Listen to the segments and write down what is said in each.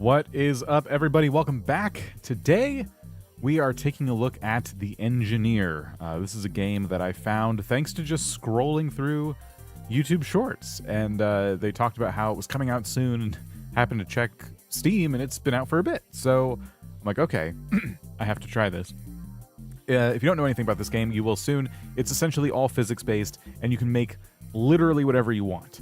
What is up, everybody? Welcome back. Today, we are taking a look at the Enjenir. This is a game that I found thanks to just scrolling through YouTube Shorts, and they talked about how it was coming out soon, and happened to check Steam, and it's been out for a bit. So I'm like, okay, I have to try this. If you don't know anything about this game, you will soon. It's essentially all physics-based, and you can make literally whatever you want.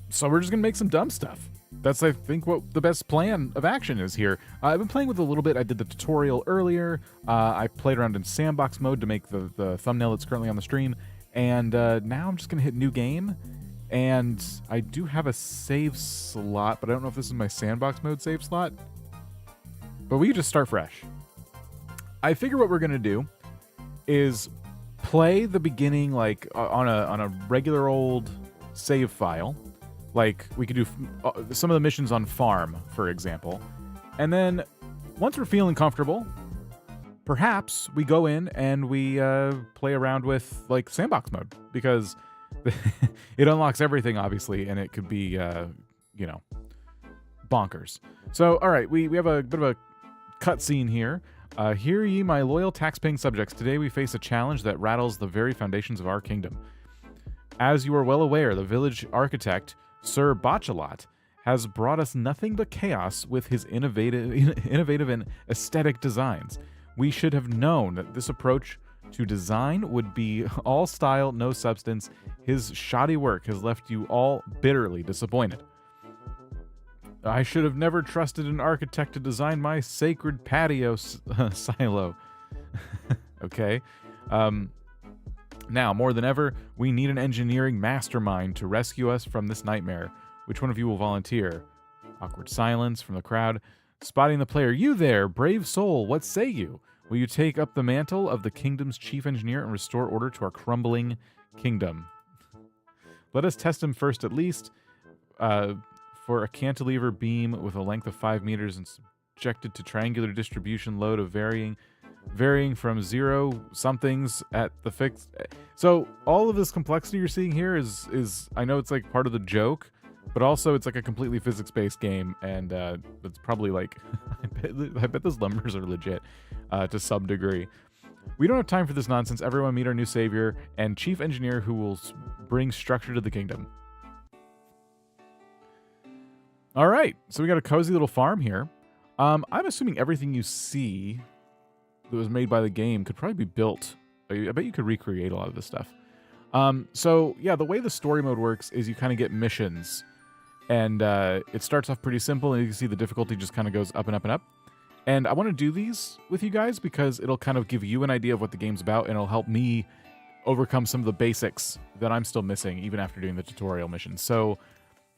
So we're just gonna make some dumb stuff. That's, I think, what the best plan of action is here. I've been playing with it a little bit. I did the tutorial earlier. I played around in Sandbox mode to make the thumbnail that's currently on the stream. And now I'm just going to hit New Game. And I do have a save slot, but I don't know if this is my Sandbox mode save slot. But we can just start fresh. I figure what we're going to do is play the beginning like on a regular old save file. Like, we could do some of the missions on farm, for example. And then, once we're feeling comfortable, perhaps we go in and we play around with, like, Sandbox mode. Because it unlocks everything, obviously, and it could be, you know, bonkers. So, alright, we have a bit of a cutscene here. Hear ye, my loyal tax-paying subjects. Today we face a challenge that rattles the very foundations of our kingdom. As you are well aware, the village architect, Sir Botchalot, has brought us nothing but chaos with his innovative and aesthetic designs. We should have known that this approach to design would be all style, no substance. His shoddy work has left you all bitterly disappointed. I should have never trusted an architect to design my sacred patio silo. Okay. Now, more than ever, we need an engineering mastermind to rescue us from this nightmare. Which one of you will volunteer? Awkward silence from the crowd. Spotting the player. You there, brave soul, what say you? Will you take up the mantle of the kingdom's chief engineer and restore order to our crumbling kingdom? Let us test him first at least. For a cantilever beam with a length of 5 meters and subjected to triangular distribution load of varying from zero somethings at the fixed. So all of this complexity you're seeing here is I know it's like part of the joke, but also it's like a completely physics-based game, and it's probably like I bet those numbers are legit to some degree. We don't have time for this nonsense. Everyone meet our new savior and chief engineer who will bring structure to the kingdom. All right, so we got a cozy little farm here. I'm assuming everything you see that was made by the game could probably be built. I bet you could recreate a lot of this stuff. So yeah, the way the story mode works is you kind of get missions, and it starts off pretty simple, and you can see the difficulty just kind of goes up and up and up. And I want to do these with you guys because it'll kind of give you an idea of what the game's about, and it'll help me overcome some of the basics that I'm still missing even after doing the tutorial missions. So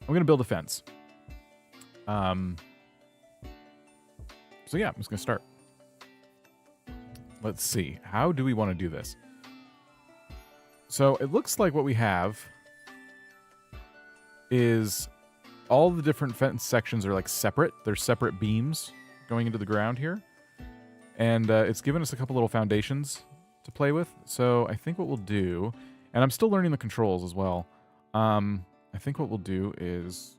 I'm going to build a fence. So yeah, I'm just going to start. Let's see. How do we want to do this? So it looks like what we have is all the different fence sections are like separate. They're separate beams going into the ground here. And it's given us a couple little foundations to play with. So I think what we'll do, and I'm still learning the controls as well. I think what we'll do is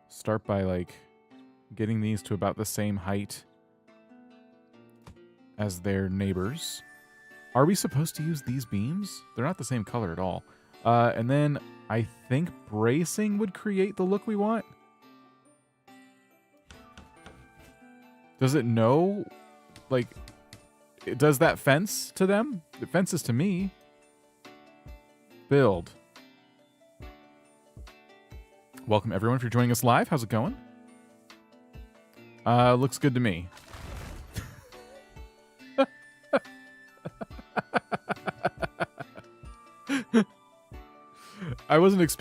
start by like getting these to about the same height as their neighbors. Are we supposed to use these beams? They're not the same color at all. And then I think bracing would create the look we want. Does it know? Like, does that fence to them? It fences to me. Build. Welcome everyone if you're joining us live. How's it going? Looks good to me. I wasn't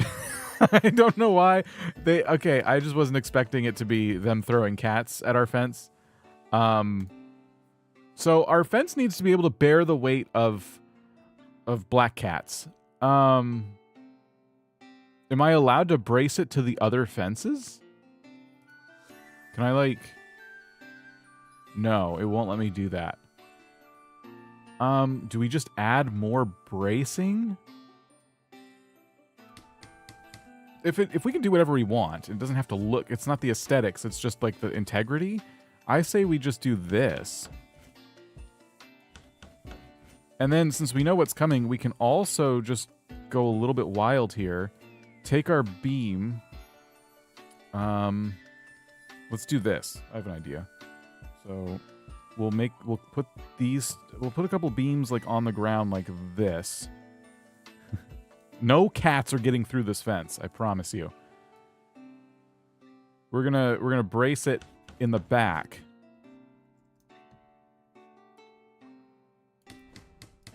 I don't know why they. Okay, I just wasn't expecting it to be them throwing cats at our fence. So our fence needs to be able to bear the weight of black cats. Am I allowed to brace it to the other fences? Can I like? No, it won't let me do that. Do we just add more bracing? if we can do whatever we want, it doesn't have to look. It's not the aesthetics. It's just like the integrity. I say we just do this. And then since we know what's coming, we can also just go a little bit wild here. Take our beam. Let's do this. I have an idea. So we'll put a couple beams like on the ground like this. No cats are getting through this fence, I promise you. We're gonna brace it in the back.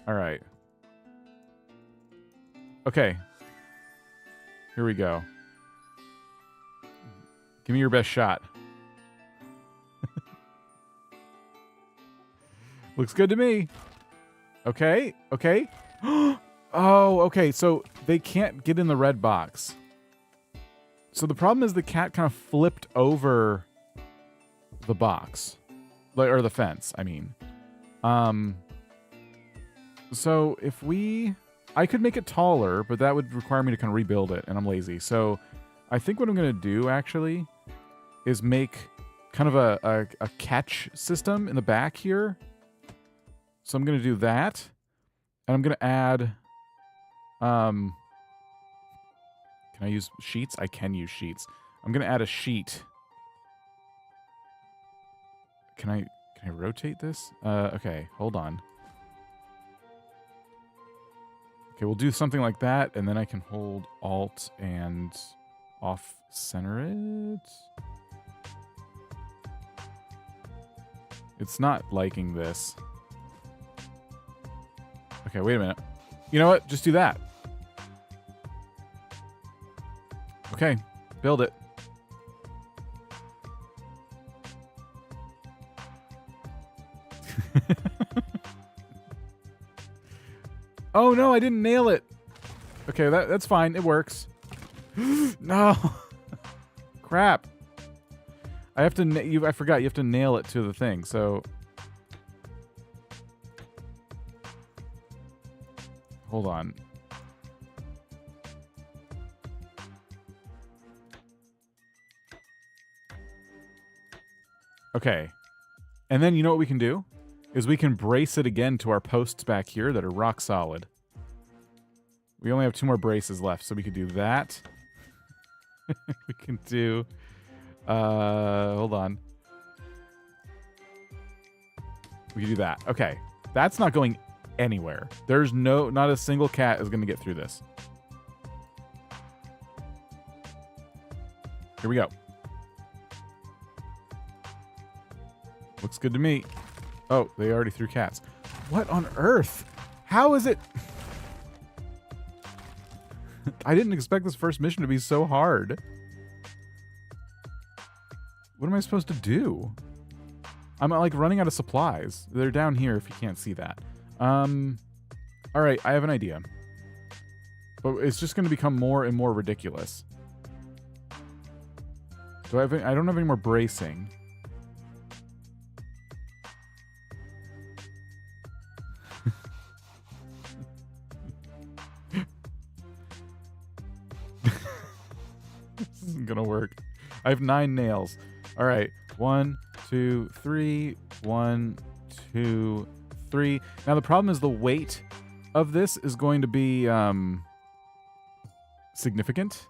All right. Okay. Here we go. Give me your best shot. Looks good to me. Okay. Okay. Oh, okay. So they can't get in the red box. So the problem is the cat kind of flipped over the box. Or the fence, I mean. So if I could make it taller, but that would require me to kind of rebuild it, and I'm lazy. So I think what I'm going to do, actually, is make kind of a catch system in the back here. So I'm going to do that, and I'm going to add... Can I use sheets? I can use sheets. I'm going to add a sheet. Can I rotate this? Okay, hold on. Okay, we'll do something like that, and then I can hold Alt and off-center it. It's not liking this. Okay, wait a minute. You know what? Just do that. Okay, build it. Oh no, I didn't nail it. Okay, that's fine. It works. No. Crap. I have to. I forgot. You have to nail it to the thing. So hold on. Okay. And then you know what we can do? Is we can brace it again to our posts back here that are rock solid. We only have 2 more braces left, so we could do that. We can do... hold on. We can do that. Okay. That's not going anywhere. There's not a single cat is going to get through this. Here we go. Looks good to me. Oh, they already threw cats. What on earth? How is it? I didn't expect this first mission to be so hard. What am I supposed to do? I'm like running out of supplies. They're down here if you can't see that. All right, I have an idea. But it's just going to become more and more ridiculous. I don't have any more bracing. This isn't gonna work. I have 9 nails. All right, 1, 2, 3. 1, 2, 3. Now the problem is the weight of this is going to be significant.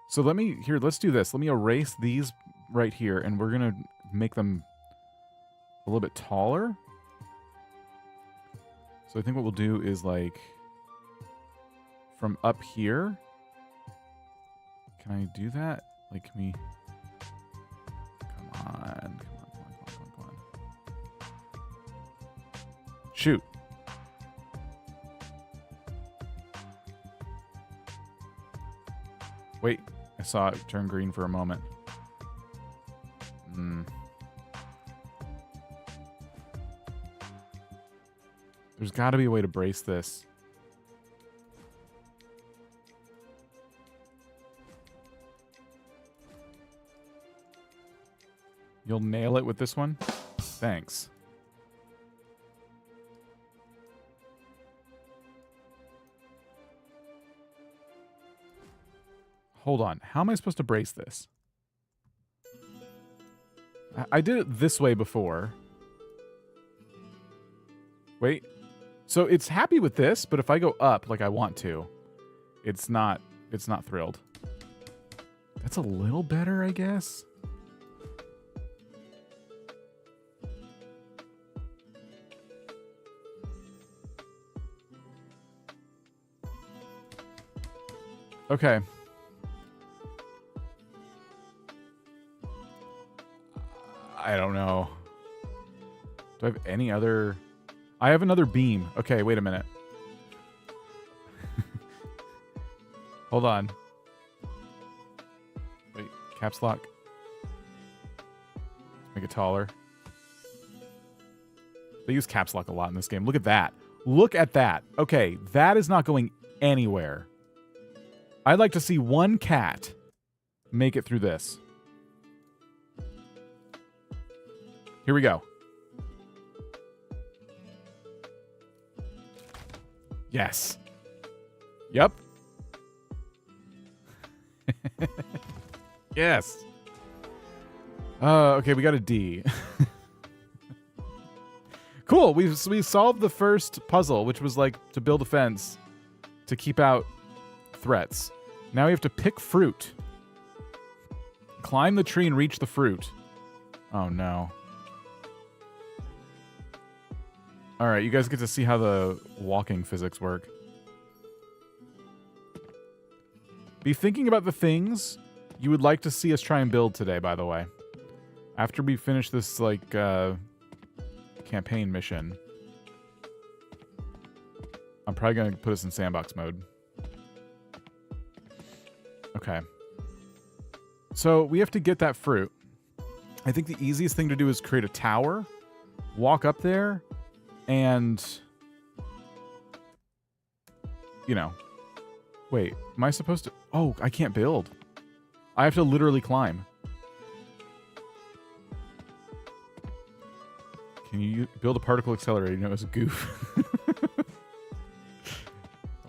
So let's do this. Let me erase these right here, and we're gonna make them a little bit taller. So I think what we'll do is like from up here. Can I do that? Like, can we... Come on. Shoot. Wait, I saw it turn green for a moment. There's got to be a way to brace this. You'll nail it with this one? Thanks. Hold on. How am I supposed to brace this? I did it this way before. Wait. So it's happy with this, but if I go up like I want to, it's not thrilled. That's a little better, I guess. Okay. I don't know. Do I have any other... I have another beam. Okay, wait a minute. Hold on. Wait, caps lock. Make it taller. They use caps lock a lot in this game. Look at that. Look at that. Okay, that is not going anywhere. I'd like to see one cat make it through this. Here we go. Yes. Yep. Yes. Okay, we got a D. Cool. We solved the first puzzle, which was like to build a fence to keep out threats. Now we have to pick fruit. Climb the tree and reach the fruit. Oh no. All right, you guys get to see how the walking physics work. Be thinking about the things you would like to see us try and build today, by the way. After we finish this, like, campaign mission, I'm probably going to put us in sandbox mode. Okay. So we have to get that fruit. I think the easiest thing to do is create a tower, walk up there, and, you know, wait, am I supposed to? Oh, I can't build. I have to literally climb. Can you build a particle accelerator? You know, it's a goof. Oh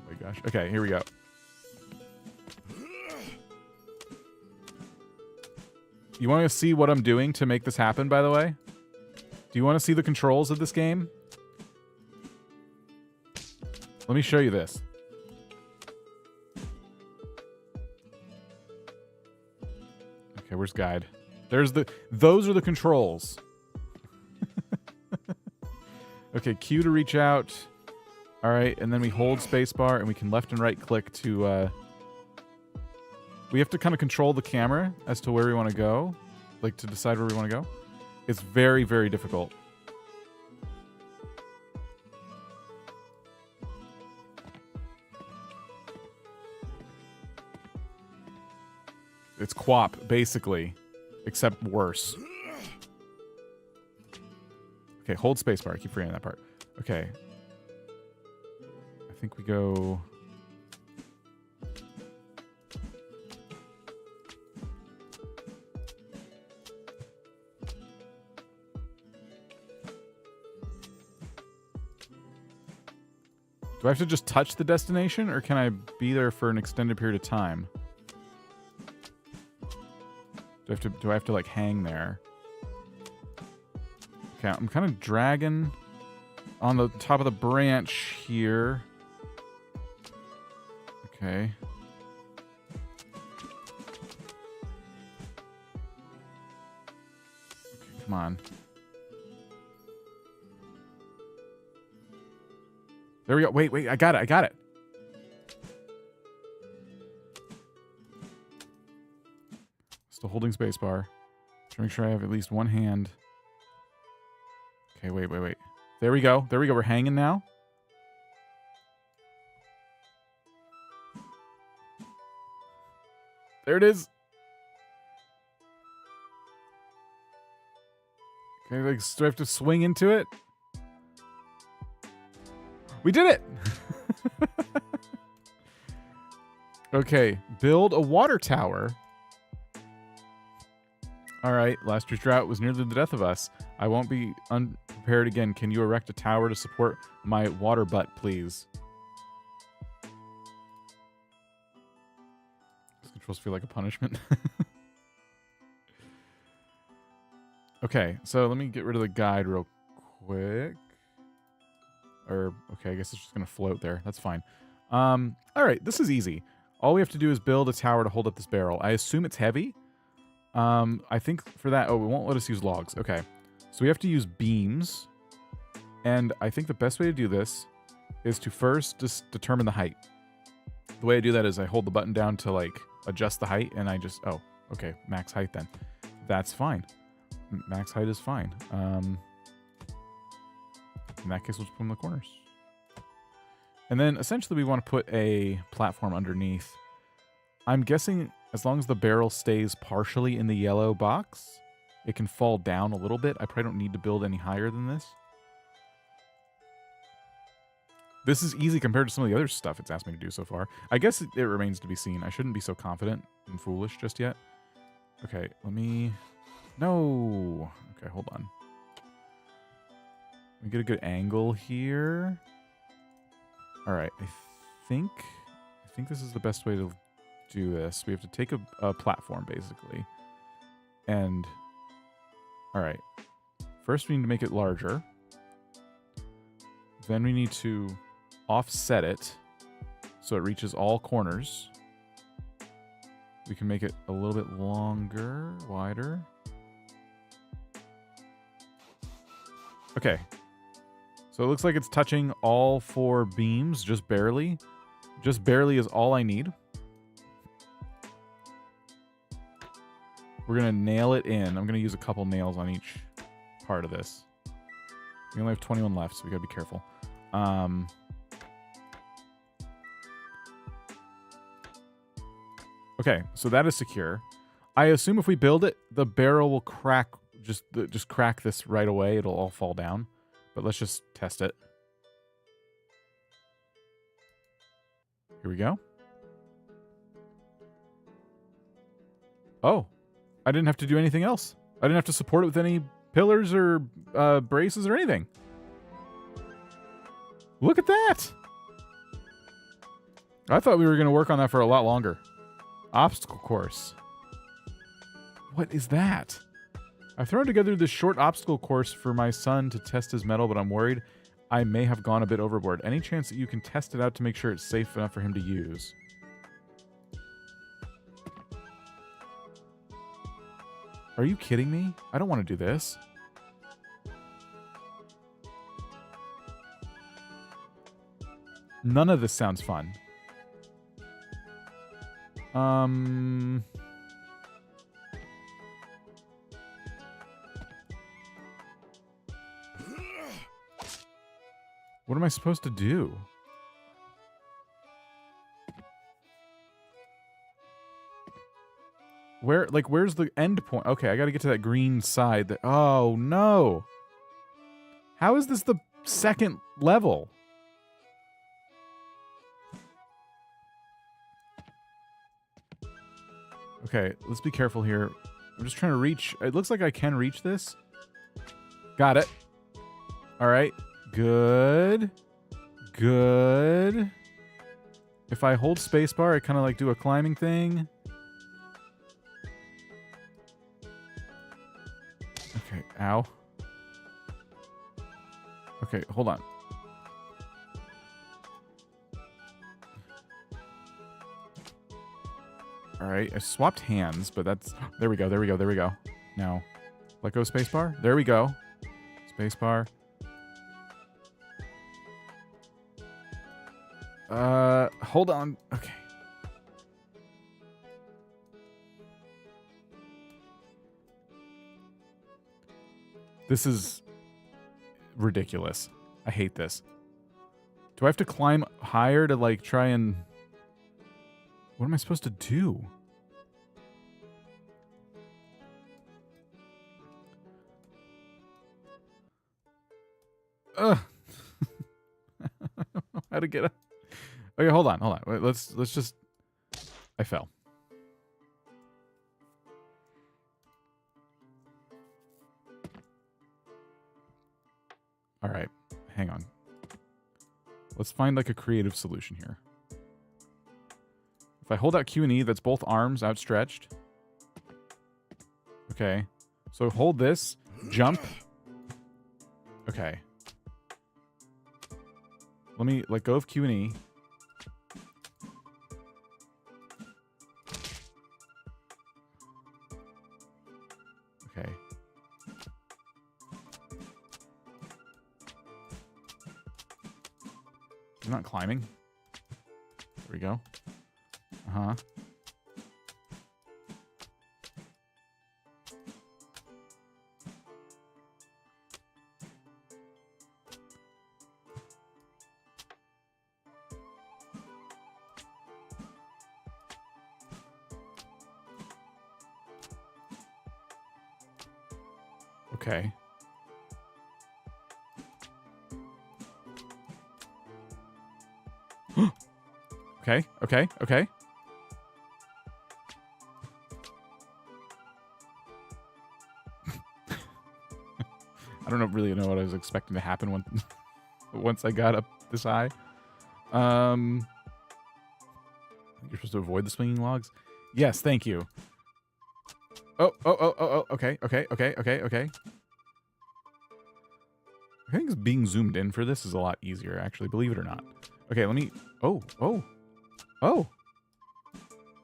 my gosh. Okay, here we go. You want to see what I'm doing to make this happen, by the way? Do you want to see the controls of this game? Let me show you this. Okay, where's guide? Those are the controls. Okay, Q to reach out. All right, and then we hold spacebar and we can left and right click to, we have to kind of control the camera as to where we want to go, like to decide where we want to go. It's very, very difficult. It's QWOP, basically, except worse. Okay, hold spacebar. I keep forgetting that part. Okay. I think we go... Do I have to just touch the destination, or can I be there for an extended period of time? Do I have to like hang there? Okay, I'm kind of dragging on the top of the branch here. Okay. Okay, come on. There we go. Wait, I got it. Still holding spacebar. Trying to make sure I have at least one hand. Okay, wait. There we go. We're hanging now. There it is. Okay, like, do I have to swing into it? We did it! Okay, build a water tower. Alright, last year's drought was nearly the death of us. I won't be unprepared again. Can you erect a tower to support my water butt, please? supposed to feel like a punishment. Okay, so let me get rid of the guide real quick. Or, okay, I guess it's just going to float there. That's fine. All right, this is easy. All we have to do is build a tower to hold up this barrel. I assume it's heavy. I think for that... Oh, it won't let us use logs. Okay. So we have to use beams. And I think the best way to do this is to first just determine the height. The way I do that is I hold the button down to, like, adjust the height, and I just... Oh, okay, max height then. That's fine. Max height is fine. In that case, we'll just put them in the corners. And then, essentially, we want to put a platform underneath. I'm guessing as long as the barrel stays partially in the yellow box, it can fall down a little bit. I probably don't need to build any higher than this. This is easy compared to some of the other stuff it's asked me to do so far. I guess it remains to be seen. I shouldn't be so confident and foolish just yet. Okay, let me... No! Okay, hold on. Let me get a good angle here. Alright, I think this is the best way to do this. We have to take a platform, basically. And... Alright. First we need to make it larger. Then we need to offset it so it reaches all corners. We can make it a little bit longer, wider. Okay. So it looks like it's touching all 4 beams, just barely. Just barely is all I need. We're going to nail it in. I'm going to use a couple nails on each part of this. We only have 21 left, so we got to be careful. Okay, so that is secure. I assume if we build it, the barrel will crack, just crack this right away. It'll all fall down. But let's just test it. Here we go. Oh, I didn't have to do anything else. I didn't have to support it with any pillars or braces or anything. Look at that. I thought we were going to work on that for a lot longer. Obstacle course. What is that? I've thrown together this short obstacle course for my son to test his metal, but I'm worried I may have gone a bit overboard. Any chance that you can test it out to make sure it's safe enough for him to use? Are you kidding me? I don't want to do this. None of this sounds fun. What am I supposed to do? Where's the end point? Okay, I gotta get to that green side. Oh, no. How is this the second level? Okay, let's be careful here. I'm just trying to reach. It looks like I can reach this. Got it. All right. Good. Good. If I hold spacebar, I kind of like do a climbing thing. Okay, ow. Okay, hold on. All right, I swapped hands, but that's... There we go, there we go, there we go. Now, let go spacebar. There we go. Spacebar. Hold on. Okay. This is ridiculous. I hate this. Do I have to climb higher to, like, try and... What am I supposed to do? Ugh. I don't know how to get up. Okay, hold on, hold on. Wait, let's just... I fell. All right, hang on. Let's find like a creative solution here. If If I hold out Q and E, that's both arms outstretched. Okay. So hold this. Jump. Okay. Let me let go of Q and E. Okay. He's not climbing. There we go. Uh-huh. Okay. Okay, okay, okay. I don't really know what I was expecting to happen once I got up this high. You're supposed to avoid the swinging logs? Yes, thank you. Oh, okay. I think being zoomed in for this is a lot easier, actually, believe it or not. Okay, let me... Oh.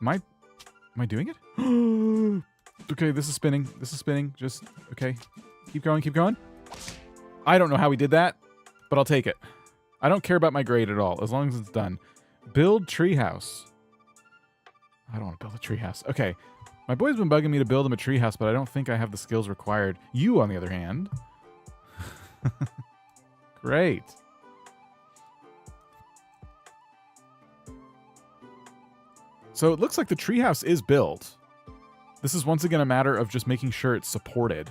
Am I doing it? Okay, this is spinning. Just, okay. Keep going. I don't know how we did that, but I'll take it. I don't care about my grade at all, as long as it's done. Build treehouse. I don't want to build a treehouse. Okay. My boy's been bugging me to build him a treehouse, but I don't think I have the skills required. You, on the other hand. Great. So it looks like the treehouse is built. This is once again a matter of just making sure it's supported.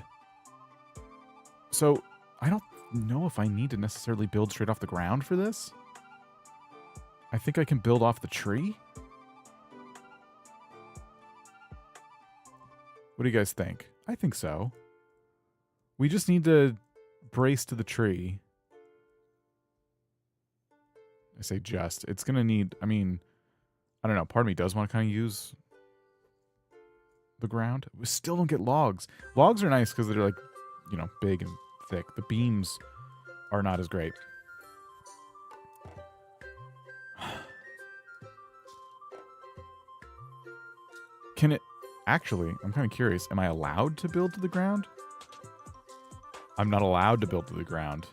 So I don't know if I need to necessarily build straight off the ground for this. I think I can build off the tree. What do you guys think? I think so. We just need to brace to the tree. I say just. It's going to need, I mean, I don't know. Part of me does want to kind of use the ground. We still don't get logs. Logs are nice because they're like, you know, big and thick. The beams are not as great. Can it... Actually, I'm kind of curious. Am I allowed to build to the ground? I'm not allowed to build to the ground.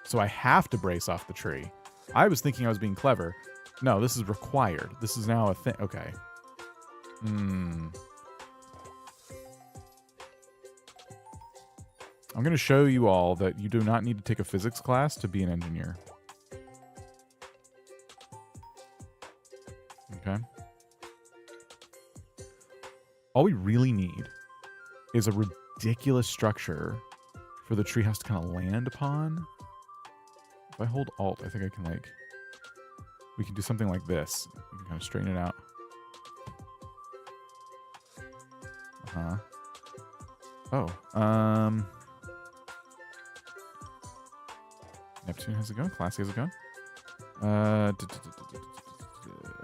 So I have to brace off the tree. I was thinking I was being clever. No, this is required. This is now a thing. Okay. I'm going to show you all that you do not need to take a physics class to be an engineer. Okay. All we really need is a ridiculous structure for the treehouse to kind of land upon. If I hold Alt, I think I can, like... We can do something like this. We can kind of straighten it out. Uh-huh. Oh, Neptune has a gun. Classy has a gun.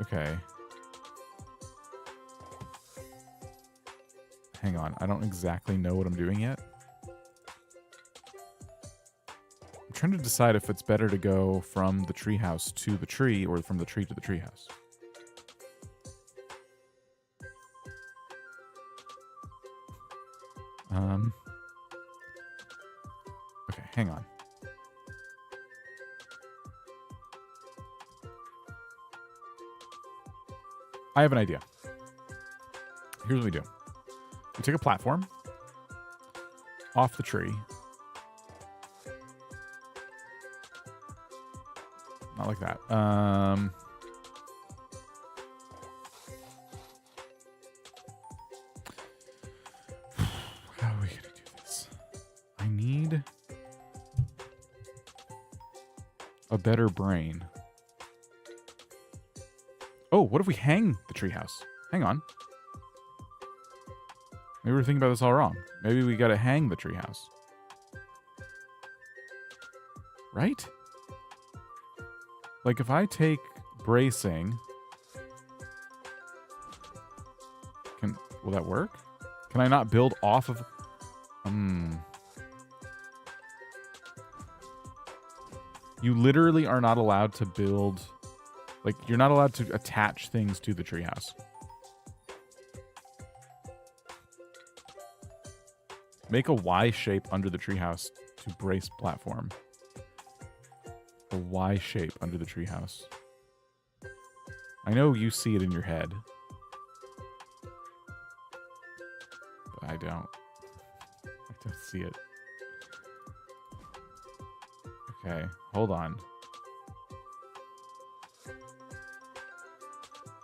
Okay. Hang on. I don't exactly know what I'm doing yet. I'm trying to decide if it's better to go from the treehouse to the tree or from the tree to the treehouse. Okay, hang on. I have an idea. Here's what we do. We take a platform off the tree. Not like that. How are we going to do this? I need a better brain. Oh, what if we hang the treehouse? Hang on. Maybe we're thinking about this all wrong. Maybe we gotta hang the treehouse. Right? Like if I take bracing Will that work? Can I not build off of... You literally are not allowed to build... Like, you're not allowed to attach things to the treehouse. Make a Y shape under the treehouse to brace platform. A Y shape under the treehouse. I know you see it in your head. But I don't. I don't see it. Okay, hold on.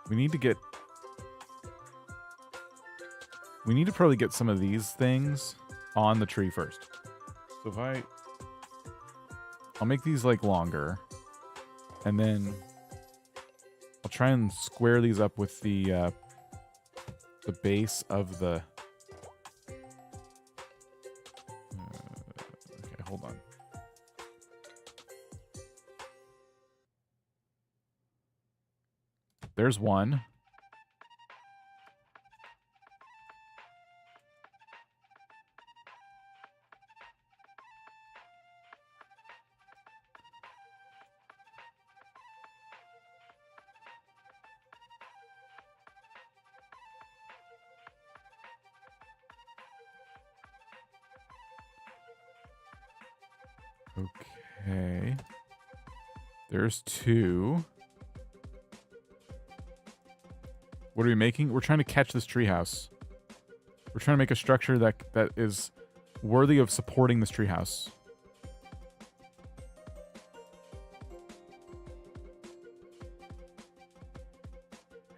We need to probably get some of these things on the tree first. So if I'll make these like longer, and then I'll try and square these up with the base of the... okay, hold on. There's one. Okay. There's two. What are we making? We're trying to catch this treehouse. We're trying to make a structure that is worthy of supporting this treehouse.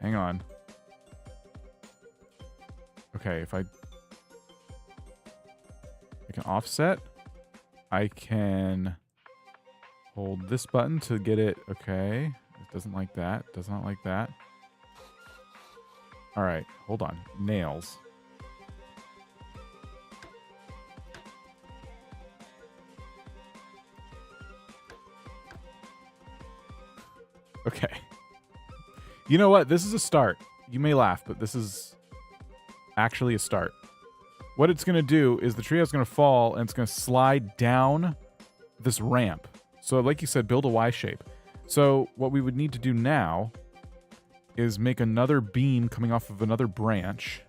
Hang on. Okay, if I can offset, I can hold this button to get it. Okay, it doesn't like that. Does not like that. All right, hold on. Nails. Okay. You know what? This is a start. You may laugh, but this is actually a start. What it's going to do is the treehouse is going to fall, and it's going to slide down this ramp. So like you said, build a Y shape. So what we would need to do now is make another beam coming off of another branch,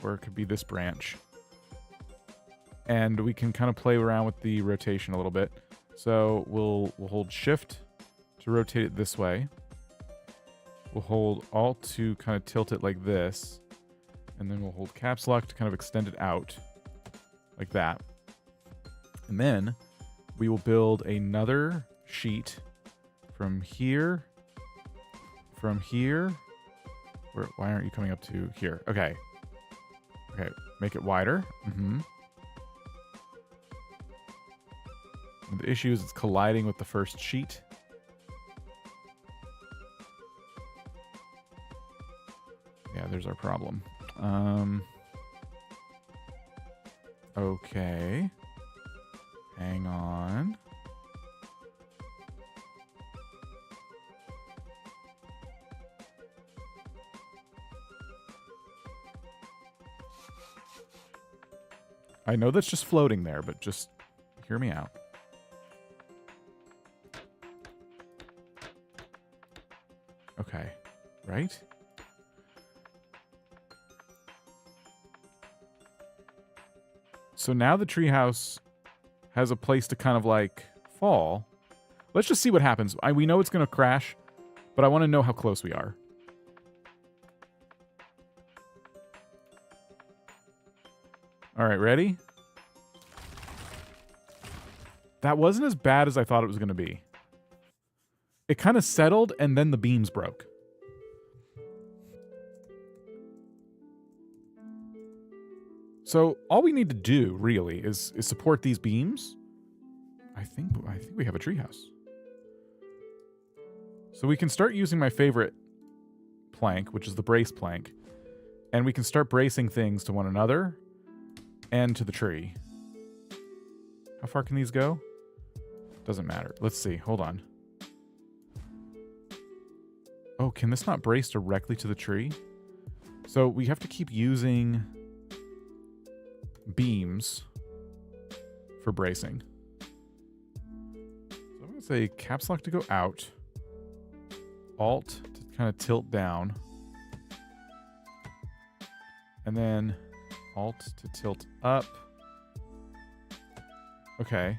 or it could be this branch, and we can kind of play around with the rotation a little bit. So we'll hold shift to rotate it this way. We'll hold alt to kind of tilt it like this, and then we'll hold caps lock to kind of extend it out like that. And then we will build another sheet from here. From here, why aren't you coming up to here? Okay. Okay, make it wider. The issue is it's colliding with the first sheet. Yeah, there's our problem. Okay. Hang on. I know that's just floating there, but just hear me out. Okay, right? So now the treehouse has a place to kind of like fall. Let's just see what happens. We know it's going to crash, but I want to know how close we are. All right, ready? That wasn't as bad as I thought it was going to be. It kind of settled, and then the beams broke. So all we need to do, really, is support these beams. I think we have a treehouse. So we can start using my favorite plank, which is the brace plank, and we can start bracing things to one another and to the tree. How far can these go? Doesn't matter. Let's see. Hold on. Oh, can this not brace directly to the tree? So we have to keep using beams for bracing. So I'm going to say caps lock to go out. Alt to kind of tilt down. And then Alt to tilt up. Okay.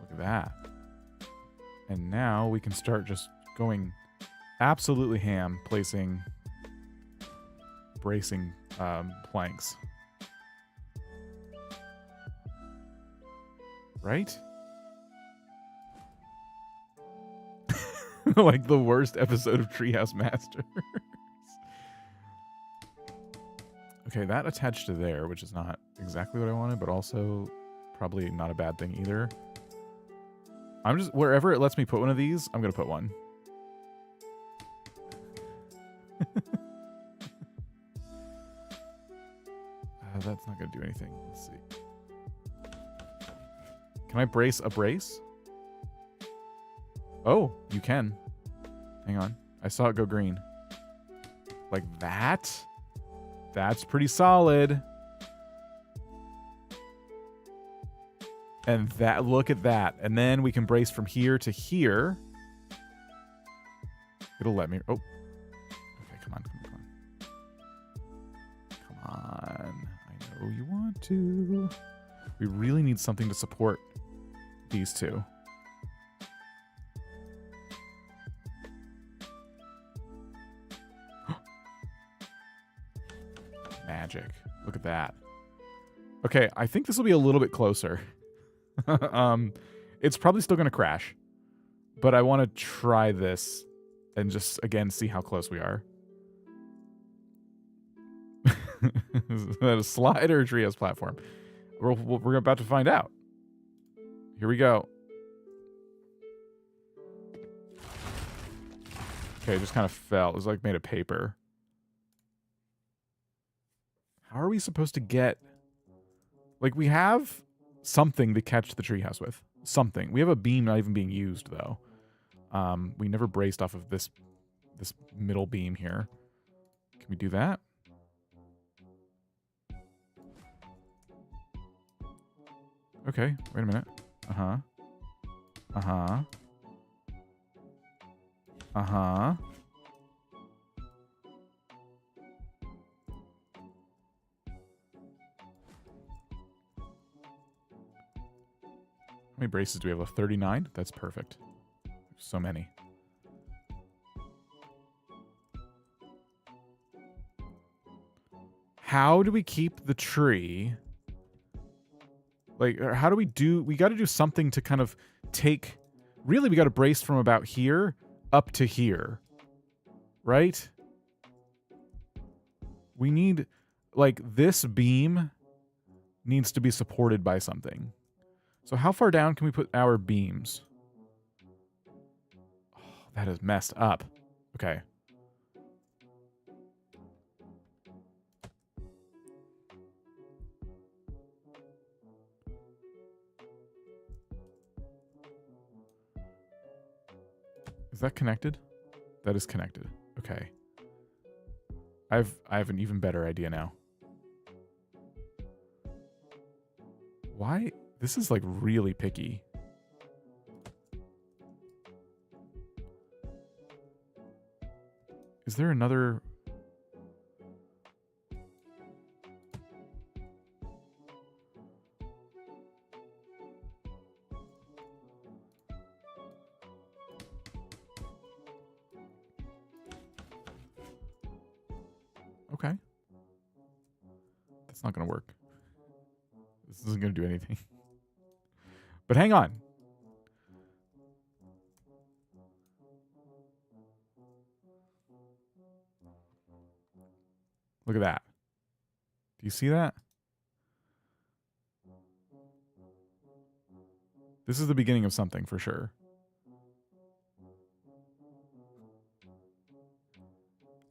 Look at that. And now we can start just going absolutely ham, placing bracing planks. Right? Like the worst episode of Treehouse Masters. Okay, that attached to there, which is not exactly what I wanted, but also probably not a bad thing either. I'm just, wherever it lets me put one of these, I'm going to put one. That's not going to do anything. Let's see. Can I brace a brace? Oh, you can. Hang on. I saw it go green. Like that? That's pretty solid. And that, look at that. And then we can brace from here to here. It'll let me. Oh. Okay, come on. Come on. I know you want to. We really need something to support these two. Magic. Look at that. Okay, I think this will be a little bit closer. It's probably still going to crash, but I want to try this and just, again, see how close we are. Is that a slide or a Treehouse platform? We're about to find out. Here we go. Okay, it just kind of fell. It was like made of paper. How are we supposed to get... Like, we have something to catch the treehouse with. Something. We have a beam not even being used, though. We never braced off of this middle beam here. Can we do that? Okay, wait a minute. Uh-huh. Uh-huh. Uh-huh. How many braces do we have? 39? That's perfect. So many. How do we keep the tree... Like, how do we do... We got to do something to kind of take... Really, we got to brace from about here up to here. Right? We need... Like, this beam needs to be supported by something. So how far down can we put our beams? Oh, that is messed up. Okay. Is that connected? That is connected. Okay. I have an even better idea now. Why? This is like really picky. Is there another... Okay. That's not going to work. This isn't going to do anything. But hang on. Look at that. Do you see that? This is the beginning of something for sure.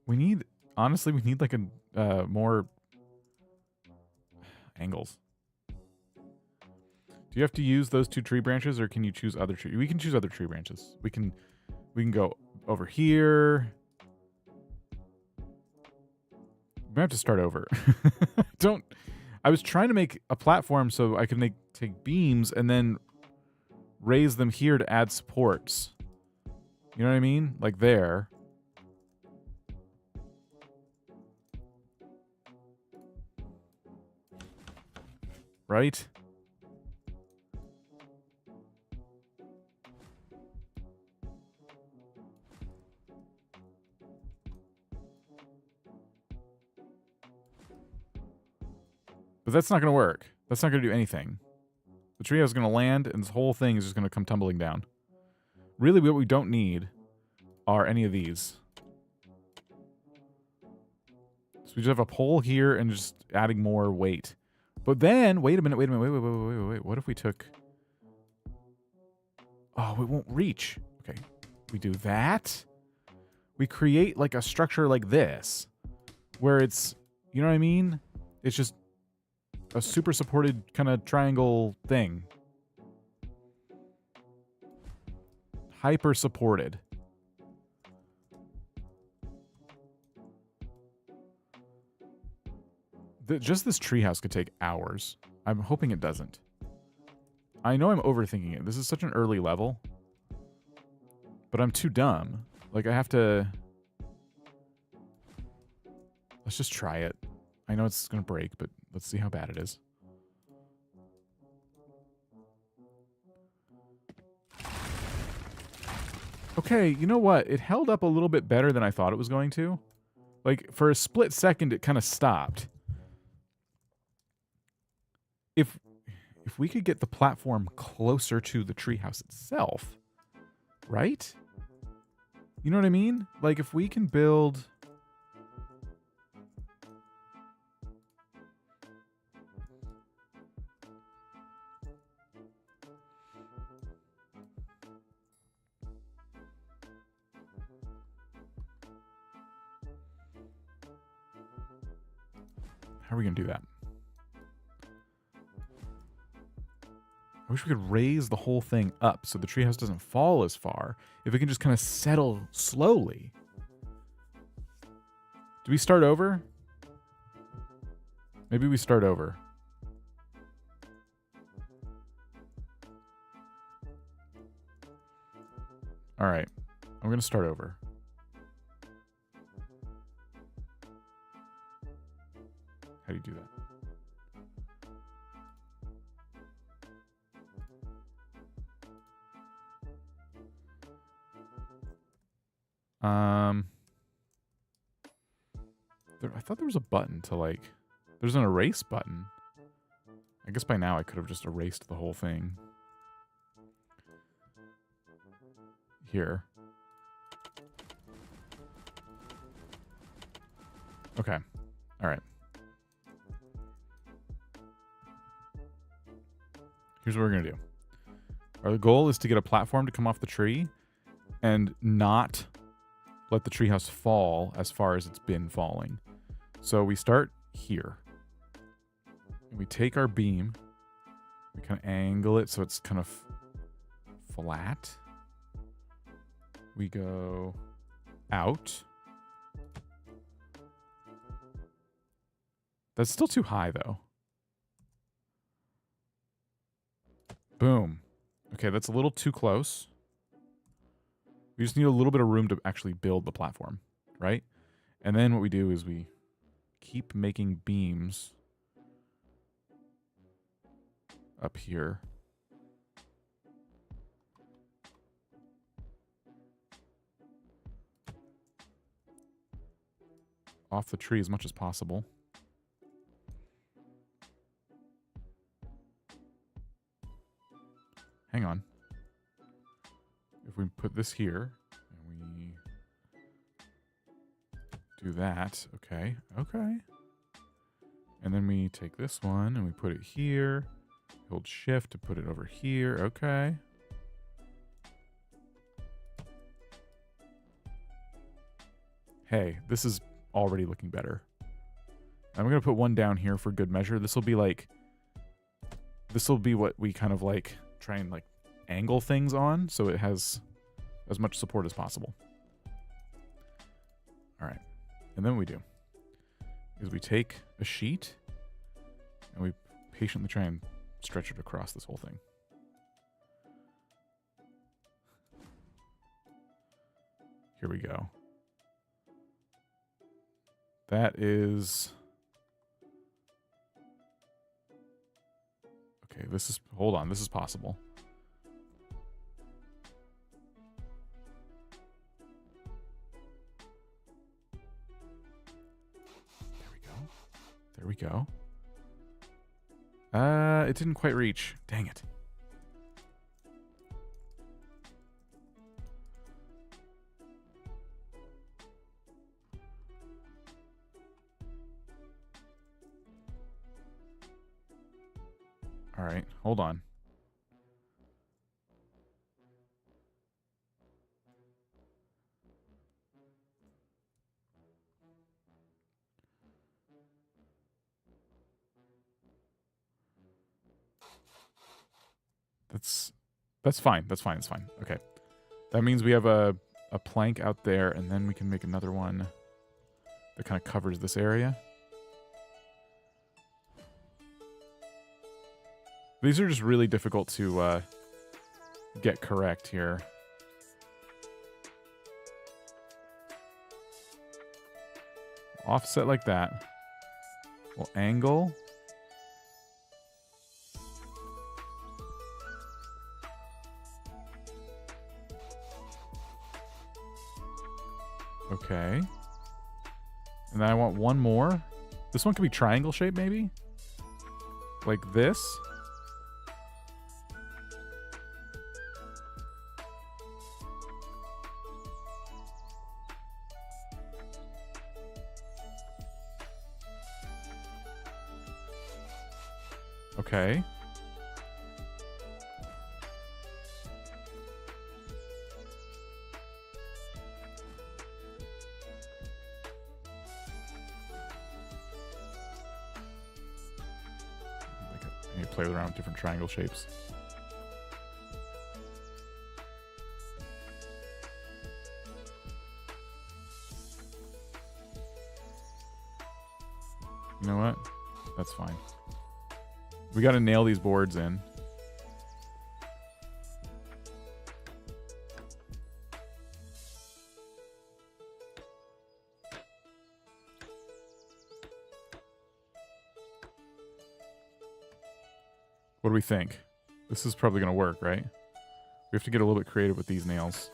We need, honestly, we need like a more angles. Do you have to use those two tree branches, or can you choose other tree? We can choose other tree branches. We can go over here. gonna have to start over. I was trying to make a platform so I could take beams and then raise them here to add supports. You know what I mean? Like there. Right? But that's not going to work. That's not going to do anything. The treehouse is going to land, and this whole thing is just going to come tumbling down. Really, what we don't need are any of these. So we just have a pole here and just adding more weight. But then, wait a minute. Wait. What if we took... Oh, it won't reach. Okay. We do that. We create like a structure like this. Where it's... You know what I mean? It's just... a super supported kind of triangle thing. Hyper supported. Just this treehouse could take hours. I'm hoping it doesn't. I know I'm overthinking it. This is such an early level. But I'm too dumb. Like, I have to... Let's just try it. I know it's going to break, but let's see how bad it is. Okay, you know what? It held up a little bit better than I thought it was going to. Like, for a split second, it kind of stopped. If we could get the platform closer to the treehouse itself, right? You know what I mean? Like, if we can build... How are we going to do that? I wish we could raise the whole thing up so the treehouse doesn't fall as far. If it can just kind of settle slowly. Do we start over? Maybe we start over. All right. I'm going to start over. How do you do that? I thought there was a button to, like... There's an erase button. I guess by now I could have just erased the whole thing. Here. Okay. All right. Here's what we're going to do. Our goal is to get a platform to come off the tree and not let the treehouse fall as far as it's been falling. So we start here. And we take our beam. We kind of angle it so it's kind of flat. We go out. That's still too high, though. Boom. Okay, that's a little too close. We just need a little bit of room to actually build the platform, right? And then what we do is we keep making beams up here. Off the tree as much as possible. Hang on. If we put this here, and we do that, okay, okay. And then we take this one and we put it here. Hold shift to put it over here, okay. Hey, this is already looking better. I'm going to put one down here for good measure. This will be like, this will be what we kind of like try and like angle things on so it has as much support as possible. All right. And then what we do is we take a sheet and we patiently try and stretch it across this whole thing. Here we go. That is... Okay, this is... Hold on, this is possible. There we go. It didn't quite reach. Dang it. All right, hold on. That's fine. That's fine. That's fine. Okay. That means we have a plank out there, and then we can make another one that kind of covers this area. These are just really difficult to get correct here. Offset like that. We'll angle. Okay. And then I want one more. This one could be triangle shape, maybe? Like this. Okay. I need to play around with different triangle shapes. You know what? That's fine. We got to nail these boards in. What do we think? This is probably going to work, right? We have to get a little bit creative with these nails.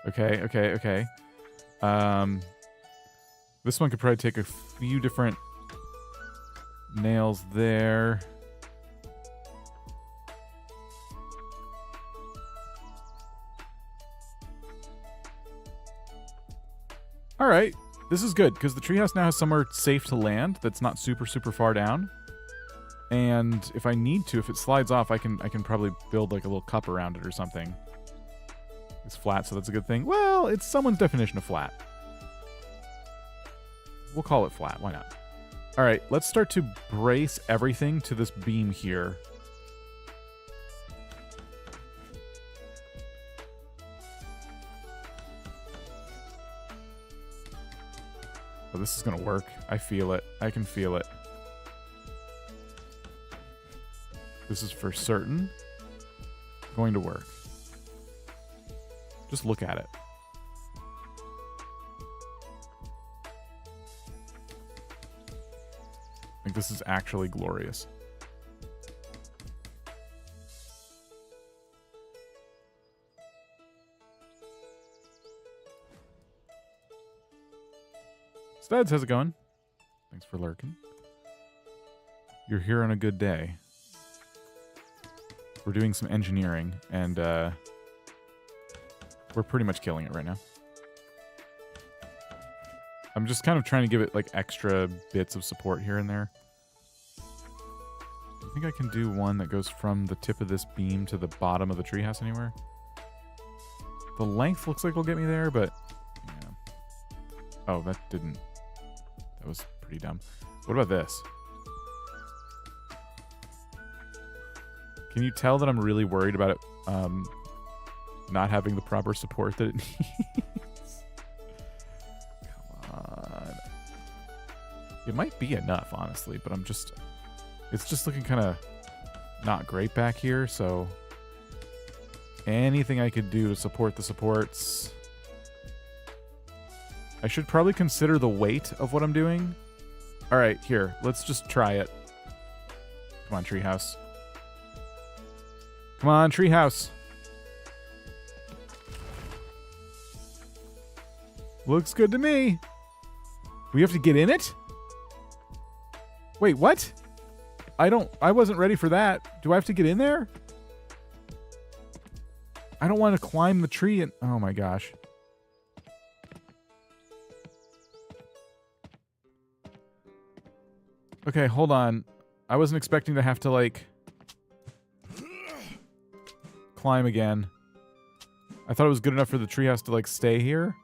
Okay. This one could probably take a few different nails there. All right, this is good because the treehouse now has somewhere safe to land that's not super far down. And if I need to, if it slides off, I can probably build like a little cup around it or something. It's flat, so that's a good thing. Well, it's someone's definition of flat. We'll call it flat. Why not? All right, let's start to brace everything to this beam here. Oh, this is going to work. I feel it. I can feel it. This is for certain going to work. Just look at it. Like, this is actually glorious. Studs, how's it going? Thanks for lurking. You're here on a good day. We're doing some engineering, and we're pretty much killing it right now. I'm just kind of trying to give it like extra bits of support here and there. Do you think I can do one that goes from the tip of this beam to the bottom of the treehouse anywhere? The length looks like it'll get me there, but yeah. Oh, that didn't. That was pretty dumb. What about this? Can you tell that I'm really worried about it not having the proper support that it needs. Come on. It might be enough, honestly, but it's just looking kind of not great back here, so anything I could do to support the supports. I should probably consider the weight of what I'm doing. All right, here, let's just try it. Come on, Treehouse. Come on, Treehouse. Looks good to me. We have to get in it? Wait, what? I wasn't ready for that. Do I have to get in there? I don't want to climb the tree and... Oh my gosh. Okay, hold on. I wasn't expecting to have to, like... climb again. I thought it was good enough for the treehouse to, like, stay here.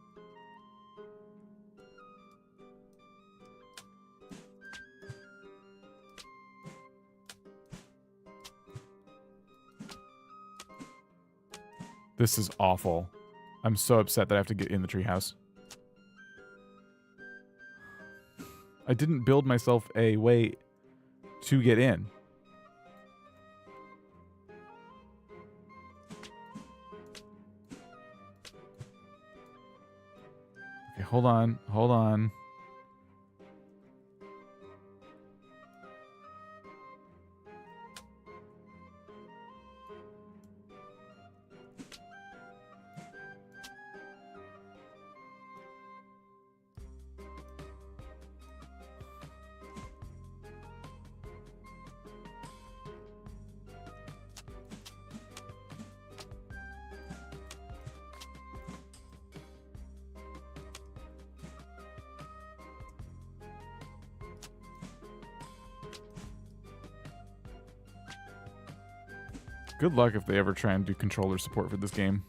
This is awful. I'm so upset that I have to get in the treehouse. I didn't build myself a way to get in. Okay, hold on. Hold on. Good luck if they ever try and do controller support for this game.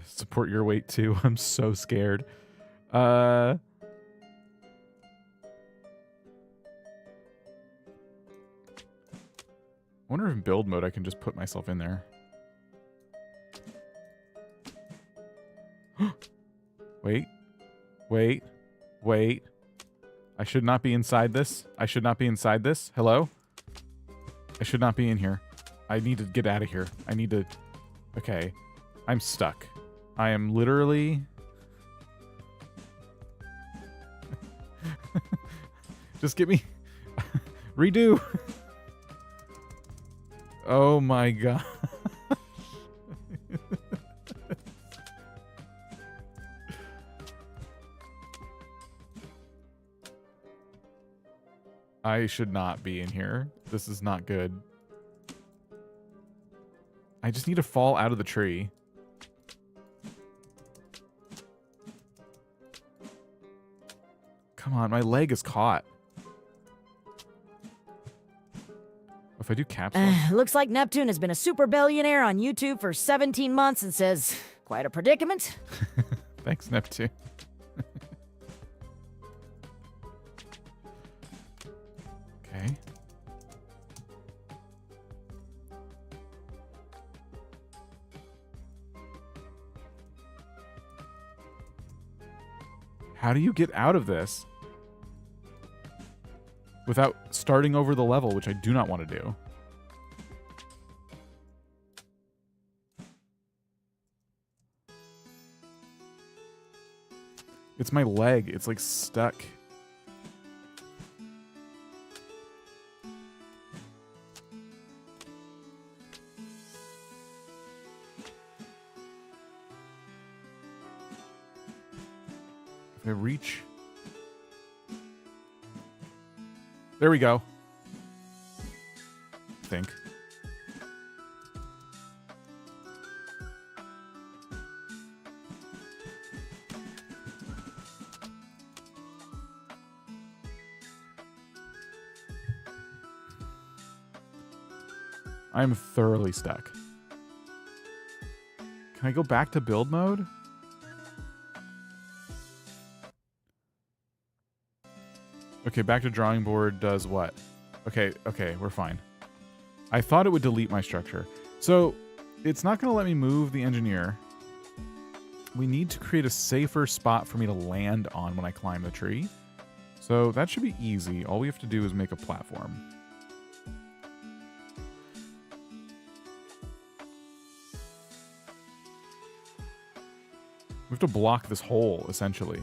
Support your weight too. I'm so scared. I wonder if in build mode I can just put myself in there. Wait. Wait. Wait. I should not be inside this. I should not be inside this. Hello? I should not be in here. I need to get out of here. I need to... Okay. I'm stuck. I am literally... Just get me... Redo! Oh my god. I should not be in here. This is not good. I just need to fall out of the tree. Come on, my leg is caught. If I do caps lock... Looks like Neptune has been a super billionaire on YouTube for 17 months and says, quite a predicament. Thanks, Neptune. Okay. How do you get out of this without starting over the level, which I do not want to do? It's my leg. It's like stuck. If I reach... There we go. I think. I'm thoroughly stuck. Can I go back to build mode? Okay, back to drawing board does what? Okay, we're fine. I thought it would delete my structure. So, it's not going to let me move the engineer. We need to create a safer spot for me to land on when I climb the tree. So that should be easy. All we have to do is make a platform. We have to block this hole, essentially.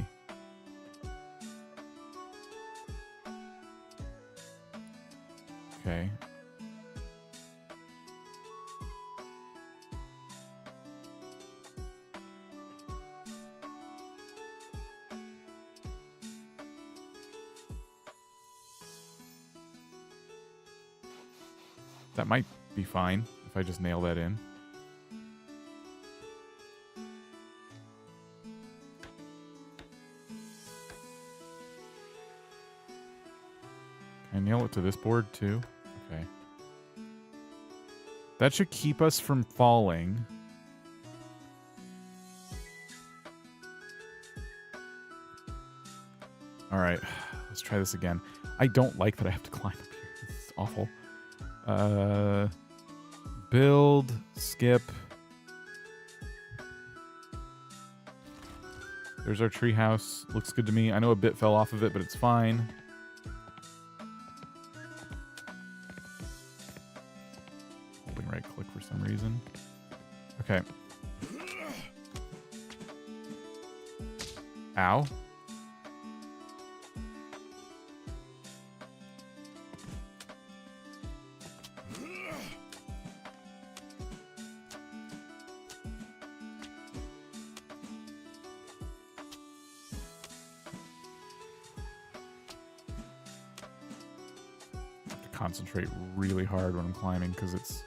Okay. That might be fine if I just nail that in. Can I nail it to this board too? Okay. That should keep us from falling. All right, let's try this again. I don't like that I have to climb up here. This is awful. Build, skip. There's our treehouse. Looks good to me. I know a bit fell off of it, but it's fine. Holding right click for some reason. Okay. Ow. Concentrate really hard when I'm climbing because it's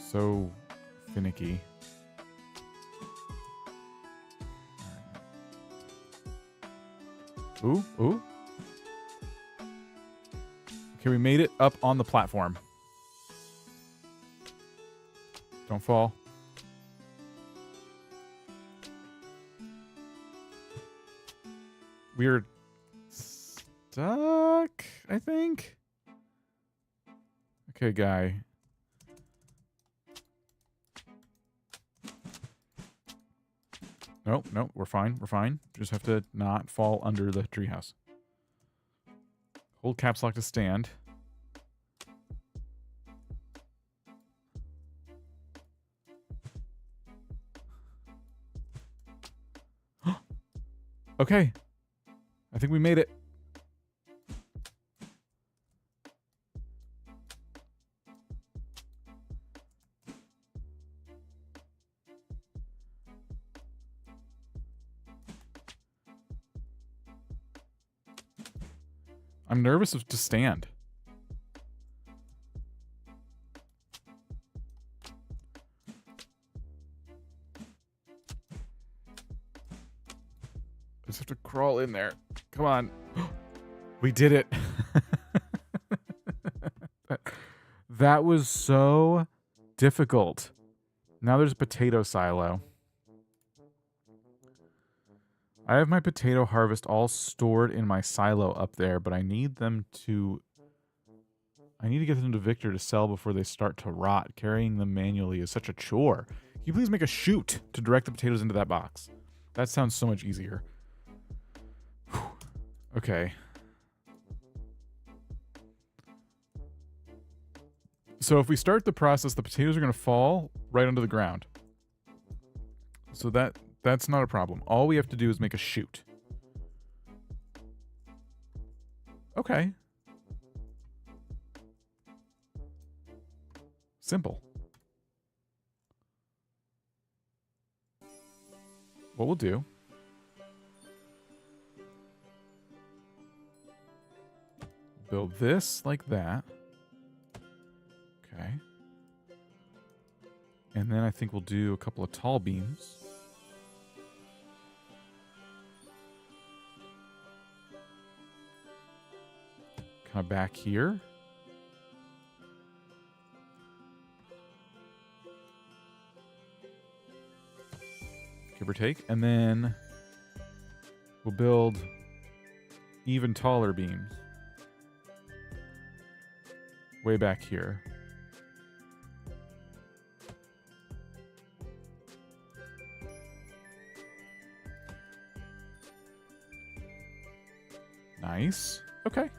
so finicky. Ooh, ooh. Okay, we made it up on the platform. Don't fall. We're stuck, I think. Okay, guy. Nope, nope, we're fine, we're fine. Just have to not fall under the treehouse. Hold caps lock to stand. Okay. I think we made it. I'm nervous to stand. I just have to crawl in there. Come on. We did it. That was so difficult. Now there's a potato silo. I have my potato harvest all stored in my silo up there, but I need them to... I need to get them to Victor to sell before they start to rot. Carrying them manually is such a chore. Can you please make a chute to direct the potatoes into that box? That sounds so much easier. Whew. Okay. So if we start the process, the potatoes are going to fall right under the ground. So that's not a problem. All we have to do is make a chute. Okay. Simple. What we'll do... build this like that. Okay. And then I think we'll do a couple of tall beams. Kind of back here. Give or take. And then we'll build even taller beams. Way back here. Nice. Okay.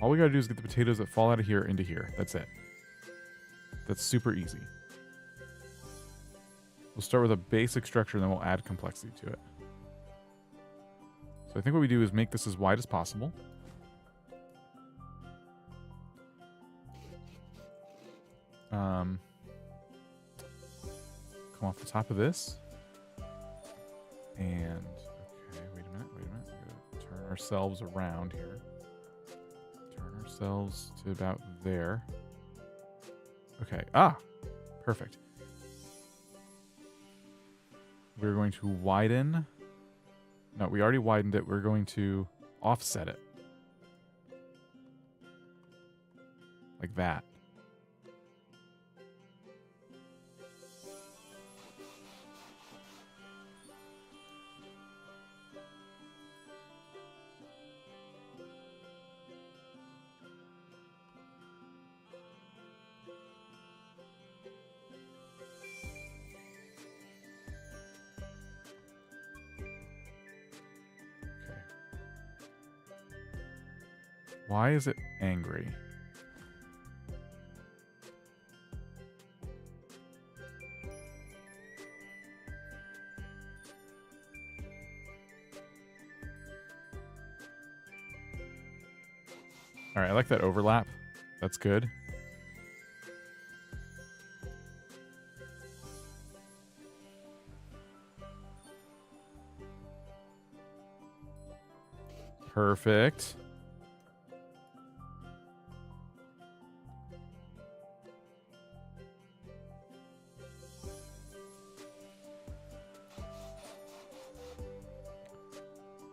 All we gotta do is get the potatoes that fall out of here into here. That's it. That's super easy. We'll start with a basic structure, and then we'll add complexity to it. So I think what we do is make this as wide as possible. Come off the top of this. And, okay, wait a minute. We gotta turn ourselves around here. Turn ourselves to about there. Okay, perfect. We're going to widen. No, we already widened it. We're going to offset it. Like that. Why is it angry? All right, I like that overlap. That's good. Perfect.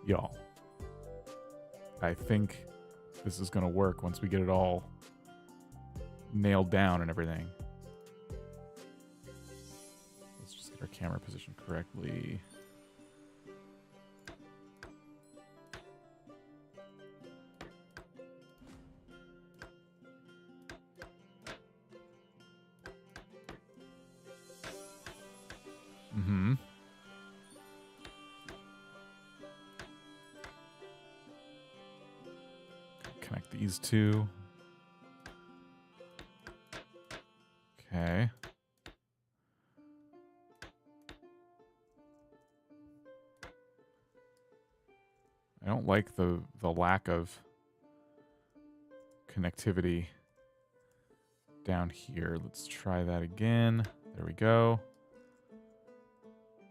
Y'all, I think this is going to work once we get it all nailed down and everything. Let's just get our camera positioned correctly. Mm-hmm. Connect these two. Okay. I don't like the lack of connectivity down here. Let's try that again. There we go.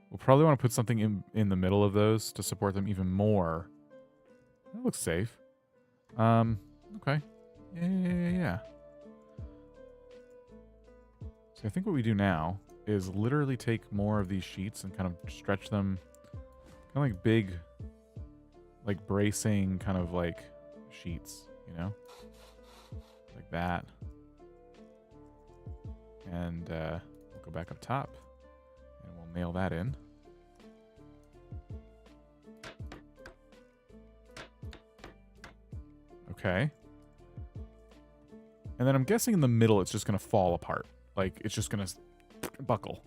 We'll probably want to put something in the middle of those to support them even more. That looks safe. Okay. Yeah. So I think what we do now is literally take more of these sheets and kind of stretch them kind of like big, like bracing kind of like sheets, you know? Like that. And we'll go back up top and we'll nail that in. Okay. And then I'm guessing in the middle it's just going to fall apart. Like, it's just going to buckle.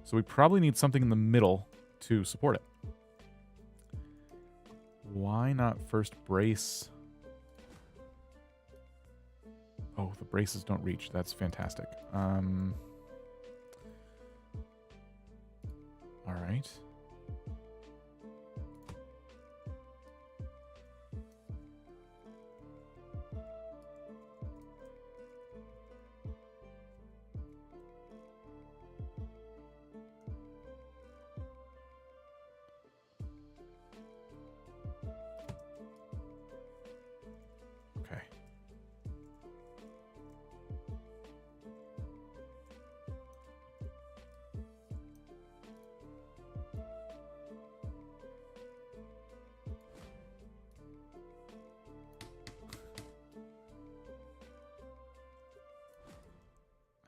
So we probably need something in the middle to support it. Why not first brace? Oh, the braces don't reach. That's fantastic. All right. Okay.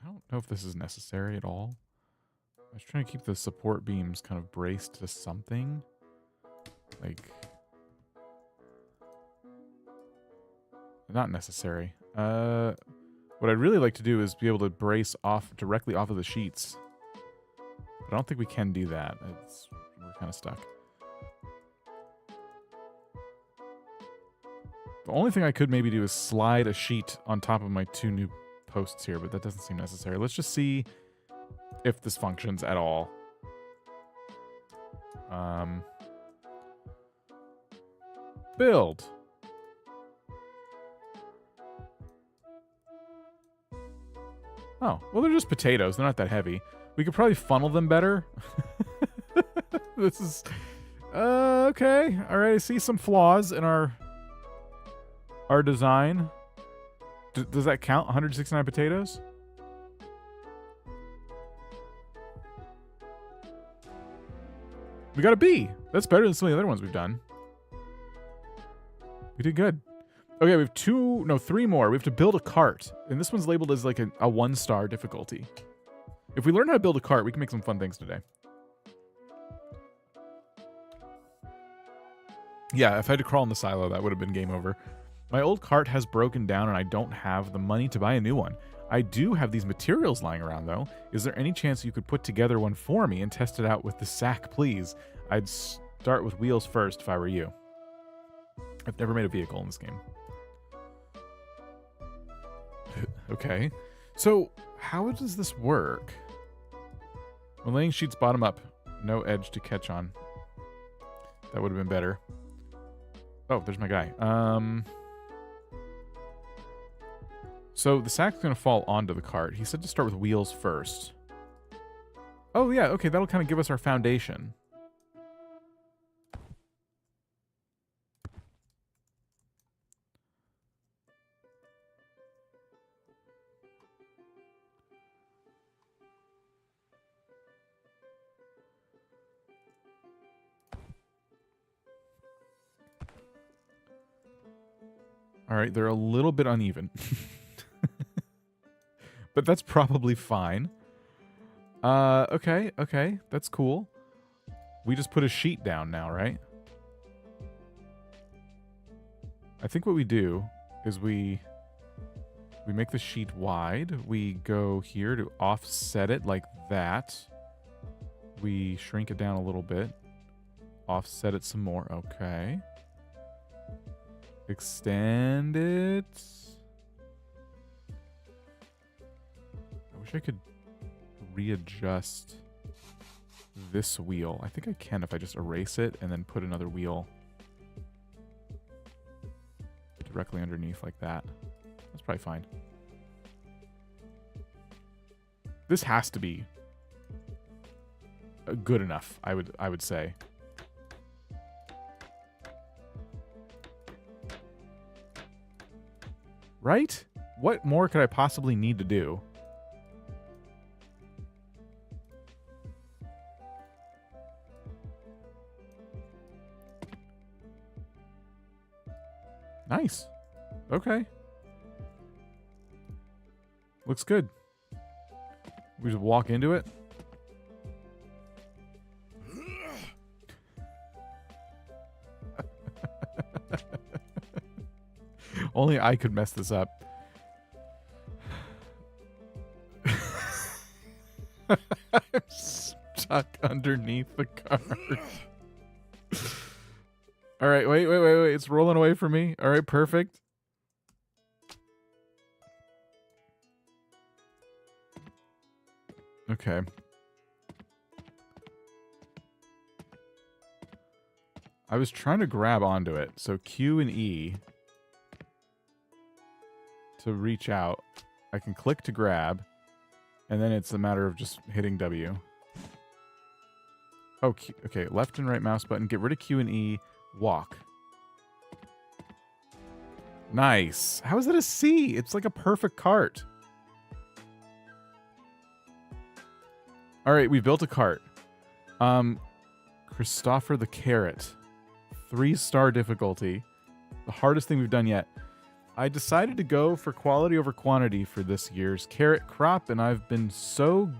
I don't know if this is necessary at all. I was trying to keep the support beams kind of braced to something. Like, not necessary. What I'd really like to do is be able to brace off directly off of the sheets. But I don't think we can do that. We're kind of stuck. The only thing I could maybe do is slide a sheet on top of my 2 new posts here, but that doesn't seem necessary. Let's just see if this functions at all. Build. Oh, well, they're just potatoes. They're not that heavy. We could probably funnel them better. This is... okay. All right, I see some flaws in our design. Does that count? 169 potatoes? We got a B. That's better than some of the other ones we've done. We did good. Okay, we have 3 more. We have to build a cart. And this one's labeled as like a 1-star difficulty. If we learn how to build a cart, we can make some fun things today. Yeah, if I had to crawl in the silo, that would have been game over. My old cart has broken down and I don't have the money to buy a new one. I do have these materials lying around, though. Is there any chance you could put together one for me and test it out with the sack, please? I'd start with wheels first if I were you. I've never made a vehicle in this game. Okay. So, how does this work? When laying sheets bottom up, no edge to catch on. That would have been better. Oh, there's my guy. So the sack's going to fall onto the cart. He said to start with wheels first. Oh, yeah. Okay, that'll kind of give us our foundation. All right, they're a little bit uneven. But that's probably fine. Okay, that's cool. We just put a sheet down now, right? I think what we do is we make the sheet wide. We go here to offset it like that. We shrink it down a little bit. Offset it some more. Okay. Extend it. I wish I could readjust this wheel. I think I can if I just erase it and then put another wheel directly underneath like that. That's probably fine. This has to be good enough, I would say. Right? What more could I possibly need to do? Nice. Okay. Looks good. We just walk into it. Only I could mess this up. I'm stuck underneath the cart. All right, wait. It's rolling away from me. All right, perfect. Okay. I was trying to grab onto it. So Q and E to reach out. I can click to grab, and then it's a matter of just hitting W. Oh, Q, okay. Left and right mouse button. Get rid of Q and E. Walk. Nice. How is that a C? It's like a perfect cart. All right, we built a cart. Christopher the Carrot. 3-star difficulty. The hardest thing we've done yet. I decided to go for quality over quantity for this year's carrot crop, and I've been so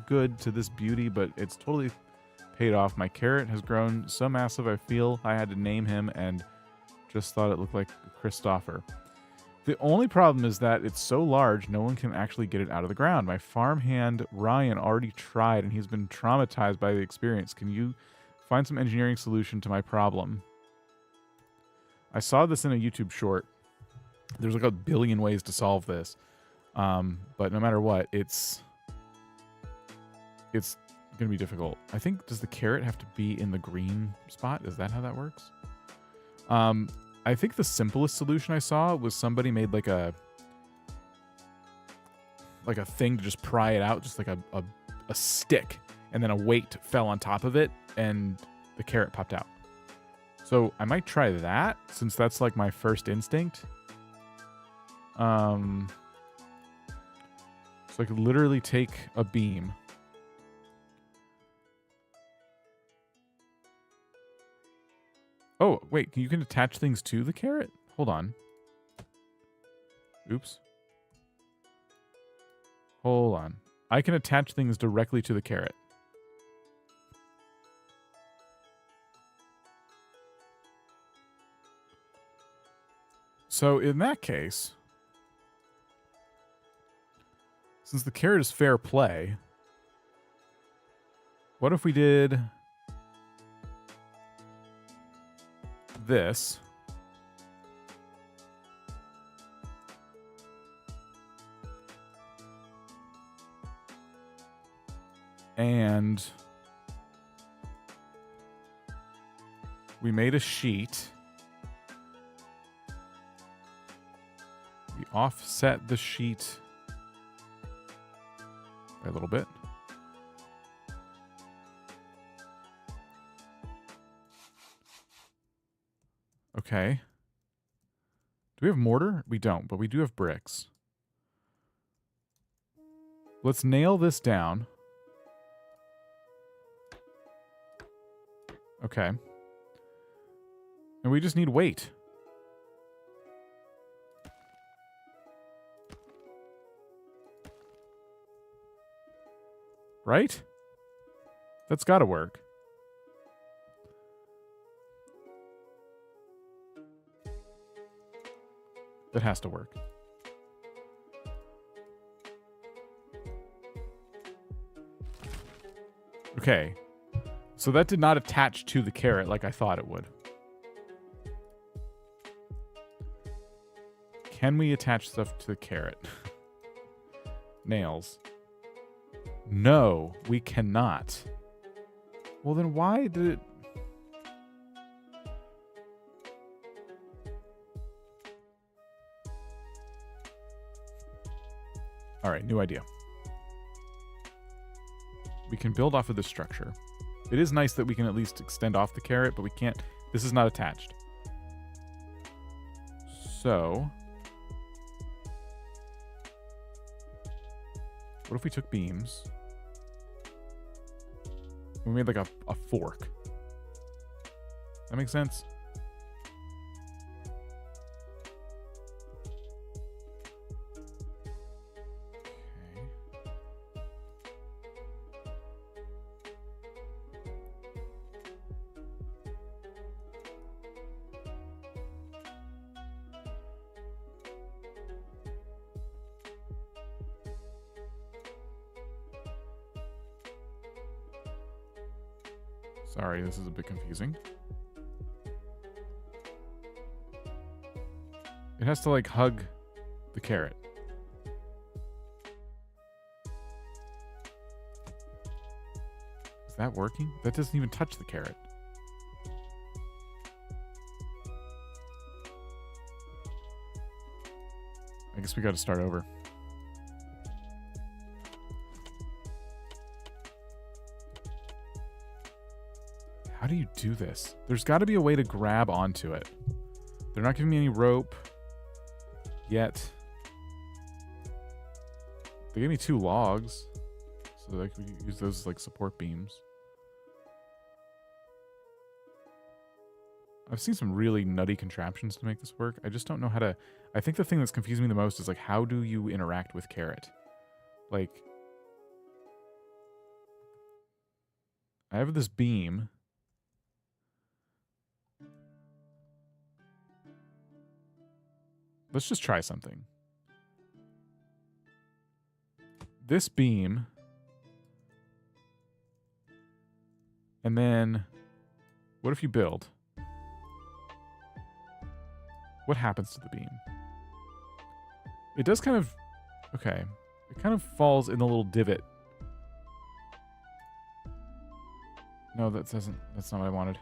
good to this beauty, but it's totally paid off. My carrot has grown so massive I feel I had to name him and just thought it looked like Christopher. The only problem is that it's so large no one can actually get it out of the ground. My farmhand Ryan already tried and he's been traumatized by the experience. Can you find some engineering solution to my problem? I saw this in a YouTube short. There's like a billion ways to solve this. But no matter what, it's going to be difficult. I think, does the carrot have to be in the green spot? Is that how that works? I think the simplest solution I saw was somebody made like a thing to just pry it out, just like a stick, and then a weight fell on top of it, and the carrot popped out. So I might try that, since that's like my first instinct. So I could literally take a beam. Oh, wait, you can attach things to the carrot? Hold on. Oops. Hold on. I can attach things directly to the carrot. So in that case, since the carrot is fair play, what if we did this? And we made a sheet. We offset the sheet by a little bit. Okay. Do we have mortar? We don't, but we do have bricks. Let's nail this down. Okay. And we just need weight. Right? That's gotta work. That has to work. Okay. So that did not attach to the carrot like I thought it would. Can we attach stuff to the carrot? Nails. No, we cannot. Well, then why did it... All right, new idea. We can build off of this structure. It is nice that we can at least extend off the carrot, but we can't... This is not attached. So... what if we took beams? We made like a fork. That makes sense? Sorry, this is a bit confusing. It has to, like, hug the carrot. Is that working? That doesn't even touch the carrot. I guess we got to start over. How do you do this? There's got to be a way to grab onto it. They're not giving me any rope yet. They gave me 2 logs, so I can use those as like support beams. I've seen some really nutty contraptions to make this work. I just don't know how to... I think the thing that's confusing me the most is like, how do you interact with carrot? Like, I have this beam. Let's just try something. This beam. And then, what if you build? What happens to the beam? It does kind of... Okay. It kind of falls in the little divot. No, that doesn't... That's not what I wanted.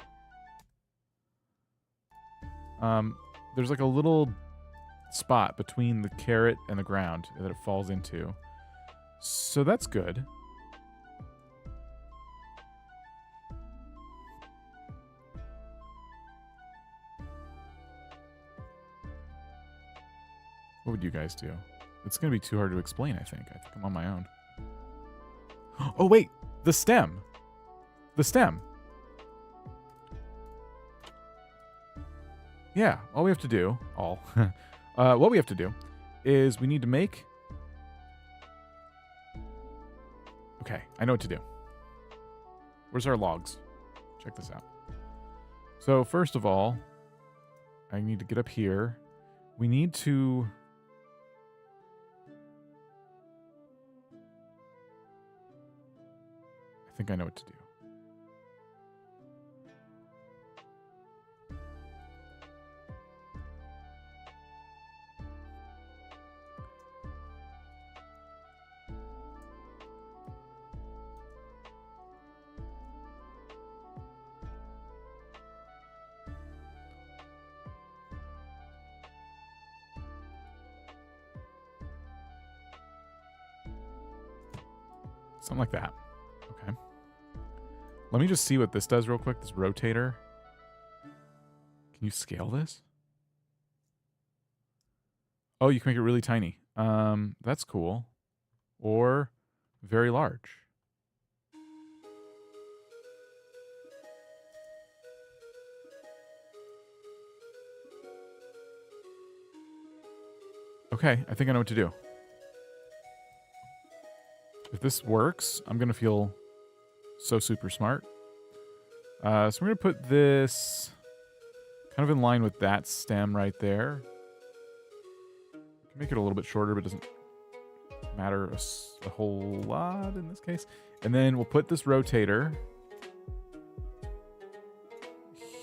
There's like a little spot between the carrot and the ground that it falls into. So that's good. What would you guys do? It's going to be too hard to explain, I think. I think I'm on my own. Oh, wait! The stem! The stem! Yeah, all we have to do... what we have to do is we need to make... Okay, I know what to do. Where's our logs? Check this out. So, first of all, I need to get up here. We need to... I think I know what to do. Something like that. Okay. Let me just see what this does real quick, this rotator. Can you scale this? Oh, you can make it really tiny. That's cool. Or very large. Okay, I think I know what to do. If this works, I'm going to feel so super smart. So we're going to put this kind of in line with that stem right there. Can make it a little bit shorter, but it doesn't matter a whole lot in this case. And then we'll put this rotator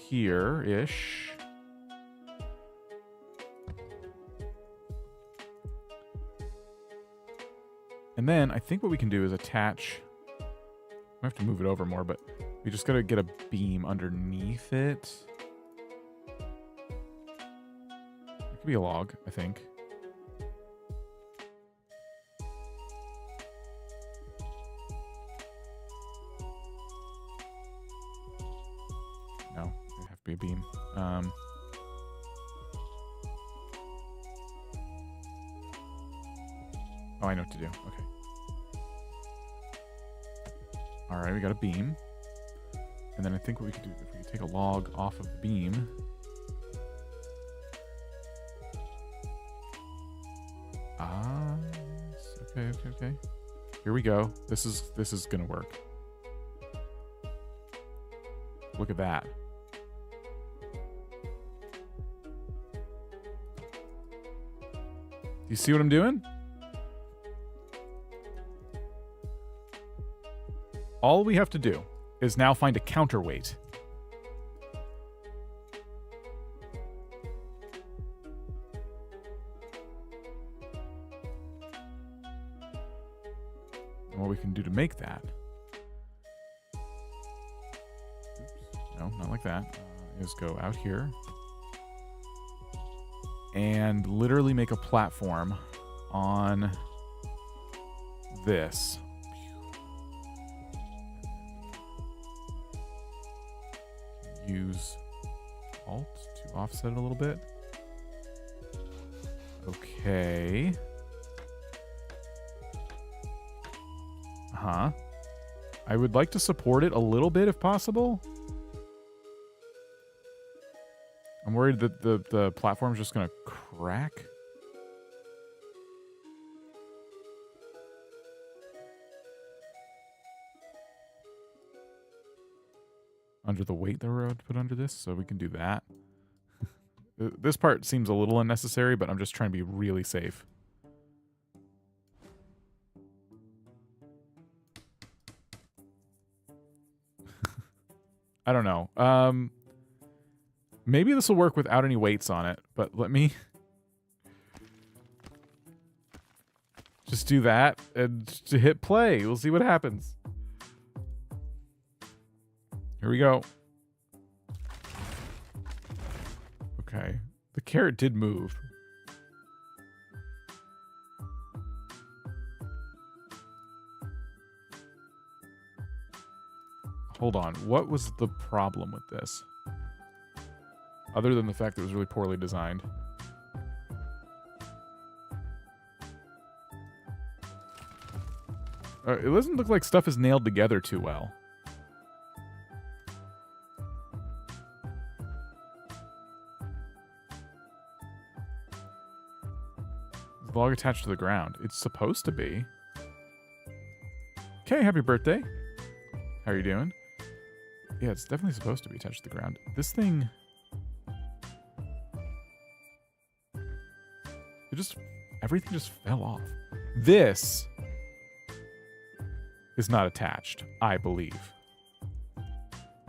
here-ish. And then I think what we can do is attach... I have to move it over more, but we just got to get a beam underneath it. It could be a log, I think. No, it'd have to be a beam. Oh, I know what to do. Okay. All right, we got a beam. And then I think what we could do, if we could take a log off of the beam. Ah, yes. Okay. Here we go. This is gonna work. Look at that. Do you see what I'm doing? All we have to do is now find a counterweight. And what we can do to make that... Oops, no, not like that. Is go out here. And literally make a platform on this. Use Alt to offset it a little bit. Okay. I would like to support it a little bit if possible. I'm worried that the platform's just gonna crack. Under the weight that we're about to put under this, so we can do that. This part seems a little unnecessary, but I'm just trying to be really safe. I don't know. Maybe this will work without any weights on it, but let me just do that and to hit play. We'll see what happens. Here we go. Okay. The carrot did move. Hold on. What was the problem with this? Other than the fact that it was really poorly designed. It doesn't look like stuff is nailed together too well. Is the log attached to the ground? It's supposed to be. Okay, happy birthday. How are you doing? Yeah, it's definitely supposed to be attached to the ground. This thing... everything just fell off. This is not attached, I believe.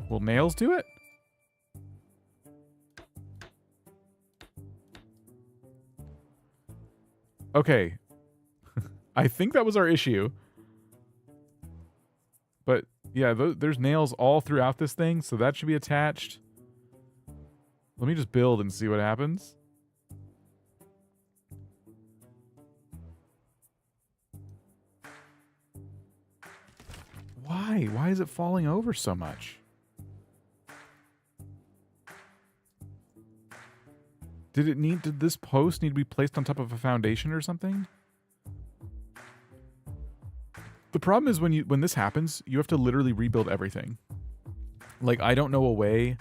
Will nails do it? Okay. I think that was our issue. But yeah, there's nails all throughout this thing, so that should be attached. Let me just build and see what happens. Why? Why is it falling over so much? Did this post need to be placed on top of a foundation or something? The problem is when this happens, you have to literally rebuild everything. Like, I don't know a way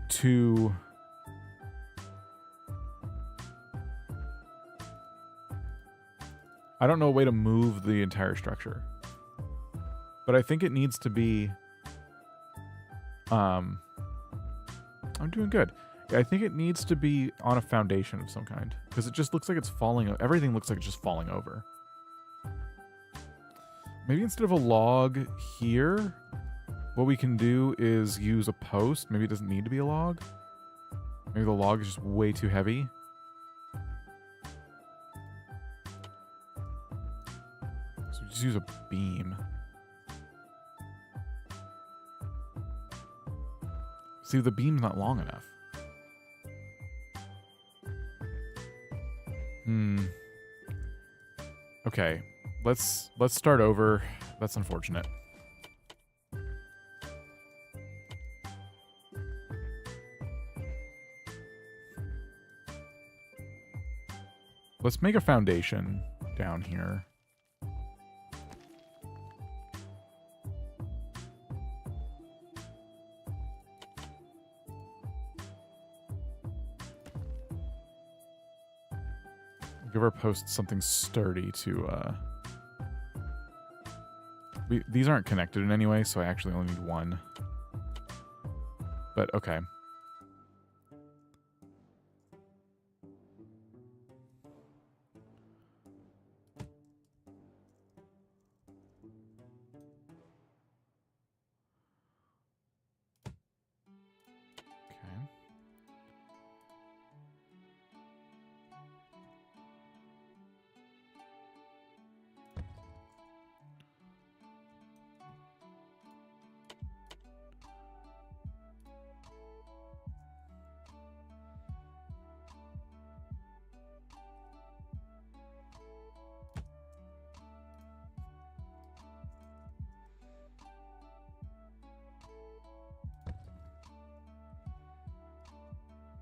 to... I don't know a way to move the entire structure. But I think it needs to be... I'm doing good. I think it needs to be on a foundation of some kind. Because it just looks like it's falling... Everything looks like it's just falling over. Maybe instead of a log here, what we can do is use a post. Maybe it doesn't need to be a log. Maybe the log is just way too heavy. So we just use a beam. See, the beam's not long enough. Okay, let's start over. That's unfortunate. Let's make a foundation down here. Give our post something sturdy to, these aren't connected in any way, so I actually only need one. But, okay.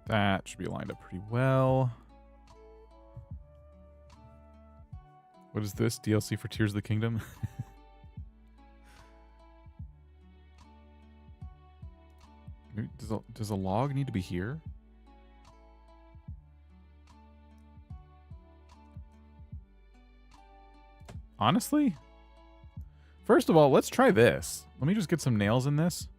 That should be lined up pretty well. What is this? DLC for Tears of the Kingdom? Maybe, does a log need to be here? Honestly? First of all, let's try this. Let me just get some nails in this.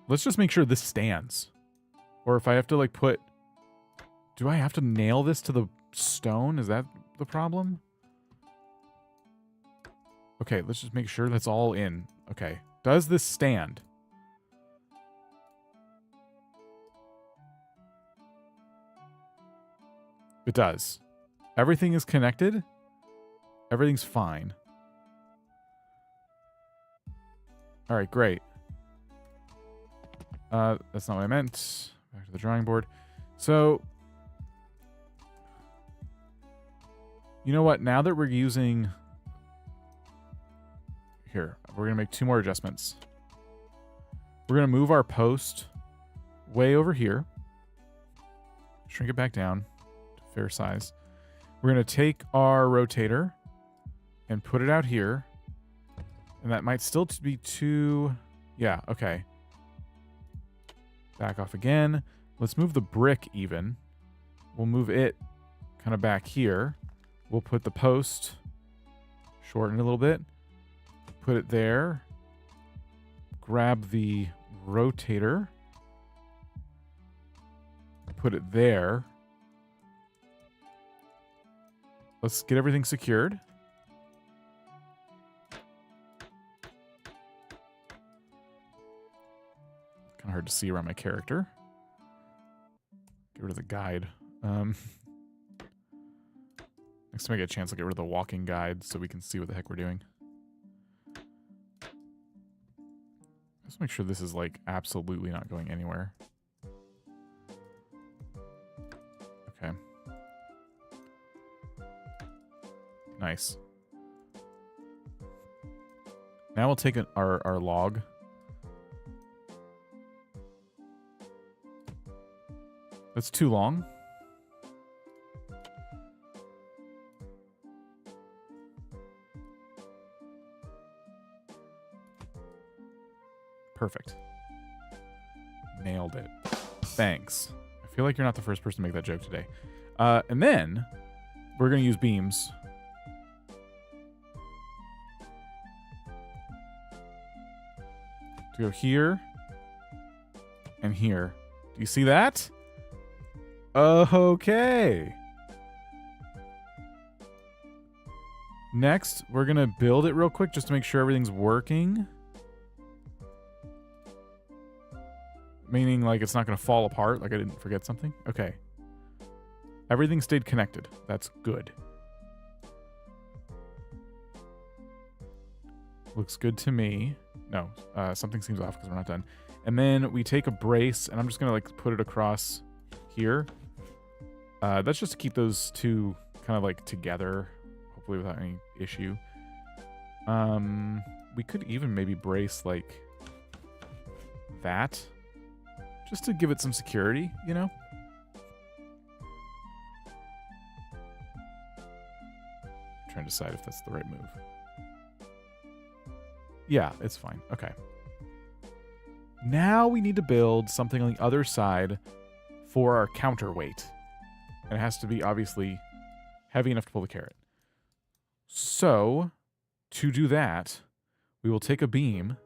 Let's just make sure this stands. Or if I have to, like, put... Do I have to nail this to the stone? Is that the problem? Okay, let's just make sure that's all in. Okay. Does this stand? It does. Everything is connected. Everything's fine. All right, great. That's not what I meant. Back to the drawing board. So, you know what? Now that we're using... Here, we're going to make 2 more adjustments. We're going to move our post way over here. Shrink it back down to fair size. We're going to take our rotator and put it out here. And that might still be too... Yeah, okay. Back off again. Let's move the brick even. We'll move it kind of back here. We'll put the post, shorten it a little bit. Put it there. Grab the rotator. Put it there. Let's get everything secured. Kind of hard to see around my character. Get rid of the guide. Next time I get a chance, I'll get rid of the walking guide so we can see what the heck we're doing. Let's make sure this is like absolutely not going anywhere. Okay. Nice. Now we'll take our log. That's too long. Perfect. Nailed it. Thanks. I feel like you're not the first person to make that joke today. And then we're going to use beams. To go here and here. Do you see that? Okay. Next, we're going to build it real quick just to make sure everything's working. Meaning, like, it's not going to fall apart, like I didn't forget something. Okay. Everything stayed connected. That's good. Looks good to me. No, something seems off because we're not done. And then we take a brace, and I'm just going to, like, put it across here. That's just to keep those two kind of, like, together, hopefully without any issue. We could even maybe brace, like, that. Just to give it some security, you know? I'm trying to decide if that's the right move. Yeah, it's fine. Okay. Now we need to build something on the other side for our counterweight. And it has to be, obviously, heavy enough to pull the carrot. So, to do that, we will take a beam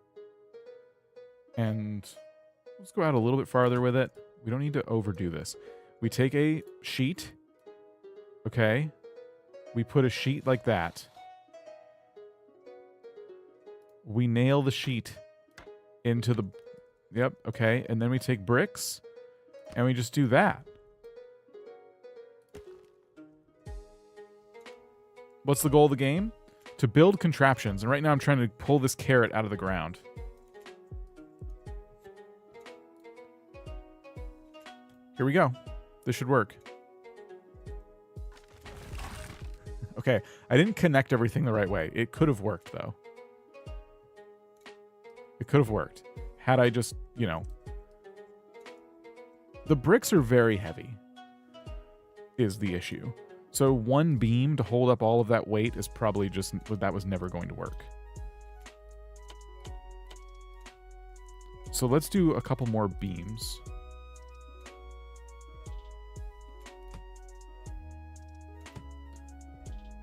and... let's go out a little bit farther with it. We don't need to overdo this. We take a sheet. Okay. We put a sheet like that. We nail the sheet into the... Yep, okay. And then we take bricks, and we just do that. What's the goal of the game? To build contraptions. And right now I'm trying to pull this carrot out of the ground. Here we go. This should work. Okay, I didn't connect everything the right way. It could have worked, though. It could have worked. Had I just, you know... The bricks are very heavy, is the issue. So one beam to hold up all of that weight is probably just... that was never going to work. So let's do a couple more beams.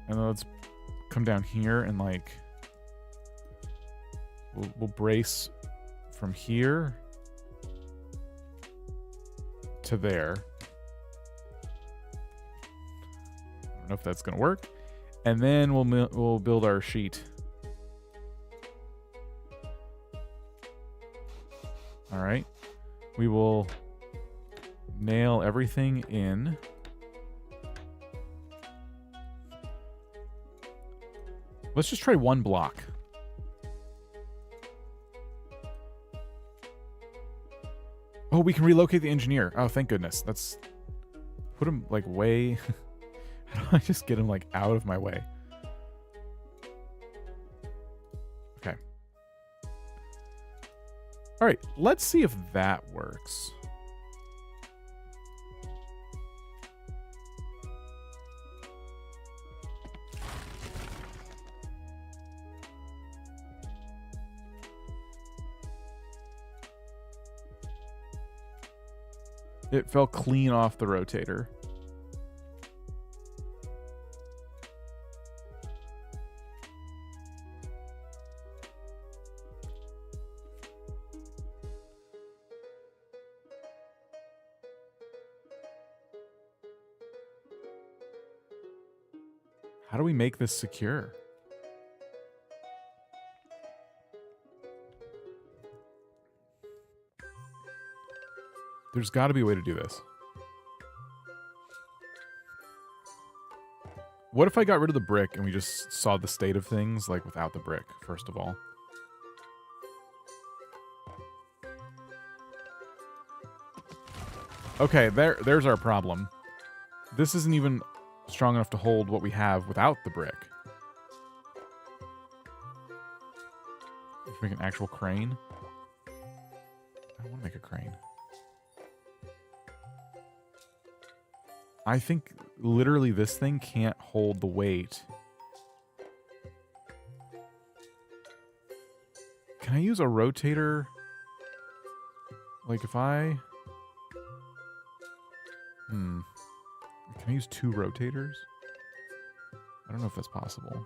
And then let's come down here and, like, we'll brace from here to there. I don't know if that's going to work. And then we'll build our sheet. All right. We will nail everything in. Let's just try one block. Oh, we can relocate the engineer. Oh, thank goodness. Let's put him like way... How do I just get him like out of my way? Okay. All right, let's see if that works. It fell clean off the rotator. How do we make this secure? There's got to be a way to do this. What if I got rid of the brick and we just saw the state of things, like without the brick, first of all? Okay, there's our problem. This isn't even strong enough to hold what we have without the brick. Let's make an actual crane. I don't want to make a crane. I think literally this thing can't hold the weight. Can I use a rotator? Like if I... Can I use 2 rotators? I don't know if that's possible.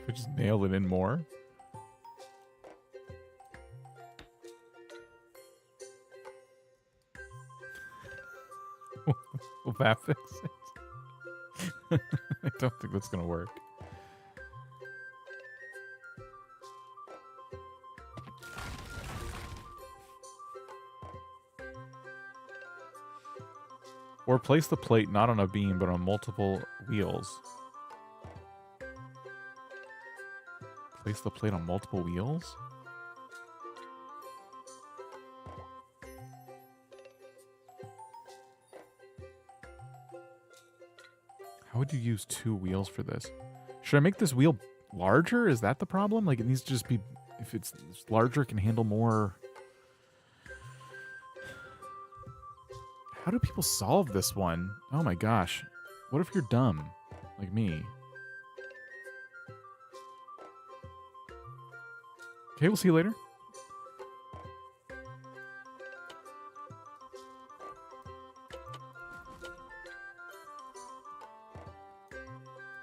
I just nail it in more. Will that fix it? I don't think that's gonna work. Or place the plate not on a beam but on multiple wheels. Place the plate on multiple wheels? How would you use 2 wheels for this? Should I make this wheel larger? Is that the problem? Like it needs to just be, if it's larger, it can handle more. How do people solve this one? Oh my gosh. What if you're dumb? Like me. Okay, we'll see you later.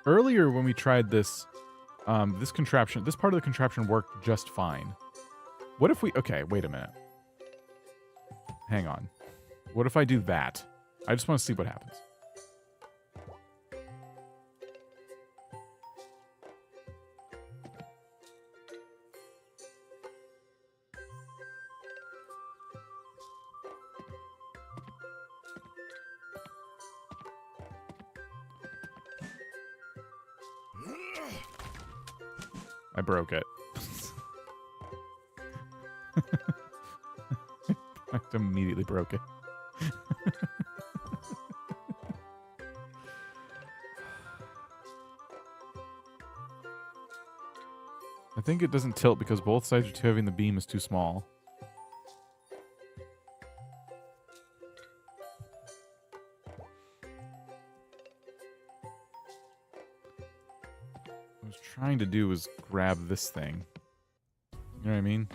Earlier when we tried this, this contraption, this part of the contraption worked just fine. What if we, okay, wait a minute. Hang on. What if I do that? I just want to see what happens. I broke it. I immediately broke it. I think it doesn't tilt because both sides are too heavy and the beam is too small. What I was trying to do was grab this thing. You know what I mean?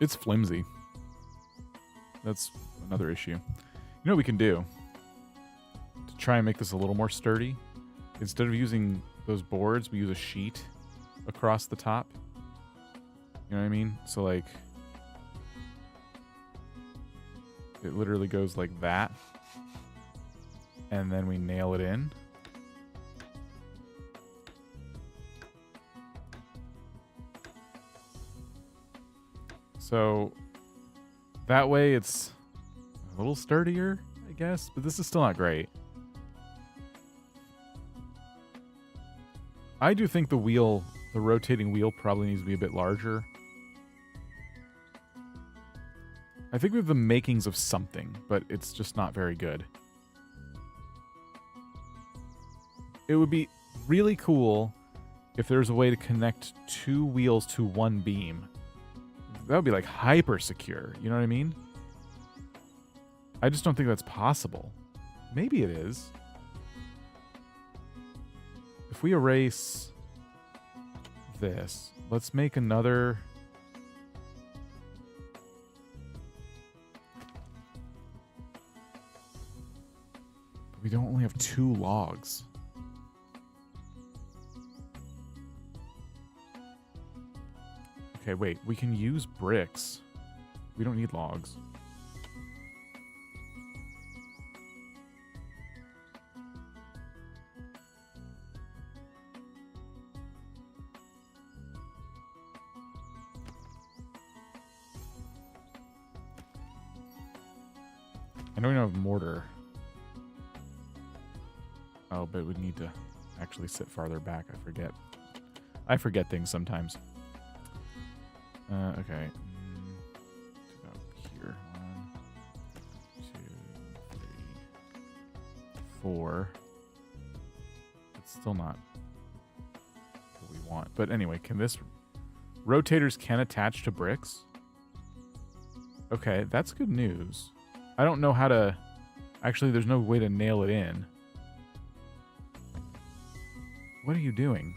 It's flimsy. That's another issue. You know what we can do to try and make this a little more sturdy? Instead of using those boards, we use a sheet across the top. You know what I mean? So like, it literally goes like that. And then we nail it in. So that way it's a little sturdier, I guess, but this is still not great. I do think the wheel, the rotating wheel, probably needs to be a bit larger. I think we have the makings of something, but it's just not very good. It would be really cool if there's a way to connect 2 wheels to 1 beam. That would be like hyper secure, you know what I mean? I just don't think that's possible. Maybe it is. If we erase this, let's make another. But we don't only have 2 logs. Okay, wait, we can use bricks. We don't need logs. I know we don't have mortar. Oh, but it would need to actually sit farther back. I forget. I forget things sometimes. Okay. About here. 1, 2, 3, 4. It's still not what we want. But anyway, can this... Rotators can attach to bricks? Okay, that's good news. I don't know how to... Actually, there's no way to nail it in. What are you doing?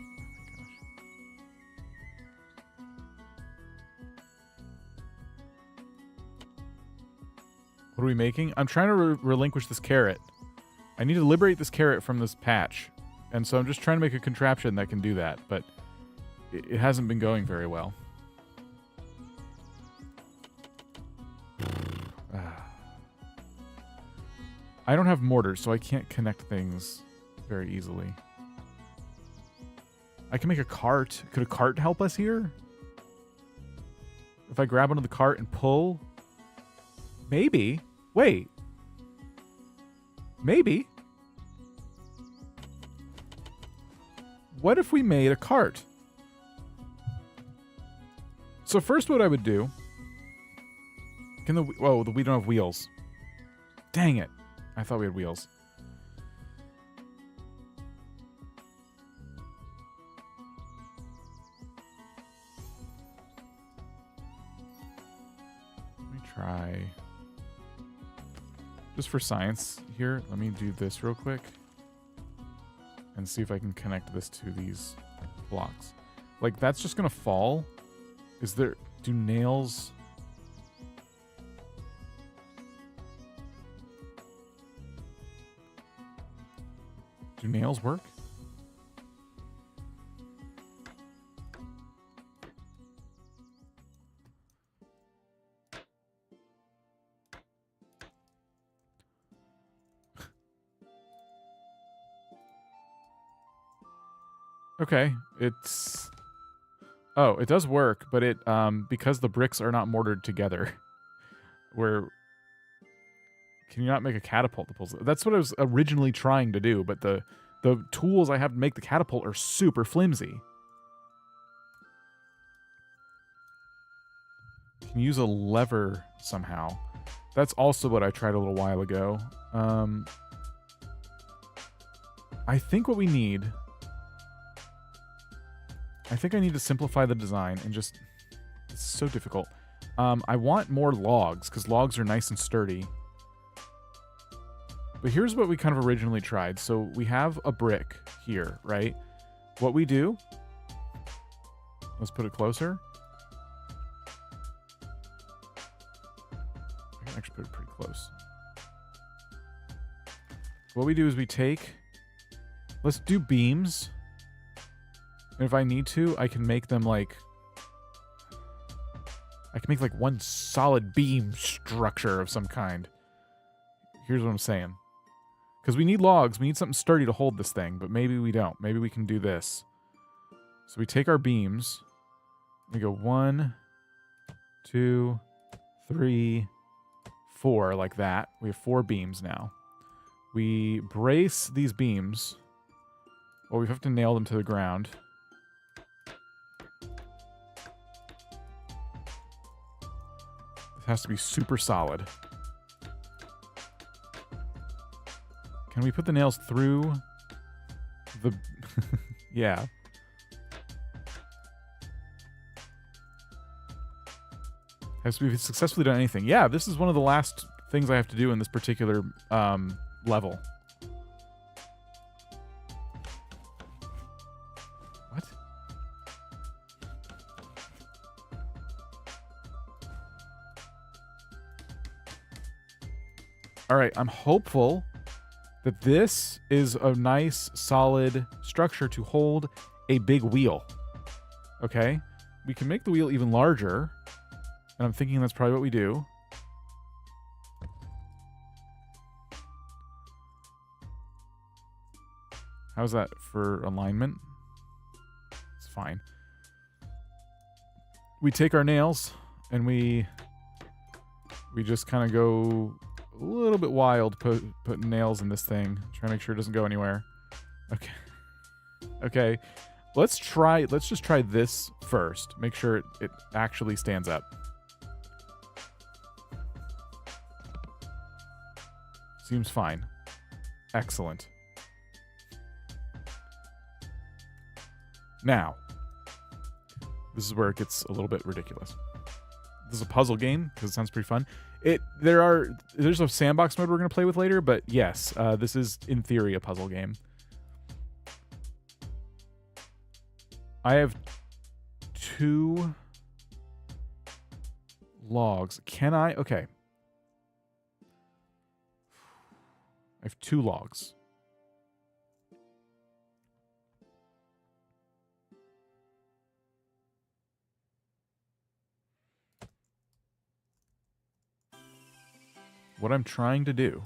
What are we making? I'm trying to relinquish this carrot. I need to liberate this carrot from this patch. And so I'm just trying to make a contraption that can do that. But it hasn't been going very well. I don't have mortar, so I can't connect things very easily. I can make a cart. Could a cart help us here? If I grab onto the cart and pull? Maybe. Wait. Maybe. What if we made a cart? So first what I would do... Can the... Whoa, we don't have wheels. Dang it. I thought we had wheels. Let me try... Just for science here, let me do this real quick. And see if I can connect this to these blocks. Like, that's just gonna fall. Is there... Do nails... Do nails work? Okay, it's... Oh, it does work, but it, because the bricks are not mortared together, Can you not make a catapult that pulls it? That's what I was originally trying to do, but the tools I have to make the catapult are super flimsy. Can use a lever somehow. That's also what I tried a little while ago. I think what we need... I think I need to simplify the design and just... It's so difficult. I want more logs, because logs are nice and sturdy. But here's what we kind of originally tried. So we have a brick here, right? What we do... Let's put it closer. what we do is we take... Let's do beams. And if I need to, I can make them like... I can make like one solid beam structure of some kind. Here's what I'm saying. Because we need logs. We need something sturdy to hold this thing. But maybe we don't. Maybe we can do this. So we take our beams. We go 1, 2, 3, 4 like that. We have 4 beams now. We brace these beams. Well, we have to nail them to the ground. It has to be super solid. Can we put the nails through the... yeah. Has to be successfully done anything. Yeah, this is one of the last things I have to do in this particular level. What? All right, I'm hopeful that this is a nice, solid structure to hold a big wheel. Okay? We can make the wheel even larger, and I'm thinking that's probably what we do. How's that for alignment? It's fine. We take our nails, and we just kind of go a little bit wild putting nails in this thing. Try to make sure it doesn't go anywhere. Okay. Okay. Let's just try this first. Make sure it actually stands up. Seems fine. Excellent. Now, this is where it gets a little bit ridiculous. This is a puzzle game because it sounds pretty fun. There's a sandbox mode we're going to play with later, but yes, this is in theory a puzzle game. I have 2 logs. Can I? Okay. I have 2 logs. What I'm trying to do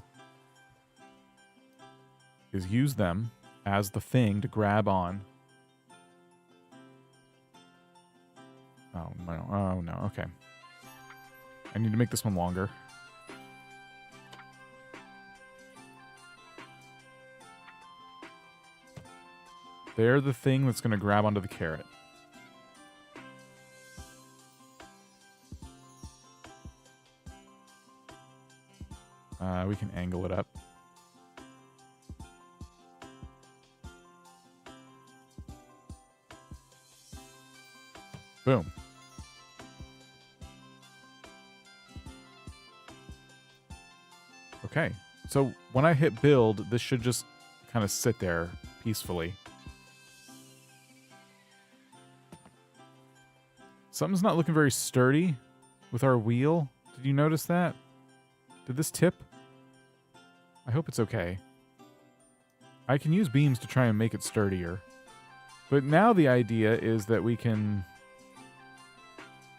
is use them as the thing to grab on. Oh, no. Oh, no. Okay. I need to make this one longer. They're the thing that's going to grab onto the carrot. We can angle it up. Boom. Okay. So when I hit build, this should just kind of sit there peacefully. Something's not looking very sturdy with our wheel. Did you notice that? Did this tip? I hope it's okay. I can use beams to try and make it sturdier. But now the idea is that we can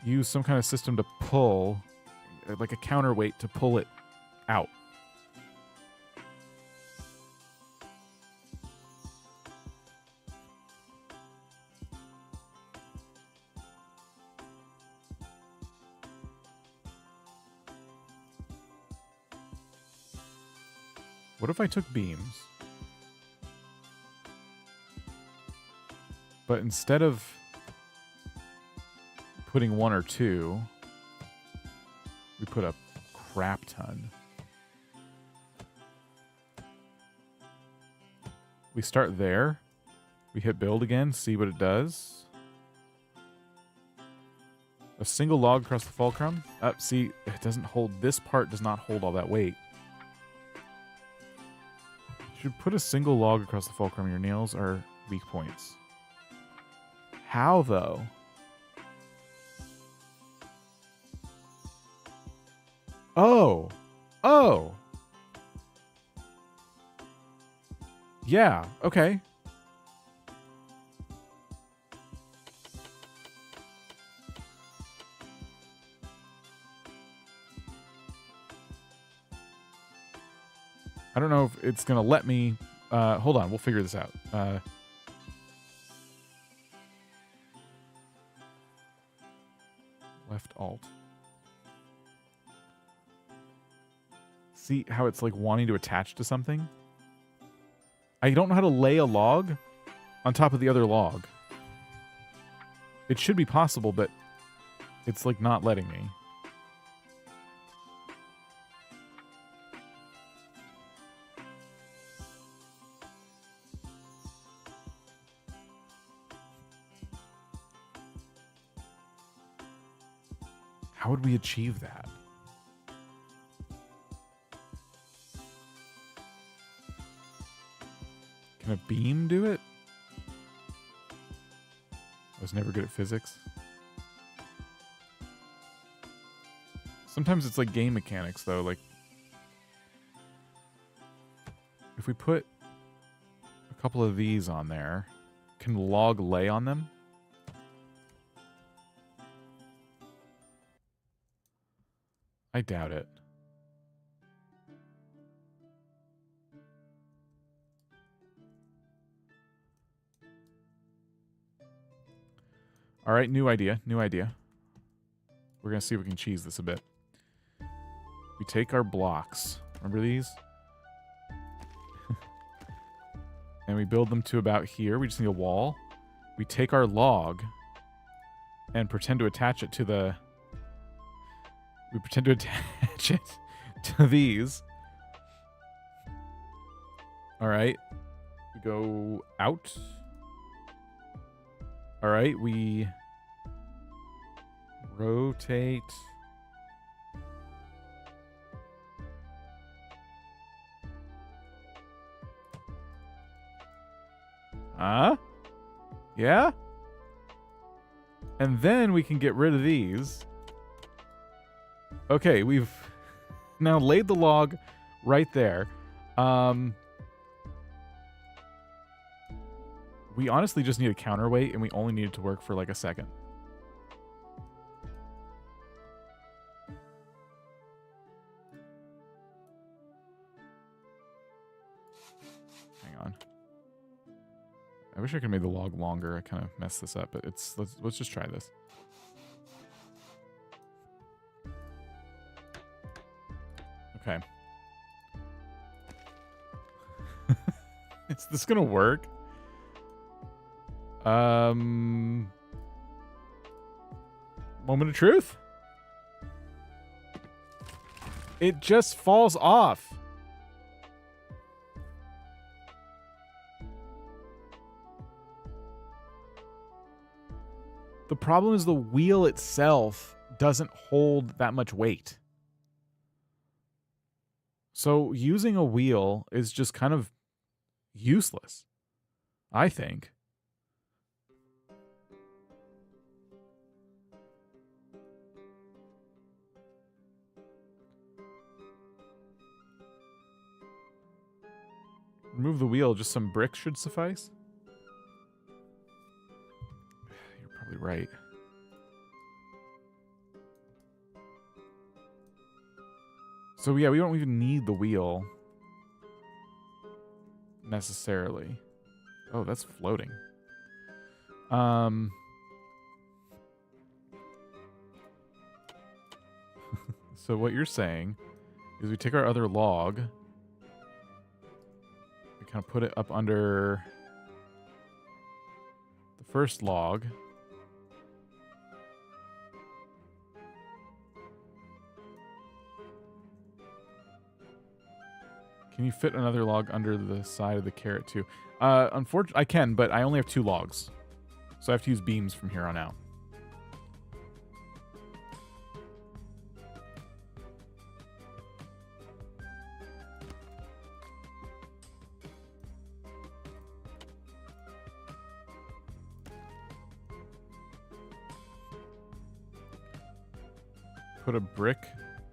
use some kind of system to pull, like a counterweight to pull it out. What if I took beams, but instead of putting 1 or 2, we put a crap ton. We start there. We hit build again, see what it does. A single log across the fulcrum. See, it doesn't hold, this part does not hold all that weight. Should put a single log across the fulcrum. Your nails are weak points. How, though? Oh. Oh. Yeah, okay. I don't know if it's going to let me... hold on, we'll figure this out. Left Alt. See how it's like wanting to attach to something? I don't know how to lay a log on top of the other log. It should be possible, but it's like not letting me. How would we achieve that? Can a beam do it? I was never good at physics. Sometimes it's like game mechanics, though. Like, if we put a couple of these on there, can the log lay on them? I doubt it. All right, new idea, new idea. We're going to see if we can cheese this a bit. We take our blocks. Remember these? And we build them to about here. We just need a wall. We take our log and pretend to attach it to the... We pretend to attach it to these. All right. We go out. All right. We rotate. Yeah? And then we can get rid of these. Okay, we've now laid the log right there. We honestly just need a counterweight, and we only need it to work for like a second. Hang on. I wish I could have made the log longer. I kind of messed this up, but let's just try this. Okay. Is this gonna work? Moment of truth. It just falls off. The problem is the wheel itself doesn't hold that much weight. So using a wheel is just kind of useless, I think. Remove the wheel, just some bricks should suffice. You're probably right. So yeah, we don't even need the wheel necessarily. Oh, that's floating. So what you're saying is we take our other log, we kind of put it up under the first log. Can you fit another log under the side of the carrot too? Unfortunately, I can, but I only have 2 logs. So I have to use beams from here on out. Put a brick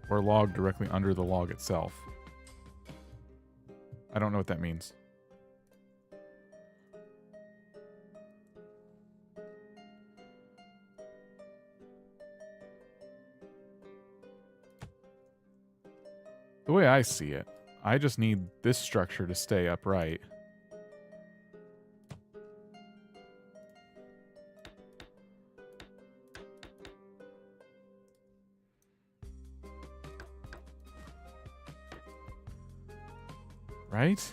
or log directly under the log itself. I don't know what that means. Yeah, I see it. I just need this structure to stay upright. Right?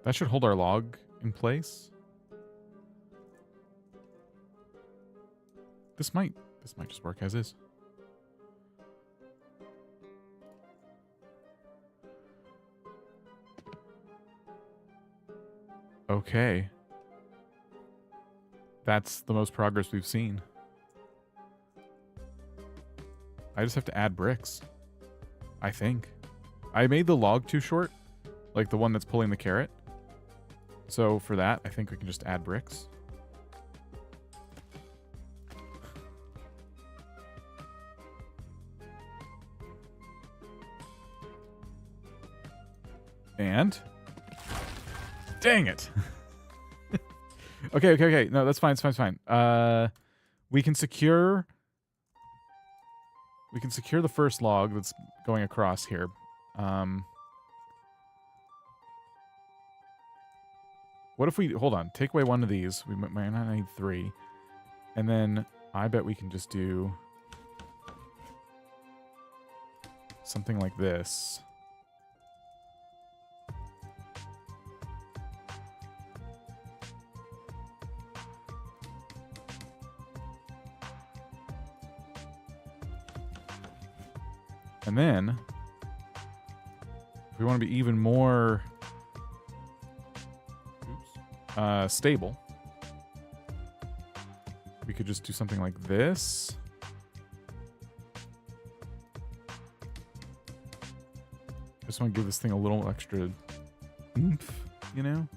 That should hold our log in place. This might just work as is. Okay. That's the most progress we've seen. I just have to add bricks. I think. I made the log too short, like the one that's pulling the carrot. So for that, I think we can just add bricks. And dang it. Okay. No, that's fine. It's fine. We can secure the first log that's going across here. What if we hold on, take away one of these? We might not need 3. And then I bet we can just do something like this. And then, if we want to be even more stable, we could just do something like this. Just want to give this thing a little extra oomph, you know?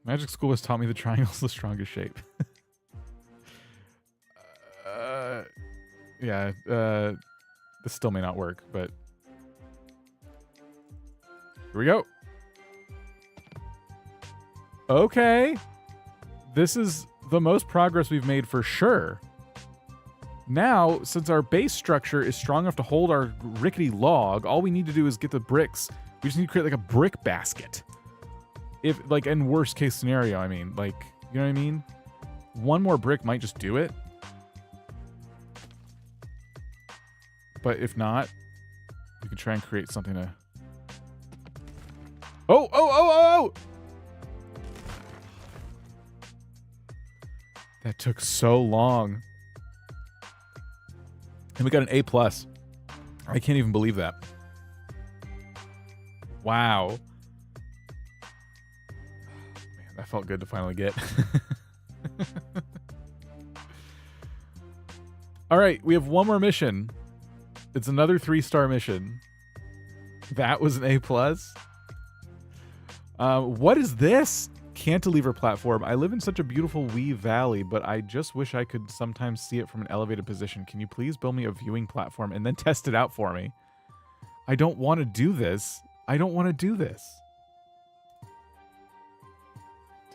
Magic School has taught me the triangle's the strongest shape. Yeah, this still may not work, but here we go. Okay. This is the most progress we've made for sure. Now, since our base structure is strong enough to hold our rickety log, all we need to do is get the bricks. We just need to create like a brick basket. If, like, in worst case scenario, I mean, like, you know what I mean? One more brick might just do it. But if not, we can try and create something to... Oh! That took so long. And we got an A+. I can't even believe that. Wow. That felt good to finally get. All right, we have one more mission. It's another 3-star mission. That was an A+. What is this? Cantilever platform. I live in such a beautiful wee valley, but I just wish I could sometimes see it from an elevated position. Can you please build me a viewing platform and then test it out for me? I don't want to do this.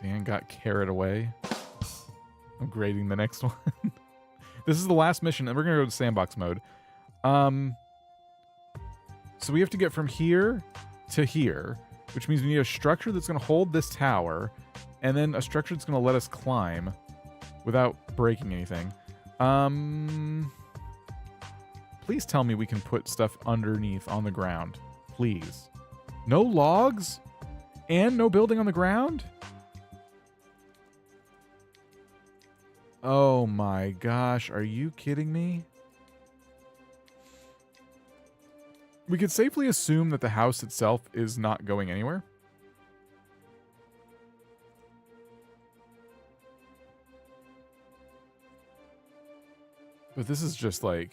Dan got carried away. I'm grading the next one. This is the last mission, and we're going to go to Sandbox mode. So we have to get from here to here, which means we need a structure that's going to hold this tower, and then a structure that's going to let us climb without breaking anything. Please tell me we can put stuff underneath on the ground. Please. No logs? And no building on the ground? Oh my gosh, are you kidding me? We could safely assume that the house itself is not going anywhere. But this is just like...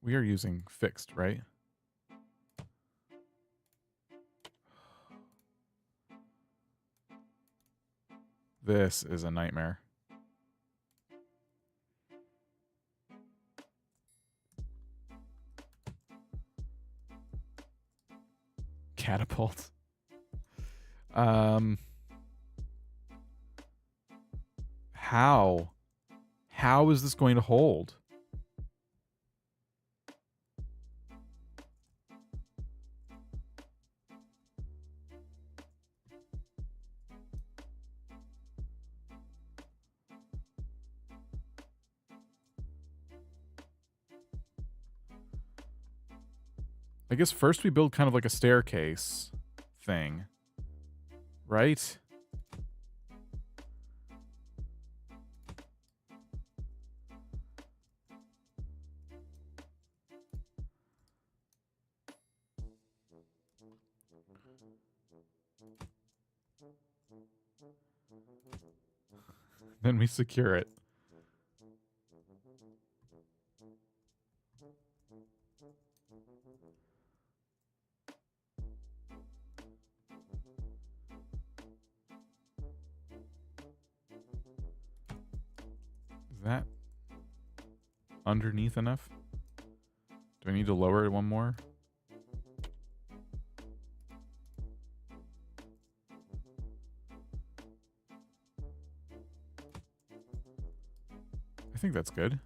We are using fixed, right? This is a nightmare. Catapult. How? How is this going to hold? I guess first we build kind of like a staircase thing, right? Then we secure it. Is that underneath enough? Do I need to lower it one more? I think that's good.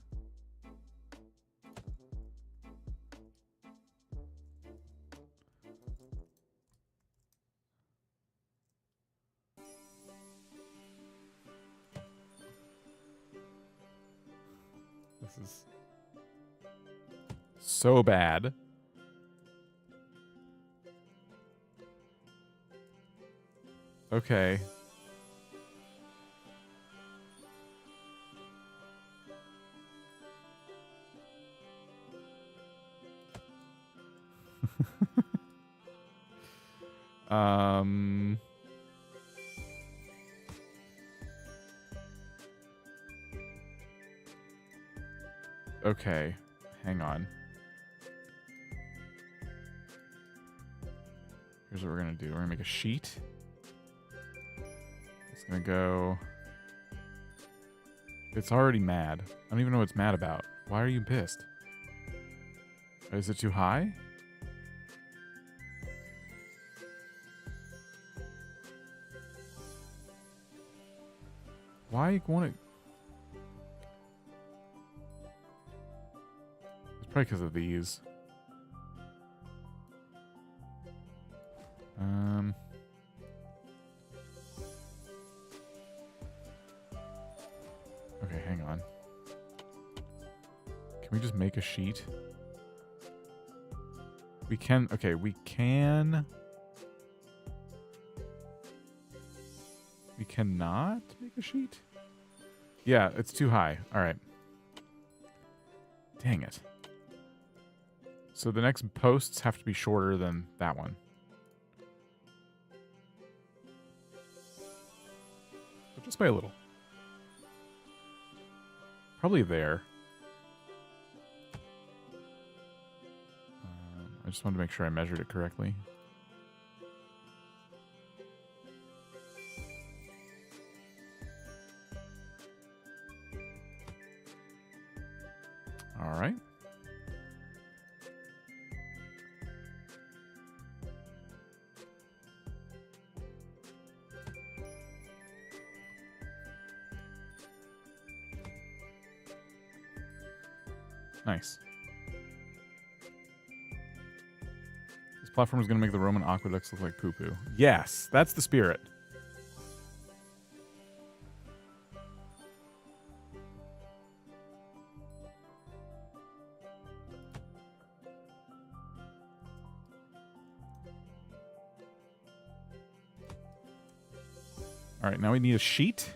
This is so bad. Okay. Okay, hang on. Here's what we're gonna do. We're gonna make a sheet. It's gonna go... It's already mad. I don't even know what it's mad about. Why are you pissed? Is it too high? Why you want it? It's probably because of these. Okay, hang on. Can we just make a sheet? We can. Okay, we can. We cannot make a sheet? Yeah, it's too high. All right. Dang it. So the next posts have to be shorter than that one. But just by a little. Probably there. I just wanted to make sure I measured it correctly. All right. Nice. This platform is going to make the Roman aqueducts look like poo-poo. Yes, that's the spirit. All right, now we need a sheet.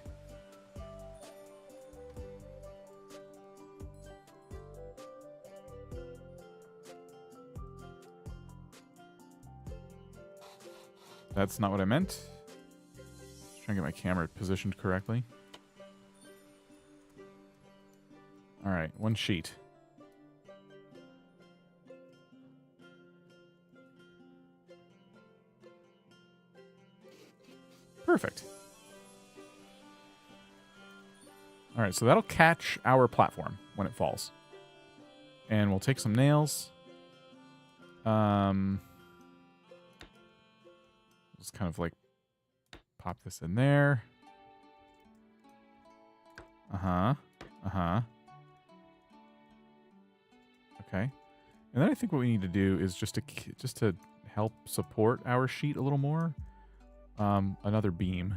That's not what I meant. Just trying to get my camera positioned correctly. All right, 1 sheet. Perfect. All right, so that'll catch our platform when it falls. And we'll take some nails. Just kind of like pop this in there. Uh-huh. Uh-huh. Okay. And then I think what we need to do is just to help support our sheet a little more. Another beam.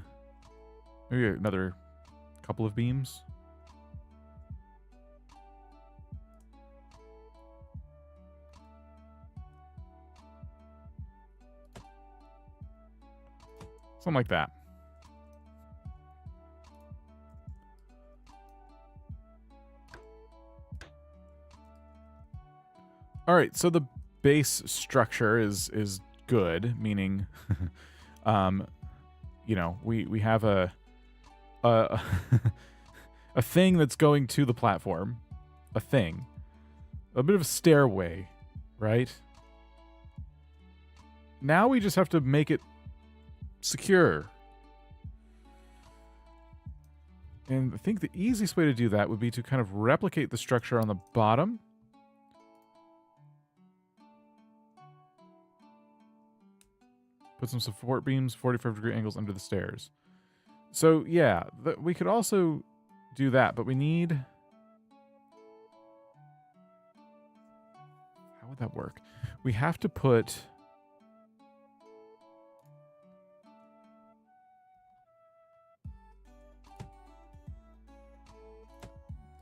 Maybe another couple of beams. Something like that. All right, so the base structure is good, meaning, you know, we have a a thing that's going to the platform, a thing, a bit of a stairway, right? Now we just have to make it secure. And I think the easiest way to do that would be to kind of replicate the structure on the bottom. Put some support beams, 45-degree angles under the stairs. So, yeah, we could also do that, but we need... How would that work? We have to put...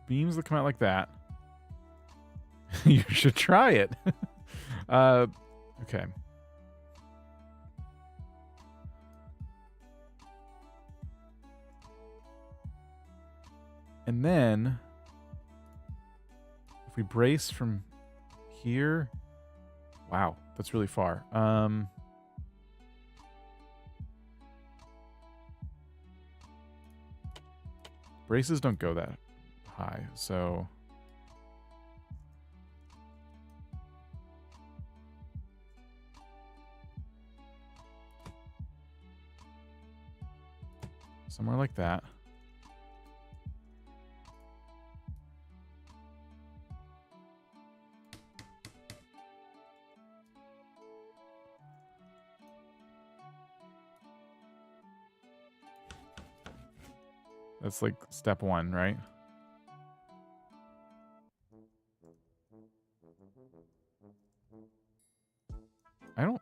beams that come out like that. You should try it. Okay. And then, if we brace from here, wow, that's really far. Braces don't go that high, so somewhere like that. That's like step 1, right?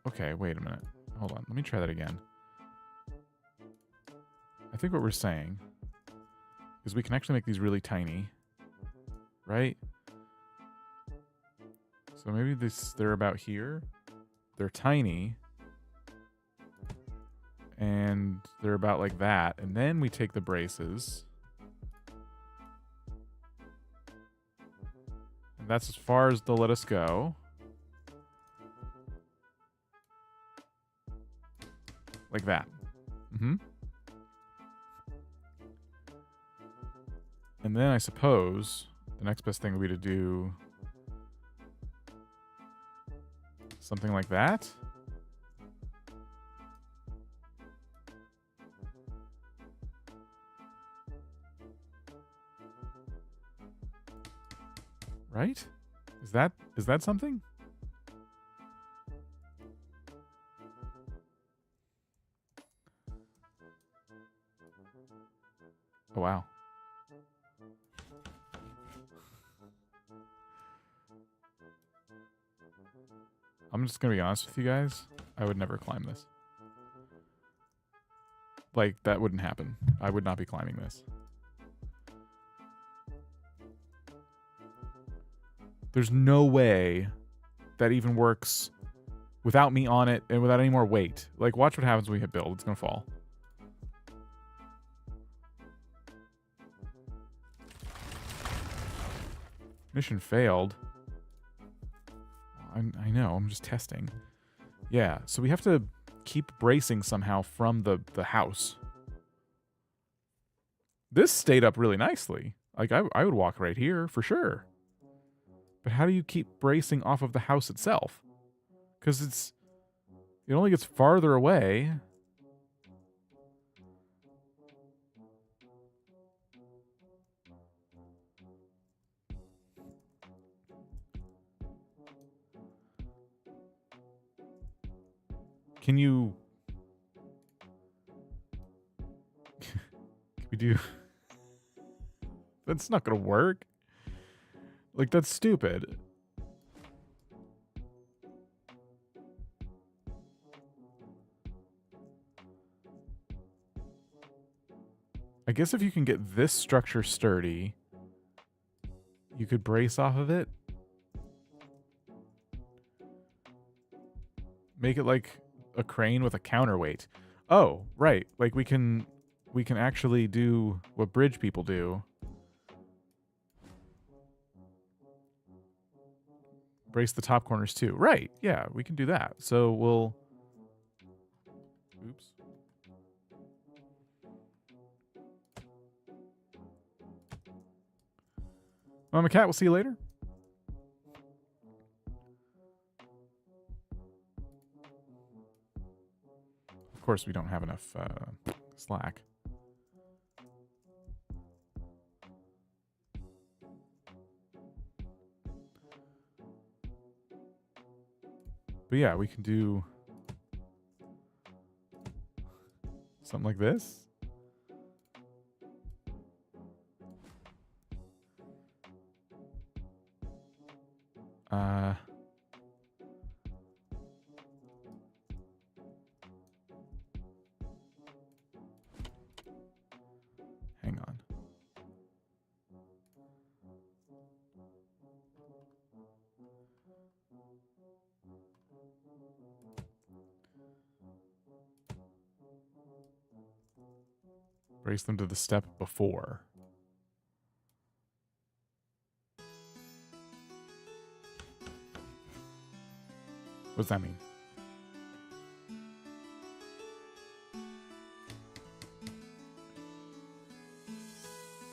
Okay, wait a minute. Hold on. Let me try that again. I think what we're saying is we can actually make these really tiny, right? So maybe they're about here. They're tiny. And they're about like that. And then we take the braces. And that's as far as they'll let us go. Like that. Mm-hmm. And then I suppose the next best thing would be to do something like that. Right? Is that something? Oh, wow. I'm just going to be honest with you guys. I would never climb this. Like, that wouldn't happen. I would not be climbing this. There's no way that even works without me on it and without any more weight. Like, watch what happens when we hit build. It's going to fall. Mission failed. I know, I'm just testing. Yeah, so we have to keep bracing somehow from the house. This stayed up really nicely. Like, I would walk right here for sure. But how do you keep bracing off of the house itself? Because it only gets farther away. Can you... Can we do... That's not gonna work. Like, that's stupid. I guess if you can get this structure sturdy, you could brace off of it. Make it like a crane with a counterweight. Oh, right. Like we can actually do what bridge people do. Brace the top corners too. Right. Yeah, we can do that. So we'll... Oops. Mama Cat, we'll see you later. Of course, we don't have enough slack. But yeah, we can do something like this. Hang on. Brace them to the step before. What does that mean?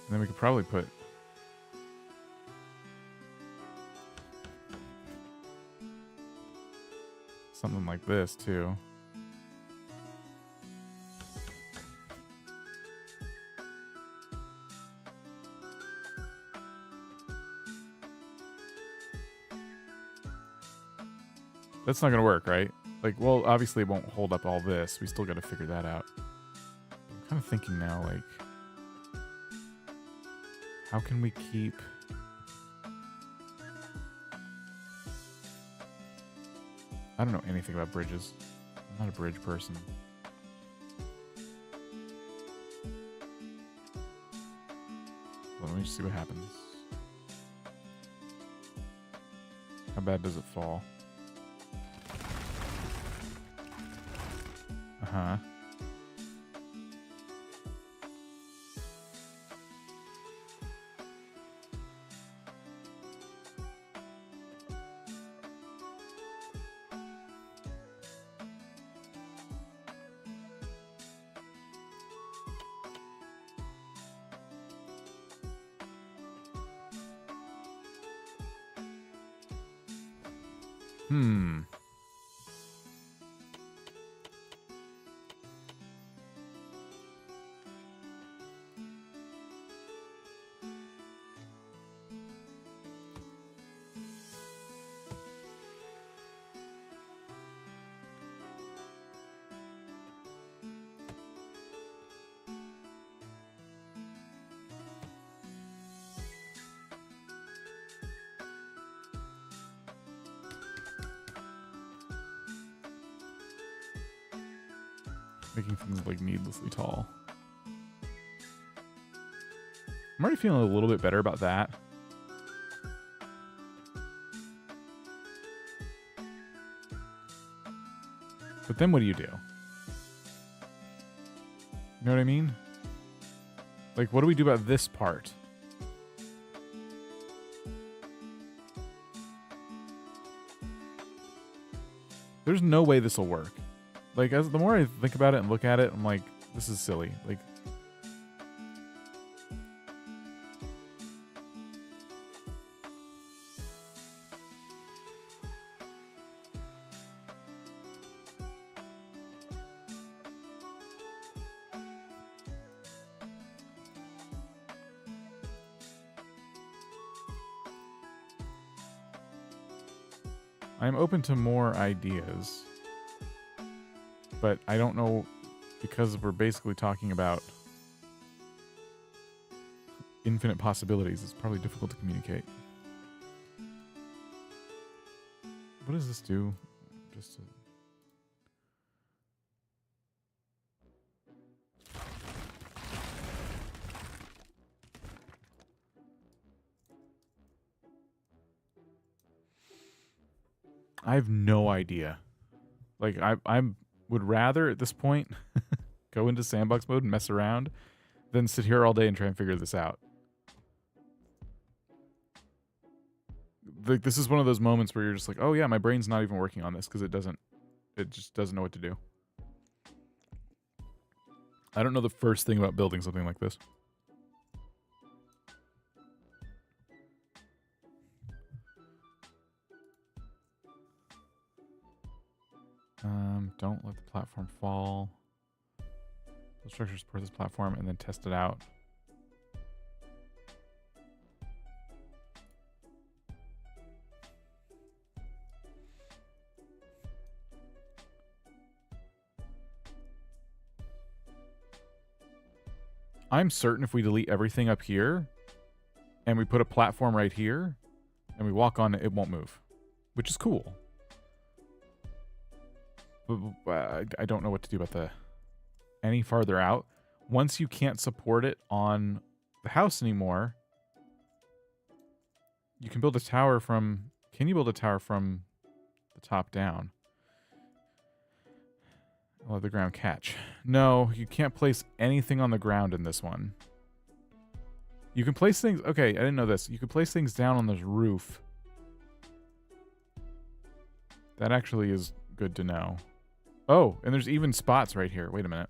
And then we could probably put something like this too. That's not gonna work, right? Like, well, obviously it won't hold up all this. We still gotta figure that out. I'm kind of thinking now, like, how can we keep... I don't know anything about bridges. I'm not a bridge person. Well, let me just see what happens. How bad does it fall? Uh-huh. Making things like needlessly tall. I'm already feeling a little bit better about that. But then what do you do? You know what I mean? Like, what do we do about this part? There's no way this will work. Like, as the more I think about it and look at it, I'm like, this is silly. Like, I'm open to more ideas. But I don't know, because we're basically talking about infinite possibilities, it's probably difficult to communicate. What does this do? Just to... I have no idea. Like, I would rather, at this point, go into Sandbox mode and mess around than sit here all day and try and figure this out. Like, this is one of those moments where you're just like, oh yeah, my brain's not even working on this because it just doesn't know what to do. I don't know the first thing about building something like this. Don't let the platform fall. The structure support this platform and then test it out. I'm certain if we delete everything up here and we put a platform right here and we walk on it, it won't move, which is cool. But I don't know what to do about the any farther out. Once you can't support it on the house anymore, you can build a tower from... Can you build a tower from the top down? Let the ground catch. No, you can't place anything on the ground in this one. You can place things... Okay, I didn't know this. You can place things down on this roof. That actually is good to know. Oh, and there's even spots right here. Wait a minute.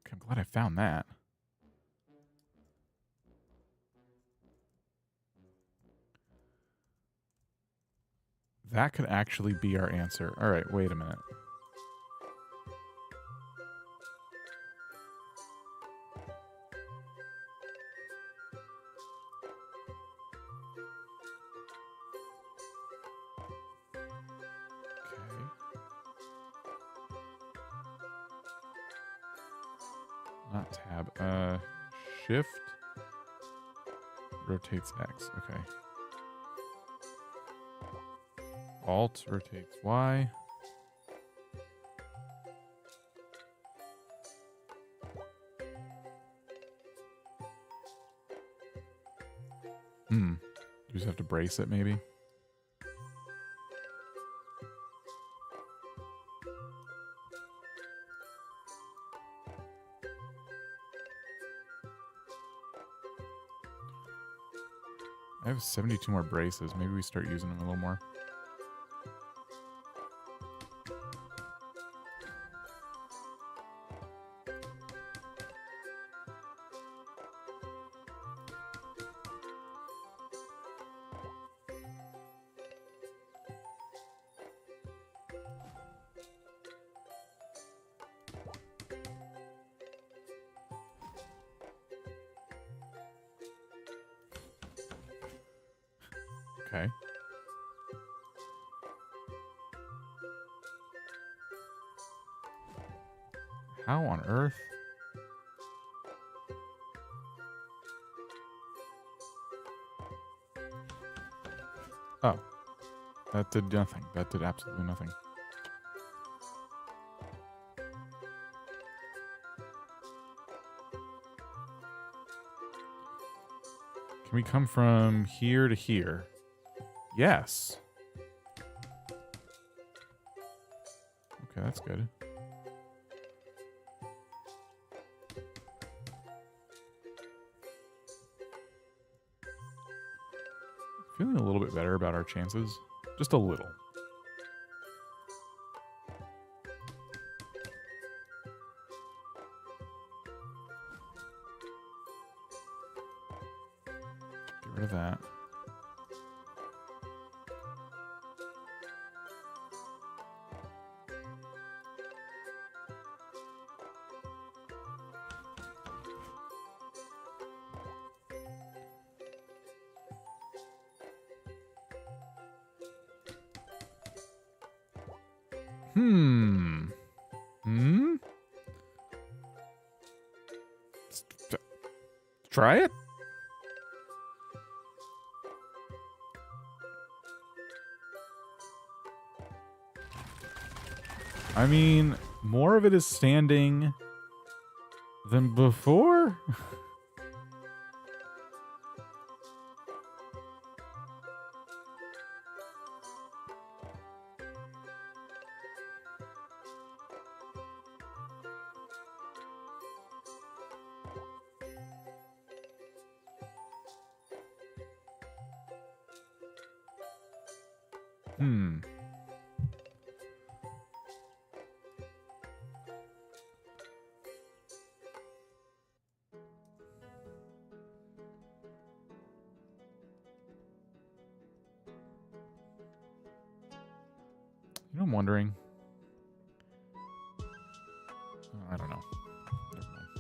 Okay, I'm glad I found that. That could actually be our answer. All right, wait a minute. Okay. Not tab. Shift rotates X. Okay. Alt rotates Y. You just have to brace it, maybe. I have 72 more braces. Maybe we start using them a little more. Okay. How on earth? Oh. That did nothing. That did absolutely nothing. Can we come from here to here? Yes. Okay, that's good. Feeling a little bit better about our chances. Just a little. rid of that. Try it? I mean, more of it is standing than before? You know, I'm wondering. Oh, I don't know. Never mind.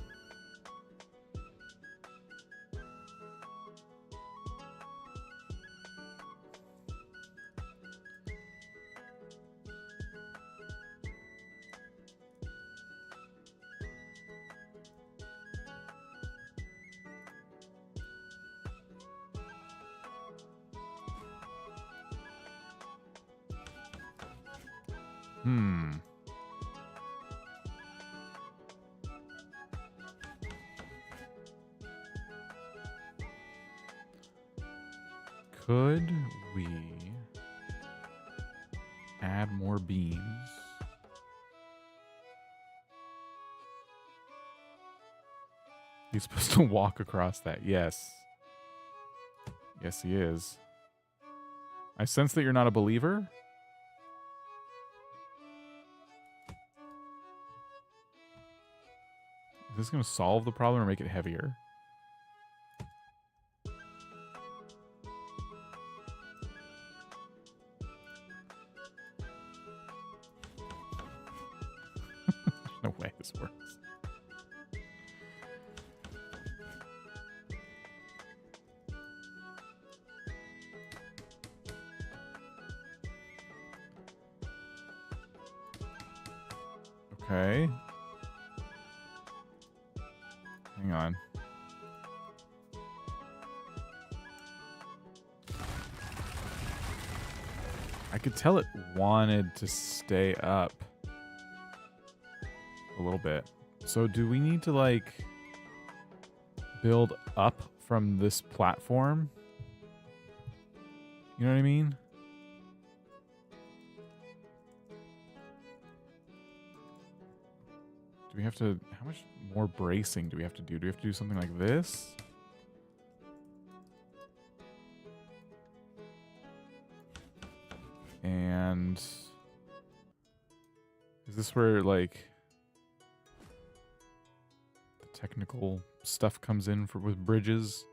Could we add more beams? He's supposed to walk across that. Yes. Yes, he is. I sense that you're not a believer. Is this going to solve the problem or make it heavier? No way this works. Okay. Hang on. I could tell it wanted to stay up a little bit. So do we need to, like, build up from this platform? You know what I mean? Do we have to... How much more bracing do we have to do? Do we have to do something like this? And... Is this where, like... the technical stuff comes in for with bridges?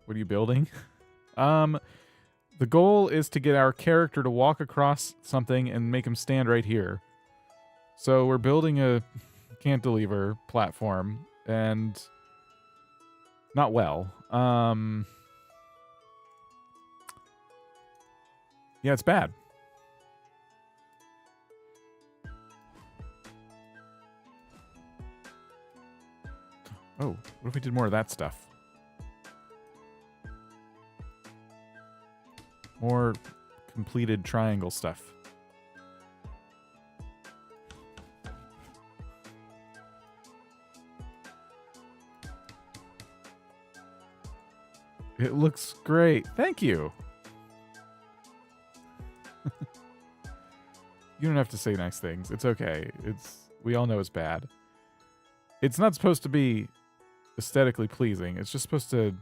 What are you building? The goal is to get our character to walk across something and make him stand right here. So we're building a cantilever platform, and not well. Yeah, it's bad. Oh, what if we did more of that stuff? More completed triangle stuff. It looks great. Thank you. You don't have to say nice things. It's okay. We all know it's bad. It's not supposed to be aesthetically pleasing. It's just supposed to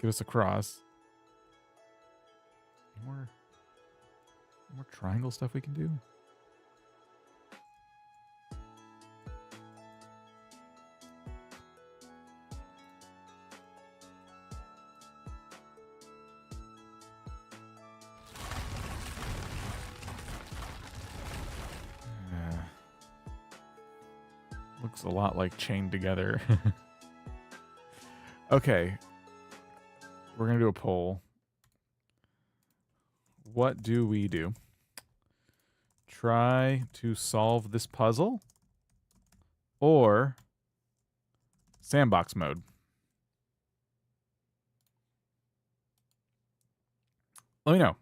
get us across. Any more triangle stuff we can do? looks a lot like chained together. Okay. We're going to do a poll. What do we do? Try to solve this puzzle or sandbox mode? Let me know.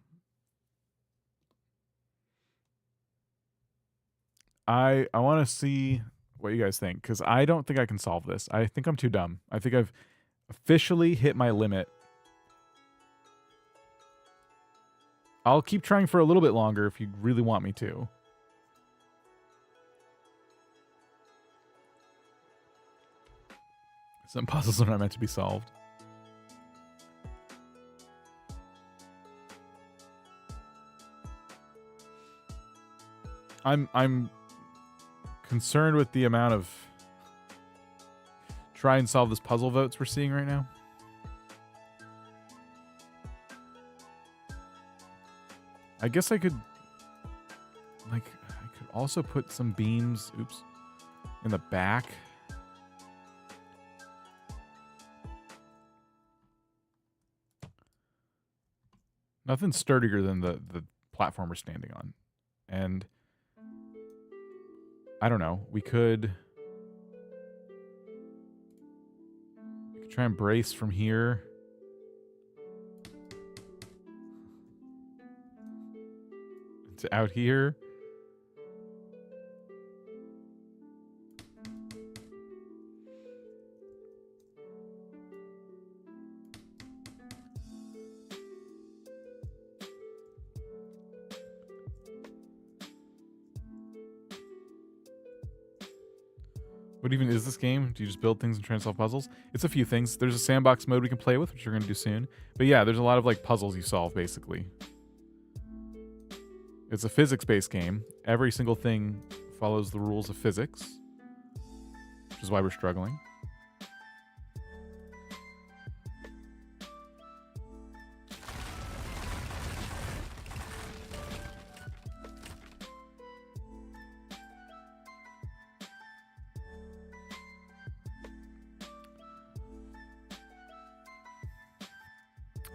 I want to see what you guys think, because I don't think I can solve this. I think I'm too dumb. I think I've officially hit my limit. I'll keep trying for a little bit longer if you really want me to. Some puzzles are not meant to be solved. I'm concerned with the amount of try and solve this puzzle votes we're seeing right now. I guess I could, like, I could also put some beams, oops, in the back. Nothing sturdier than the platform we're standing on. And I don't know, we could try and brace from here. To out here. What even is this game? Do you just build things and try and solve puzzles? It's a few things. There's a sandbox mode we can play with, which we're going to do soon. But yeah, there's a lot of like puzzles you solve, basically. It's a physics-based game. Every single thing follows the rules of physics, which is why we're struggling.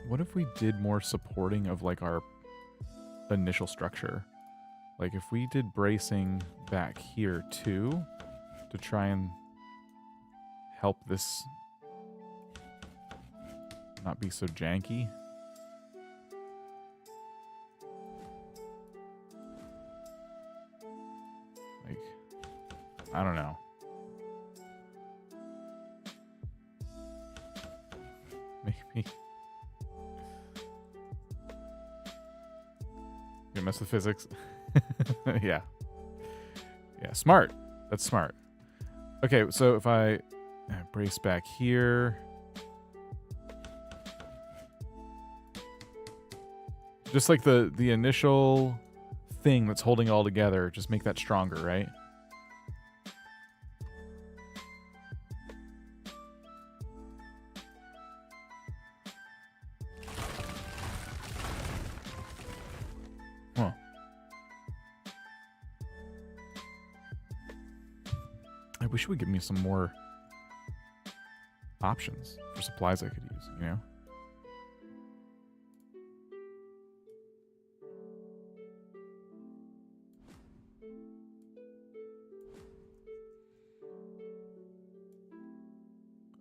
What if we did more supporting of like our initial structure? Like if we did bracing back here too to try and help this not be so janky. Like, I don't know. Maybe. You mess with physics. Yeah. Yeah, smart. That's smart. Okay, so if I brace back here. Just like the initial thing that's holding it all together, just make that stronger, right? Huh. I wish it would give me some more options for supplies I could use, you know?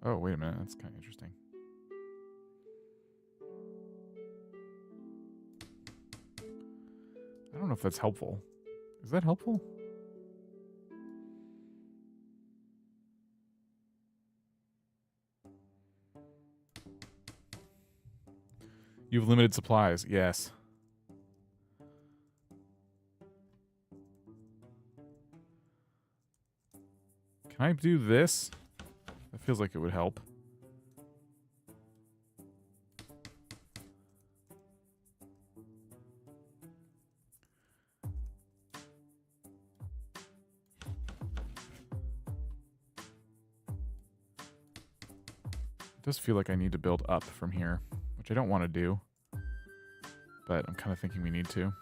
Oh, wait a minute. That's kind of interesting. I don't know if that's helpful. Is that helpful? You have limited supplies. Yes. Can I do this? That feels like it would help. It does feel like I need to build up from here, which I don't want to do, but I'm kind of thinking we need to.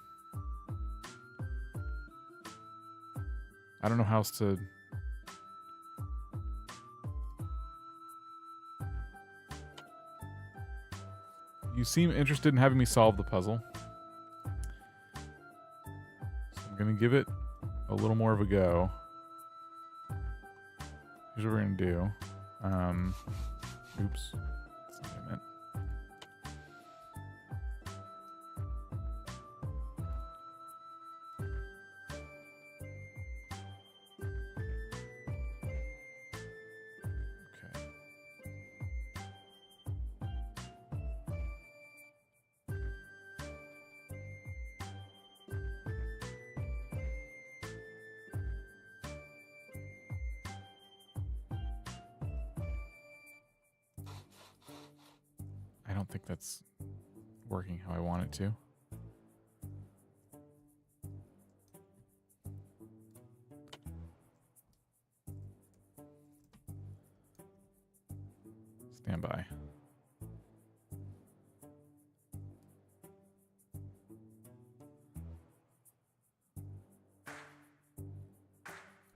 I don't know how else to You seem interested in having me solve the puzzle. So I'm going to give it a little more of a go. Here's what we're going to do. Oops. That's not what I meant. I don't think that's working how I want it to. Stand by.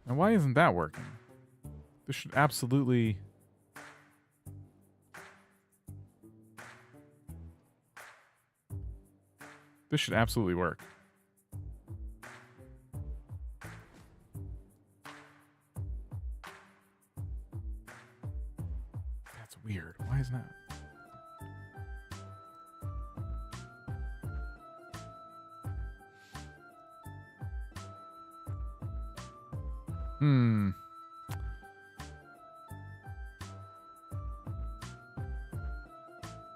Now, why isn't that working? This should absolutely... This should absolutely work. That's weird. Why is that?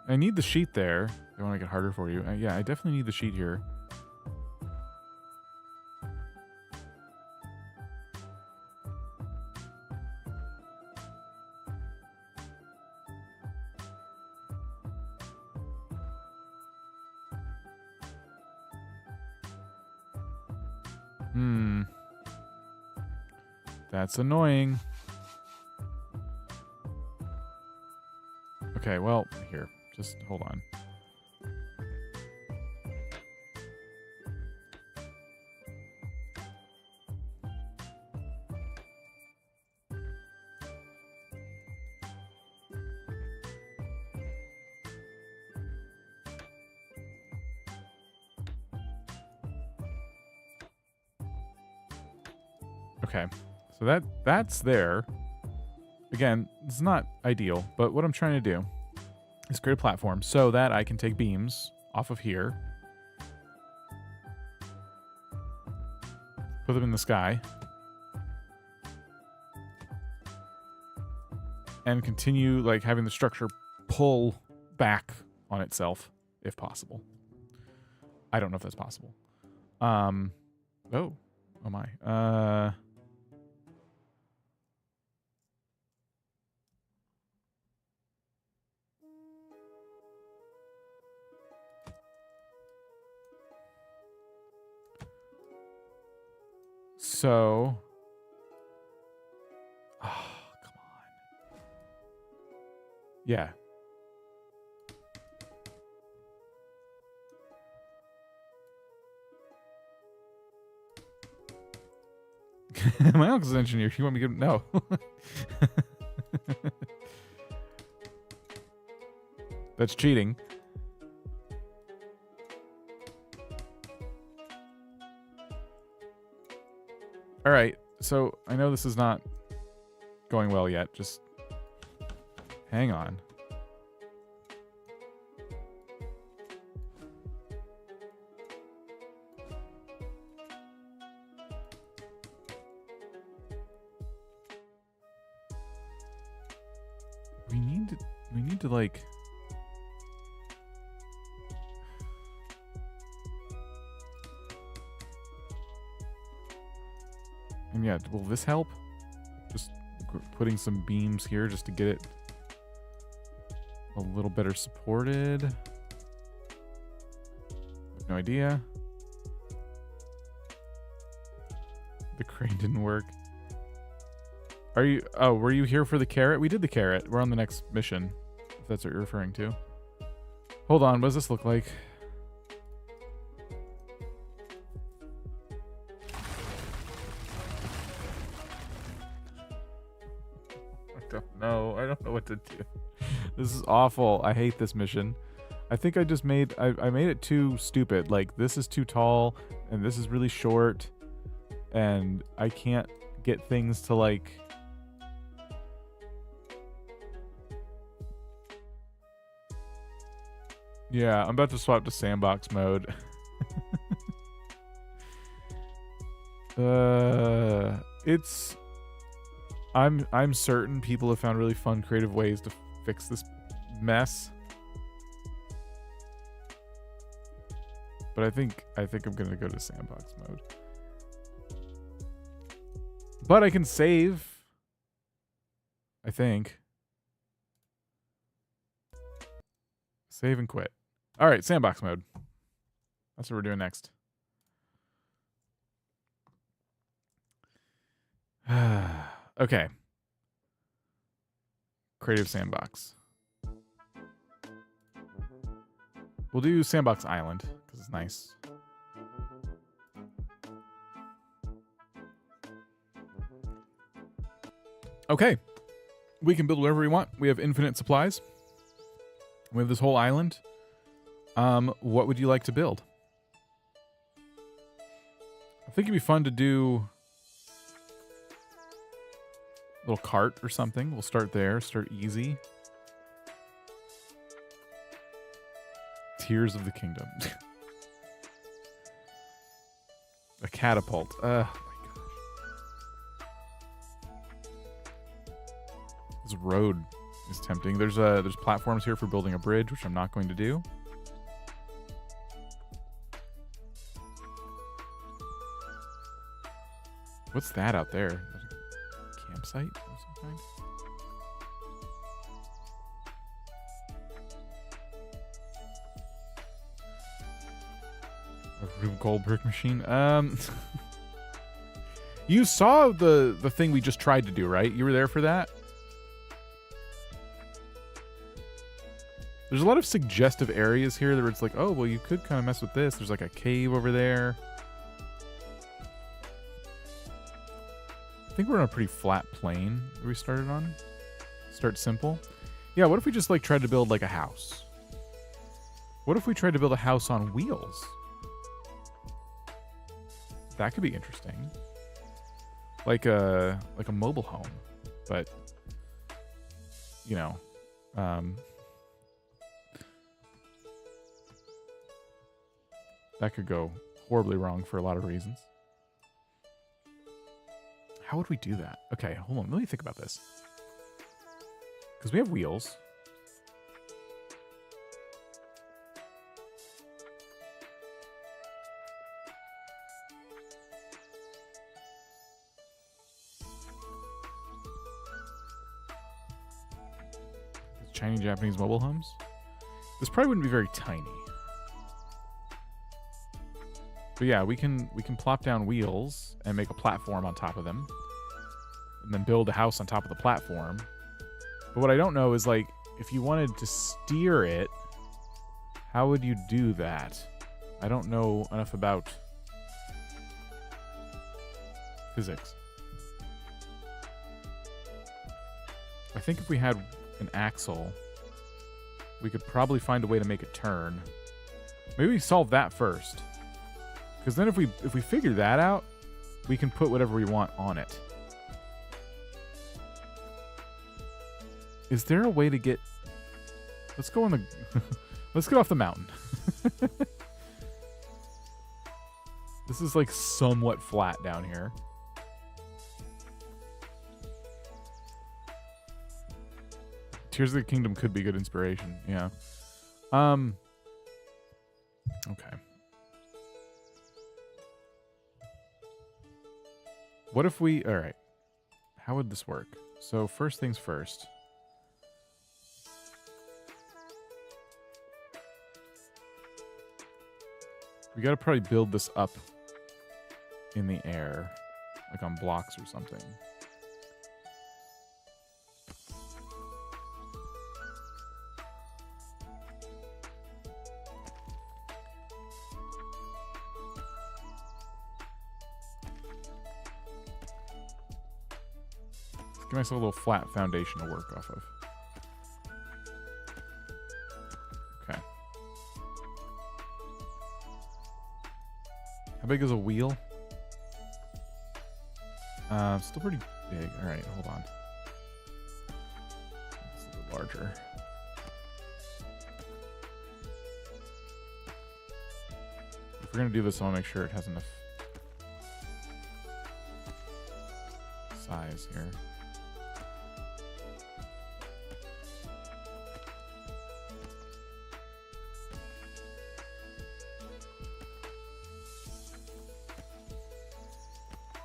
I need the sheet there. I want to make it harder for you. Yeah, I definitely need the sheet here. That's annoying. Okay, well, here. Just hold on. Okay, so that's there. Again, it's not ideal, but what I'm trying to do is create a platform so that I can take beams off of here, put them in the sky, and continue like having the structure pull back on itself if possible. I don't know if that's possible. Oh my. So, oh, come on. Yeah. My uncle's an engineer. You want me to give him? No. That's cheating. All right, so I know this is not going well yet. Just hang on. We need to like... And yeah, will this help? Just putting some beams here just to get it a little better supported. I have no idea. The crane didn't work. Are you... Oh, were you here for the carrot? We did the carrot. We're on the next mission, if that's what you're referring to. Hold on, what does this look like? I don't know what to do. This is awful. I hate this mission. I think I just made I made it too stupid. Like this is too tall and this is really short and I can't get things to like Yeah, I'm about to swap to sandbox mode. It's I'm certain people have found really fun creative ways to fix this mess. But I think I'm going to go to sandbox mode. But I can save. I think. Save and quit. All right, sandbox mode. That's what we're doing next. Okay. Creative sandbox. We'll do Sandbox Island, because it's nice. Okay. We can build whatever we want. We have infinite supplies. We have this whole island. What would you like to build? I think it'd be fun to do a little cart or something. We'll start there. Start easy. Tears of the Kingdom. A catapult. Oh my gosh. This road is tempting. There's platforms here for building a bridge, which I'm not going to do. What's that out there? A campsite of some kind? A Rube Goldberg machine. You saw the thing we just tried to do, right? You were there for that? There's a lot of suggestive areas here that where it's like, oh, well, you could kind of mess with this. There's like a cave over there. I think we're on a pretty flat plane that we started on. Start simple. Yeah, what if we just like tried to build like a house? What if we tried to build a house on wheels? That could be interesting. Like a mobile home, but you know, that could go horribly wrong for a lot of reasons. How would we do that? Okay, hold on. Let me think about this. Because we have wheels. Chinese, Japanese mobile homes. This probably wouldn't be very tiny. But yeah, we can plop down wheels and make a platform on top of them. And then build a house on top of the platform. But what I don't know is, like, if you wanted to steer it, how would you do that? I don't know enough about physics. I think if we had an axle, we could probably find a way to make it turn. Maybe we solve that first. Because then if we figure that out, we can put whatever we want on it. Is there a way to get... Let's go on the... Let's get off the mountain. This is like somewhat flat down here. Tears of the Kingdom could be good inspiration. Yeah. Okay. What if we... All right. How would this work? So first things first. We gotta probably build this up in the air. Like on blocks or something. Give myself a little flat foundation to work off of. Okay. How big is a wheel? Still pretty big. All right, hold on. It's a little larger. If we're gonna do this, I want to make sure it has enough size here.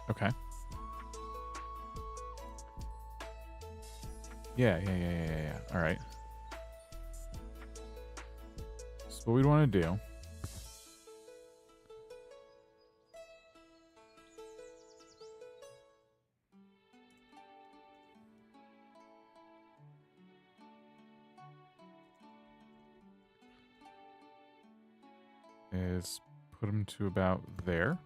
Okay. Yeah. All right. So what we'd want to do is put them to about there.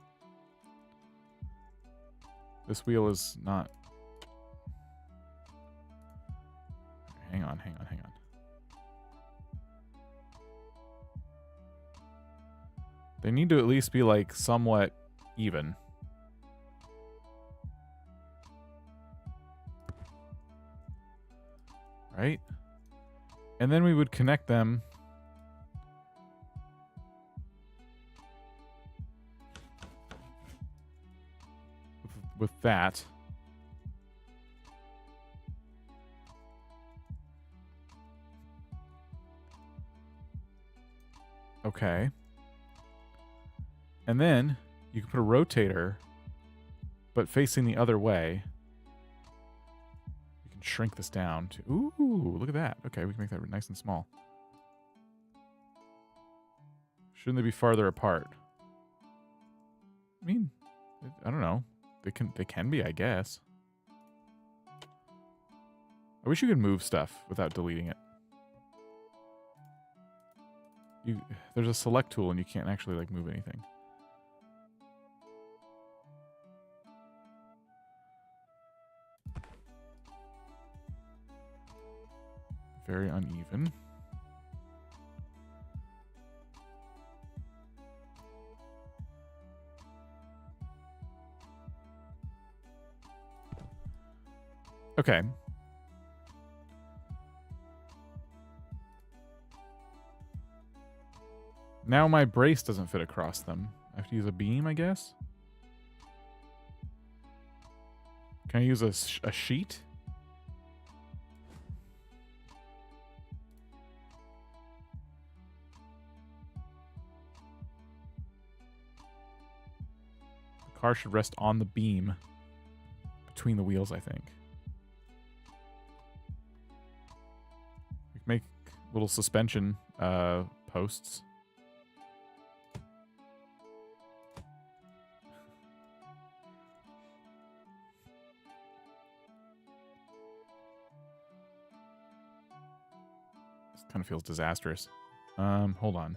This wheel is not... Hang on. They need to at least be, like, somewhat even. Right? And then we would connect them with that. Okay. And then you can put a rotator, but facing the other way. You can shrink this down to... Ooh, look at that. Okay, we can make that nice and small. Shouldn't they be farther apart? I mean, I don't know. They can be, I guess. I wish you could move stuff without deleting it. There's a select tool and you can't actually like move anything. Very uneven. Okay. Now my brace doesn't fit across them. I have to use a beam, I guess? Can I use a sheet? The car should rest on the beam between the wheels, I think. We can make little suspension posts. Kind of feels disastrous. Hold on.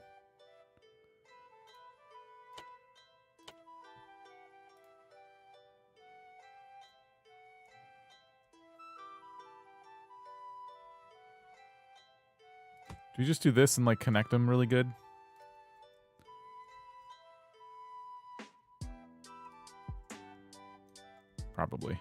Do we just do this and like connect them really good? Probably.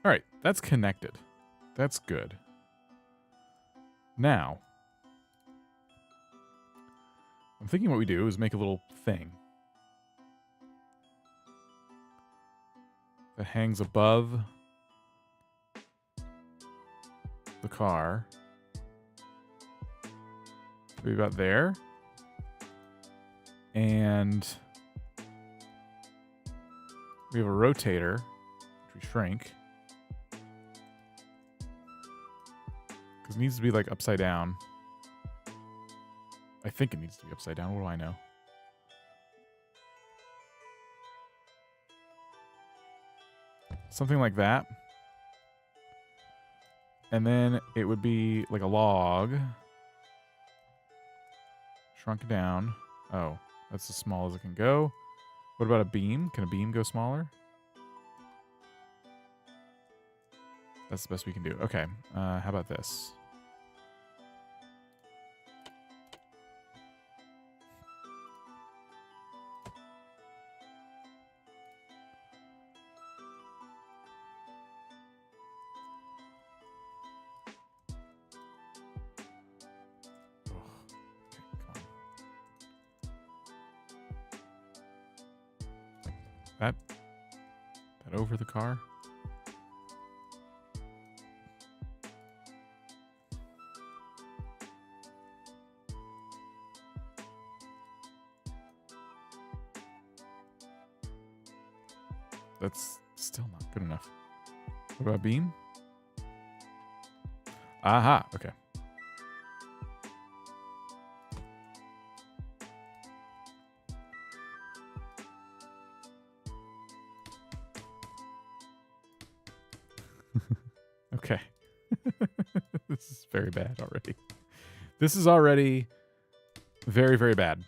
All right, that's connected. That's good. Now, I'm thinking what we do is make a little thing that hangs above the car. Maybe about there. And we have a rotator, which we shrink. Because it needs to be like upside down. I think it needs to be upside down. What do I know? Something like that. And then it would be like a log. Shrunk down. Oh, that's as small as it can go. What about a beam? Can a beam go smaller? That's the best we can do. Okay. How about this? That over the car? That's still not good enough. What about beam? Aha, okay. Okay. This is very bad already. This is already very, very bad.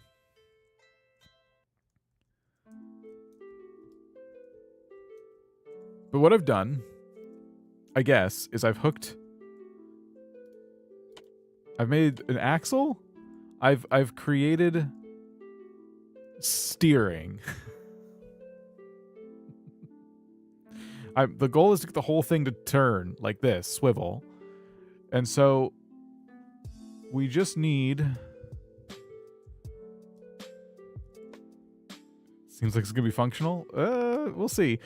But what I've done, I guess, is I've made an axle. I've created steering. The goal is to get the whole thing to turn like this, swivel. And so we just need... Seems like it's going to be functional. We'll see.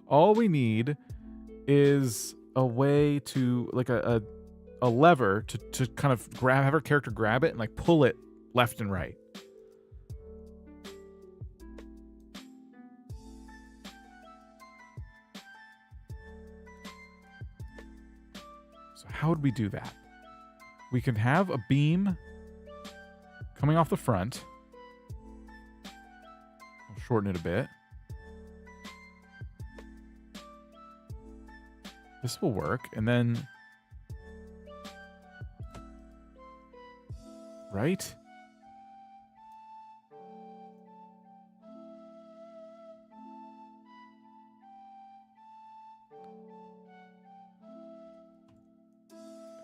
All we need is a way to, like a lever to kind of have our character grab it and like pull it left and right. So how would we do that? We can have a beam coming off the front. I'll shorten it a bit. This will work, and then... Right?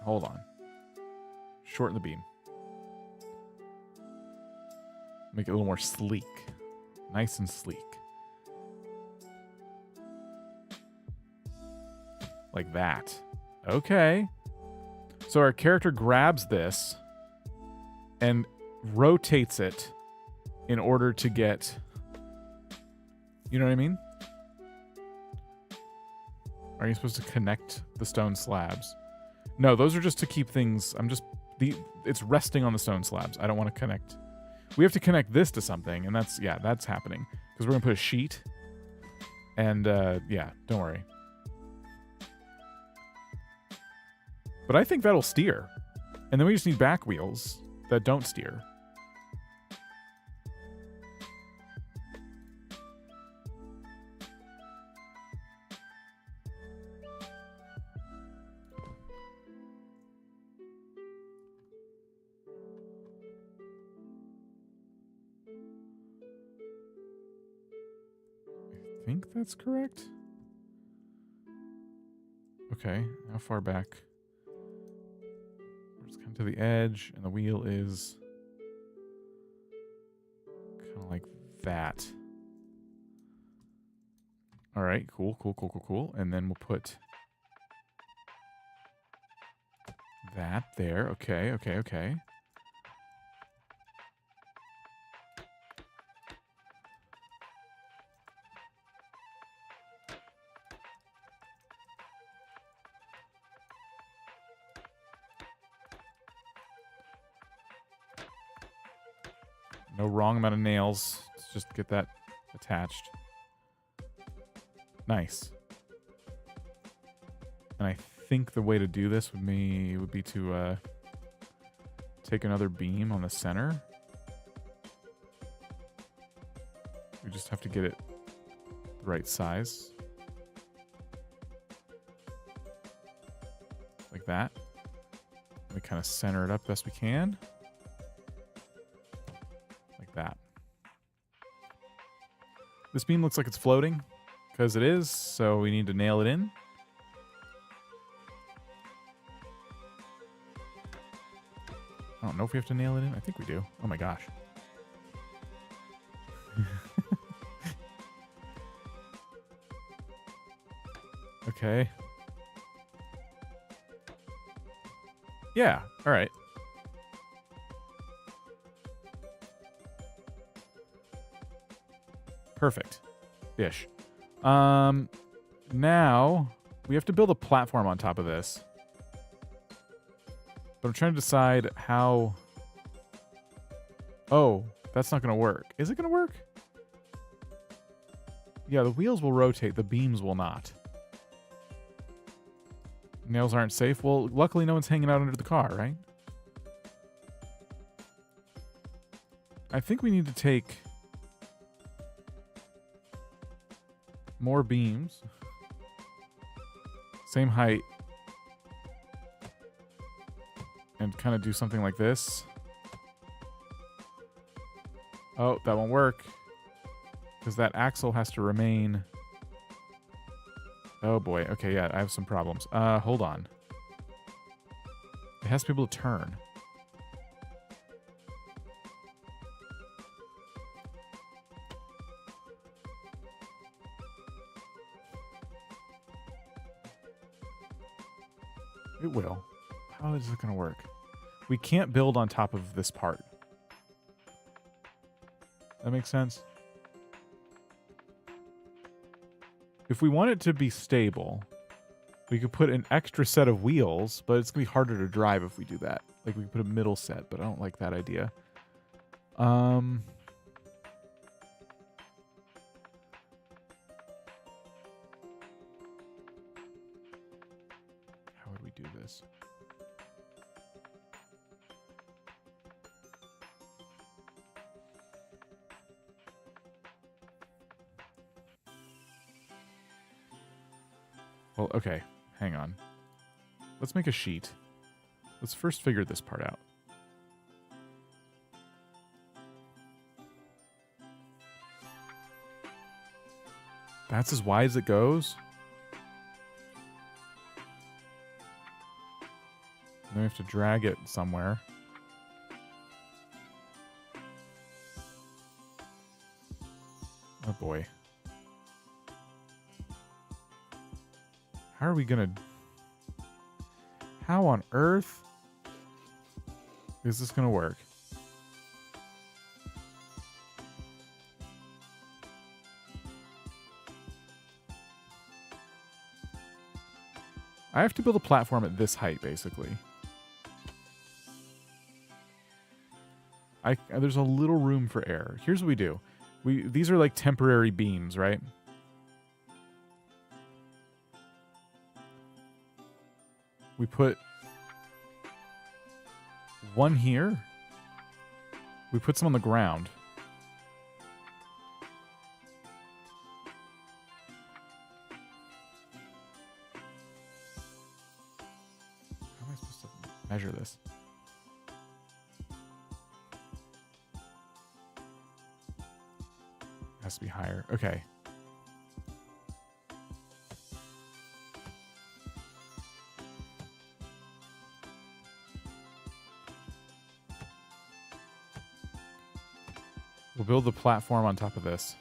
Hold on. Shorten the beam. Make it a little more sleek. Nice and sleek. Like that. Okay. So our character grabs this and rotates it in order to get... You know what I mean? Are you supposed to connect the stone slabs? No, those are just to keep things... It's resting on the stone slabs. I don't want to connect... We have to connect this to something, and that's happening. Because we're going to put a sheet. And, yeah, don't worry. But I think that'll steer. And then we just need back wheels that don't steer. I think that's correct. Okay, how far back? Just come to the edge, and the wheel is kind of like that. All right, cool. And then we'll put that there. Okay. No wrong amount of nails. Let's just get that attached. Nice. And I think the way to do this would be to take another beam on the center. We just have to get it the right size. Like that. We kind of center it up best we can. Like that. This beam looks like it's floating, because it is, so we need to nail it in. I don't know if we have to nail it in. I think we do. Oh my gosh. Okay. Yeah, all right. Perfect. Ish. Now we have to build a platform on top of this. But I'm trying to decide how... Oh, that's not going to work. Is it going to work? Yeah, the wheels will rotate. The beams will not. Nails aren't safe. Well, luckily no one's hanging out under the car, right? I think we need to take more beams. Same height. And kind of do something like this. Oh, that won't work. Because that axle has to remain... Oh boy. Okay, yeah, I have some problems. Hold on. It has to be able to turn. It will. How is it going to work? We can't build on top of this part. That makes sense? If we want it to be stable, we could put an extra set of wheels, but it's going to be harder to drive if we do that. Like, we could put a middle set, but I don't like that idea. How would we do this? Well, okay. Hang on. Let's make a sheet. Let's first figure this part out. That's as wide as it goes? Then we have to drag it somewhere. Oh boy. How are we gonna... How on earth is this gonna work? I have to build a platform at this height, basically. There's a little room for error. Here's what we do. These are like temporary beams, right? We put one here. We put some on the ground. How am I supposed to measure this? It has to be higher. Okay. We'll build the platform on top of this.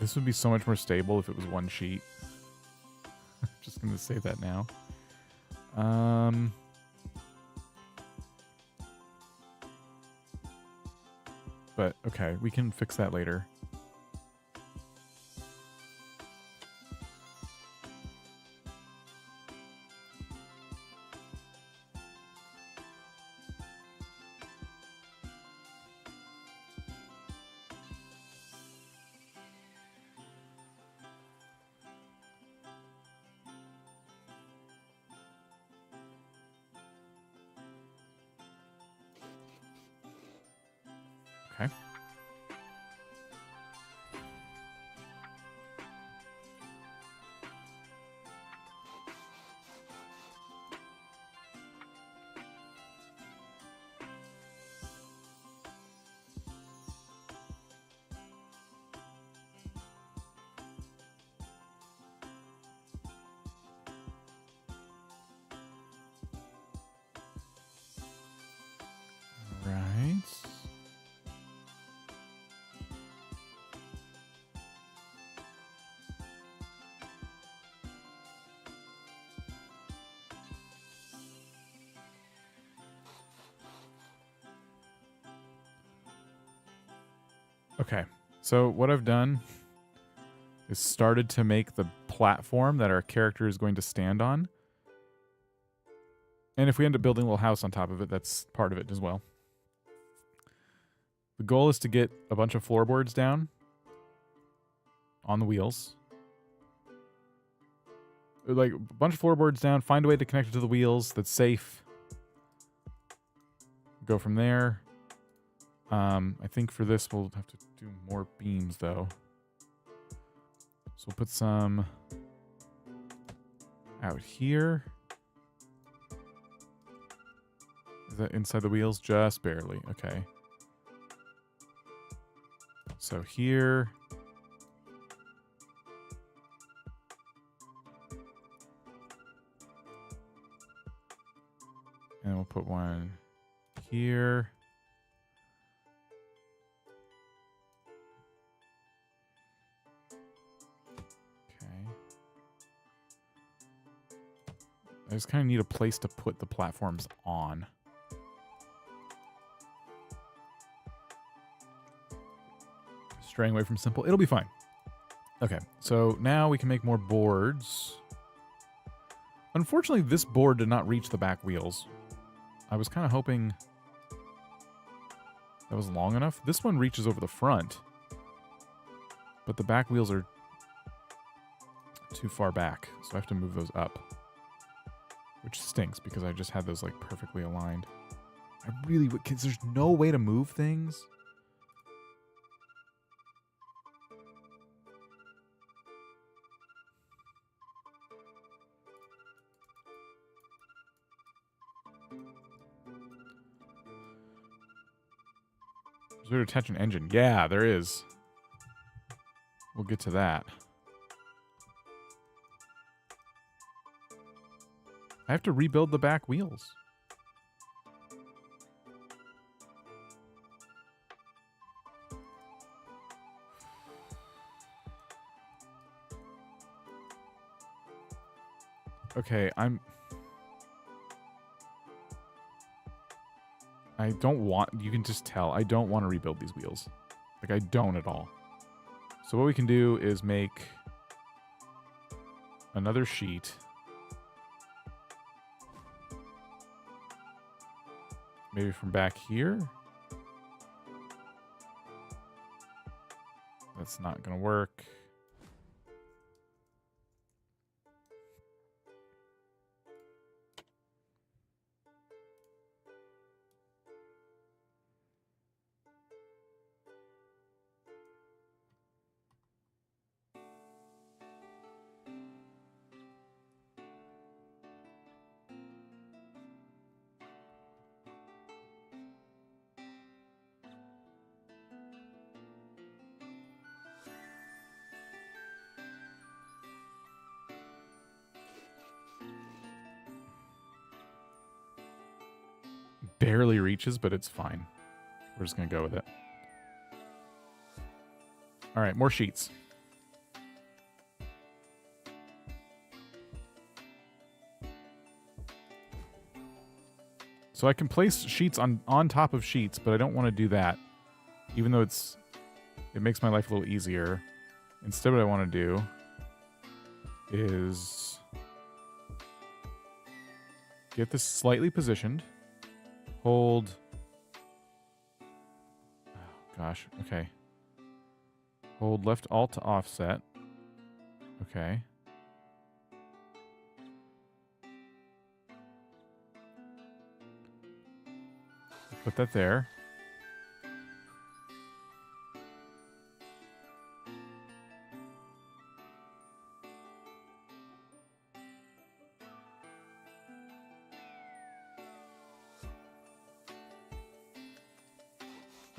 This would be so much more stable if it was one sheet. Just going to say that now. But, okay, we can fix that later. Okay, so what I've done is started to make the platform that our character is going to stand on. And if we end up building a little house on top of it, that's part of it as well. The goal is to get a bunch of floorboards down on the wheels. Like, a bunch of floorboards down, find a way to connect it to the wheels that's safe. Go from there. I think for this we'll have to do more beams, though. So we'll put some out here. Is that inside the wheels? Just barely. Okay. So here. And we'll put one here. Okay. I just kind of need a place to put the platforms on. Straying away from simple. It'll be fine. Okay, so now we can make more boards. Unfortunately, this board did not reach the back wheels. I was kind of hoping that was long enough. This one reaches over the front, but the back wheels are too far back, so I have to move those up, which stinks because I just had those like perfectly aligned. I really would, because there's no way to move things. Is there to attach an engine? Yeah, there is. We'll get to that. I have to rebuild the back wheels. Okay, I don't want... You can just tell. I don't want to rebuild these wheels. Like, I don't at all. So what we can do is make another sheet. Maybe from back here? That's not going to work. Barely reaches, but it's fine. We're just going to go with it. All right, more sheets. So I can place sheets on top of sheets, but I don't want to do that. Even though it makes my life a little easier. Instead, what I want to do is get this slightly positioned. Hold. Oh, gosh. Okay. Hold left alt to offset. Okay. Put that there.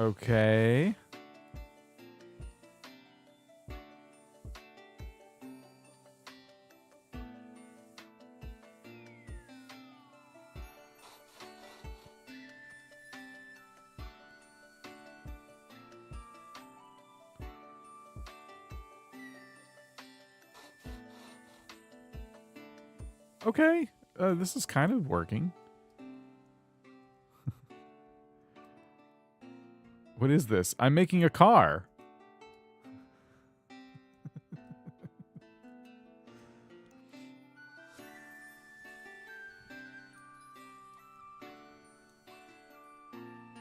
Okay. Okay. This is kind of working. What is this? I'm making a car.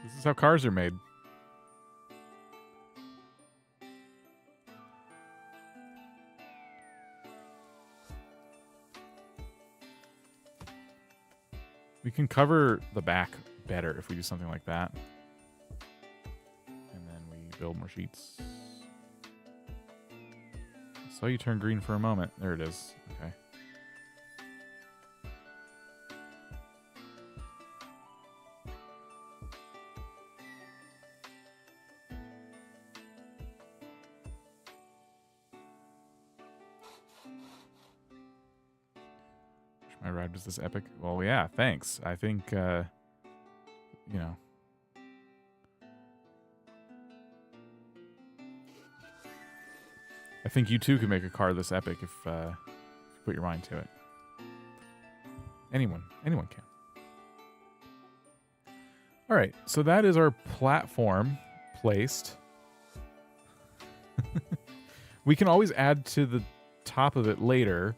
This is how cars are made. We can cover the back better if we do something like that. And then we build more sheets. I saw you turn green for a moment. There it is. Okay. My ride was this epic. Well, yeah, thanks. I think, you know. I think you too could make a car this epic if you put your mind to it. Anyone can. All right, so that is our platform placed. We can always add to the top of it later.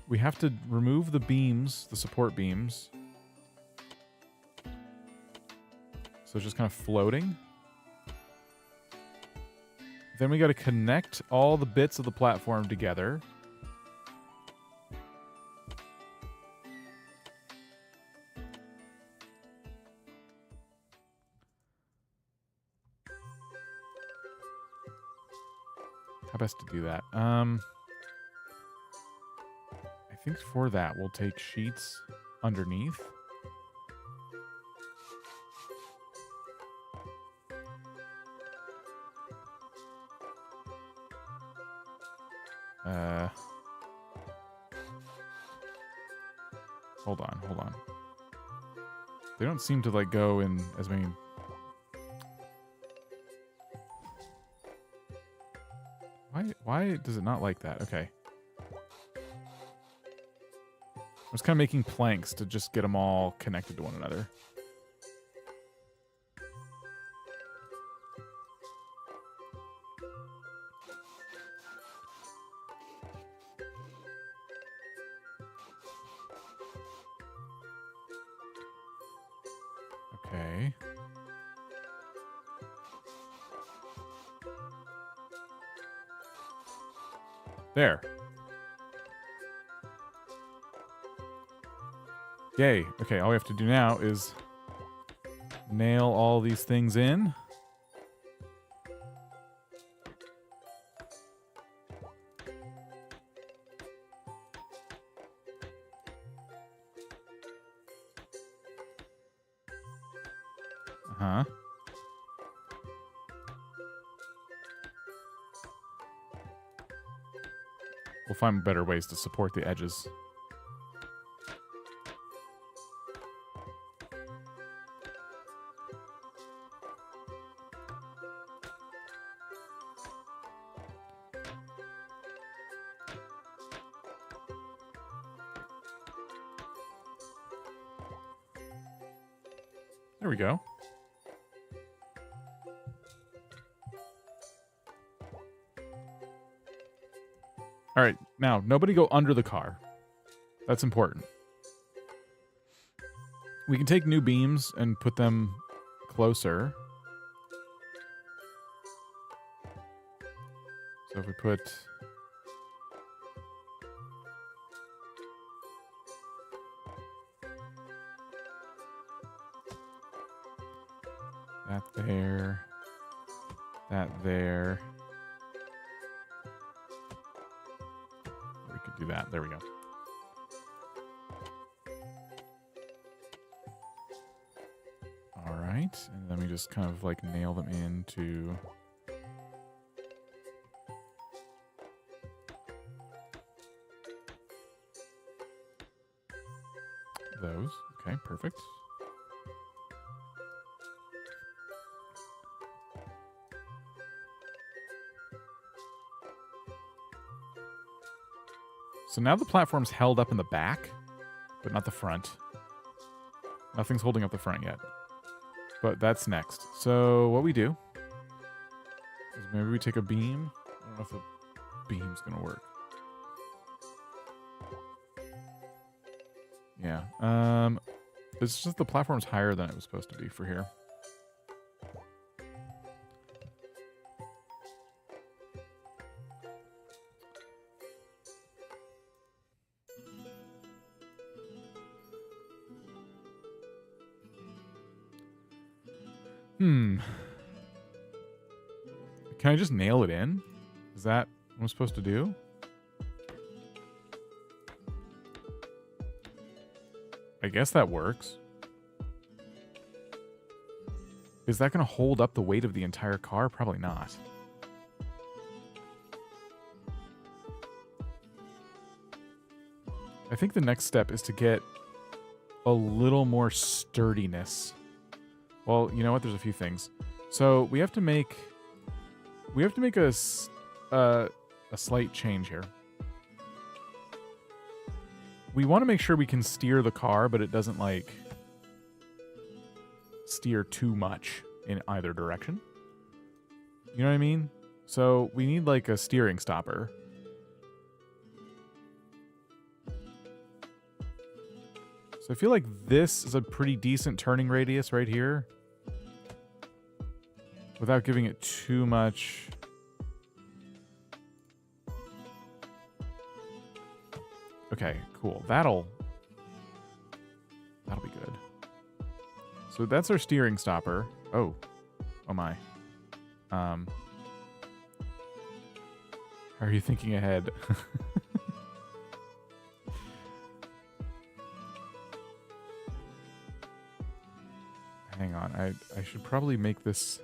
We have to remove the beams, the support beams. So it's just kind of floating. Then we got to connect all the bits of the platform together. How best to do that? I think for that, we'll take sheets underneath. Hold on. They don't seem to like go in as many. Why does it not like that? Okay. I was kind of making planks to just get them all connected to one another. Okay. There. Yay. Okay, all we have to do now is nail all these things in. Uh-huh. We'll find better ways to support the edges. There we go. All right, now, nobody go under the car. That's important. We can take new beams and put them closer. So if we put... that there. That there. We could do that. There we go. All right. And then we just kind of like nail them into... those. Okay, perfect. So now the platform's held up in the back, but not the front. Nothing's holding up the front yet. But that's next. So what we do is maybe we take a beam. I don't know if the beam's going to work. Yeah. It's just the platform's higher than it was supposed to be for here. Can I just nail it in? Is that what I'm supposed to do? I guess that works. Is that going to hold up the weight of the entire car? Probably not. I think the next step is to get a little more sturdiness. Well, you know what? There's a few things. So we have to make a slight change here. We want to make sure we can steer the car, but it doesn't like steer too much in either direction. You know what I mean? So we need like a steering stopper. So I feel like this is a pretty decent turning radius right here. Without giving it too much. Okay, cool. That'll be good. So that's our steering stopper. Oh my. How are you thinking ahead? Hang on, I should probably make this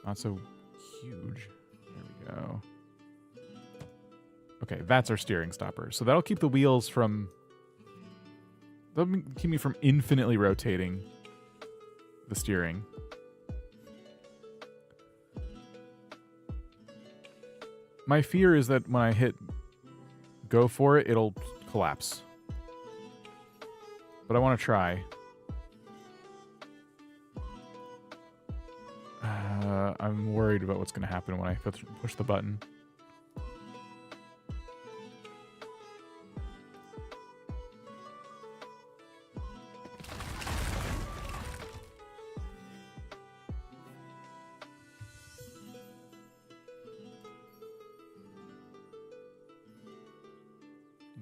not so huge. There we go. Okay, that's our steering stopper. So that'll keep the wheels from... That'll keep me from infinitely rotating the steering. My fear is that when I hit go for it, it'll collapse. But I want to try. I'm worried about what's going to happen when I push the button.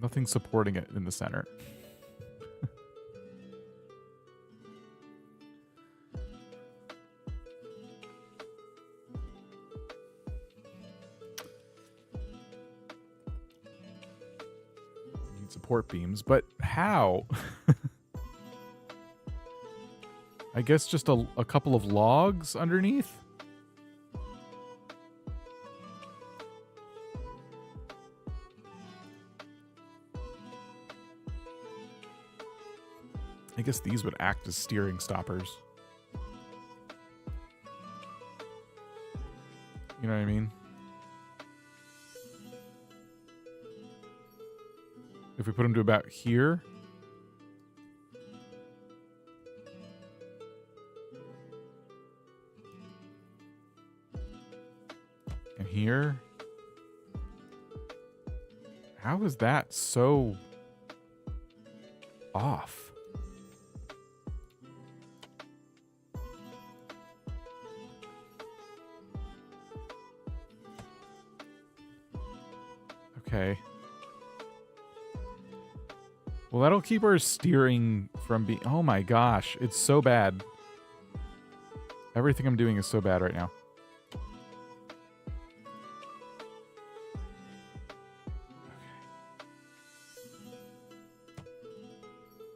Nothing supporting it in the center. Need support beams, but how? I guess just a couple of logs underneath? I guess these would act as steering stoppers. You know what I mean? If we put them to about here. And here. How is that so off? Okay. Well, that'll keep our steering from being... Oh my gosh, it's so bad. Everything I'm doing is so bad right now. Okay.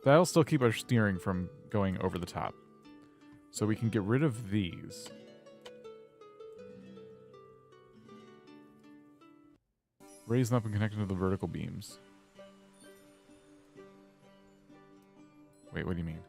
That'll still keep our steering from going over the top. So we can get rid of these. Raise them up and connect them to the vertical beams. Wait, what do you mean?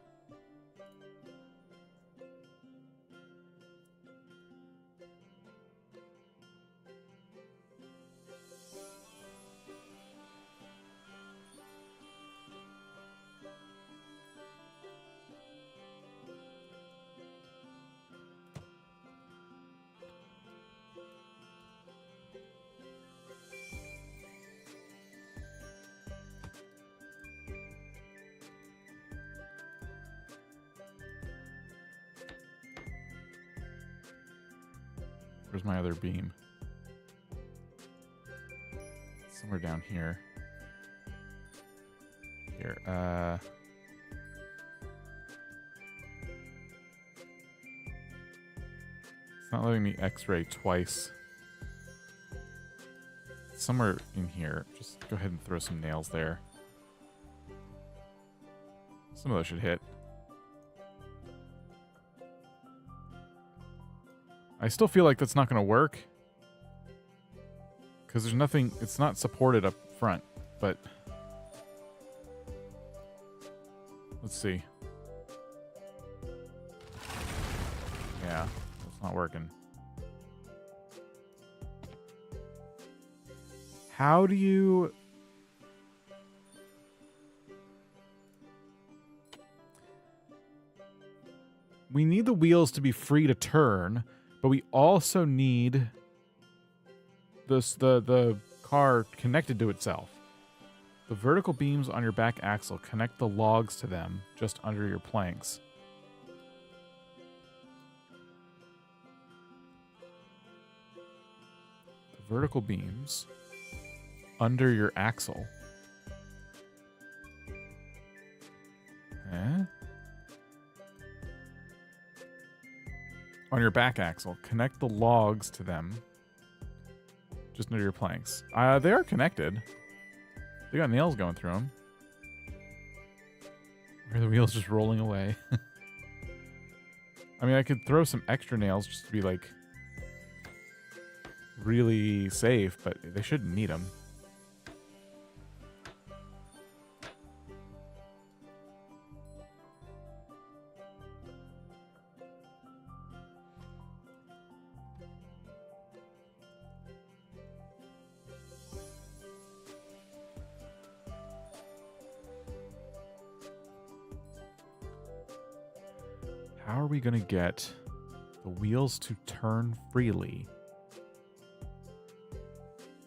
Where's my other beam? Somewhere down here. Here. not letting me x-ray twice. Somewhere in here. Just go ahead and throw some nails there. Some of those should hit. I still feel like that's not going to work. Because there's nothing... It's not supported up front. But... Let's see. Yeah, it's not working. How do you... We need the wheels to be free to turn, but we also need the car connected to itself. The vertical beams on your back axle connect the logs to them just under your planks. The vertical beams under your axle. Eh? On your back axle. Connect the logs to them just under your planks. They are connected. They got nails going through them. Or are the wheels just rolling away? I mean, I could throw some extra nails just to be, like, really safe, but they shouldn't need them. How are we going to get the wheels to turn freely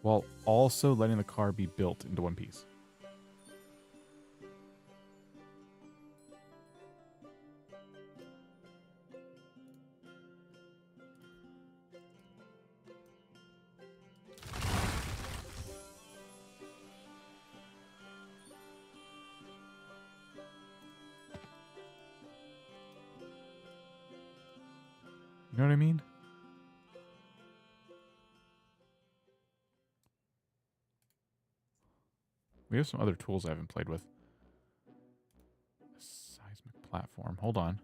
while also letting the car be built into one piece? You know what I mean? We have some other tools I haven't played with. A seismic platform. Hold on.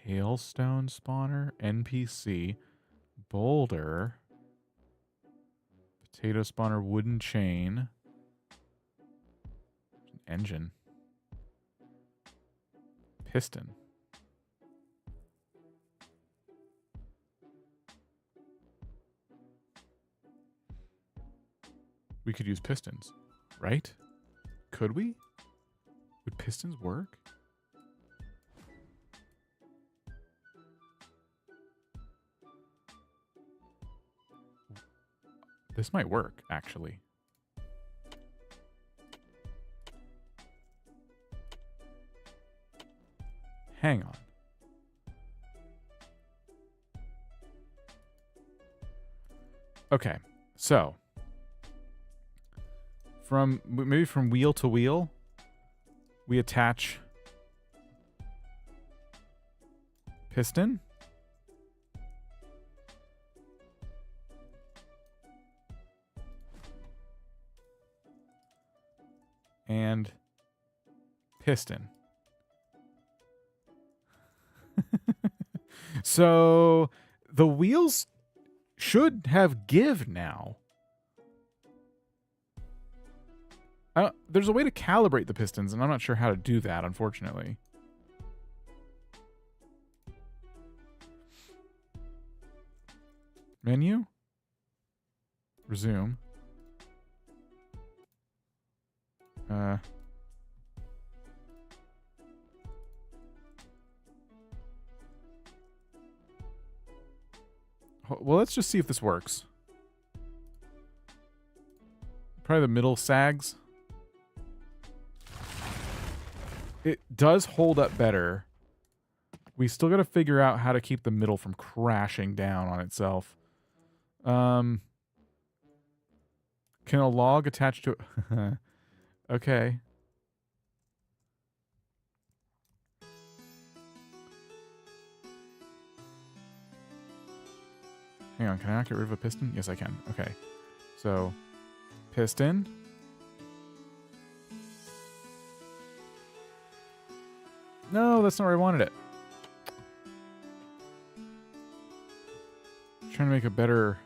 Hailstone spawner, NPC, boulder, potato spawner, wooden chain, an engine, piston. We could use pistons, right? Could we? Would pistons work? This might work, actually. Hang on. Okay, so... maybe from wheel to wheel, we attach piston. And piston. So the wheels should have give now. There's a way to calibrate the pistons, and I'm not sure how to do that, unfortunately. Menu? Resume. Well, let's just see if this works. Probably the middle sags. It does hold up better. We still got to figure out how to keep the middle from crashing down on itself. Can a log attach to... Okay. Hang on, can I not get rid of a piston? Yes, I can. Okay. So, piston. No, that's not where I wanted it. Trying to make a better...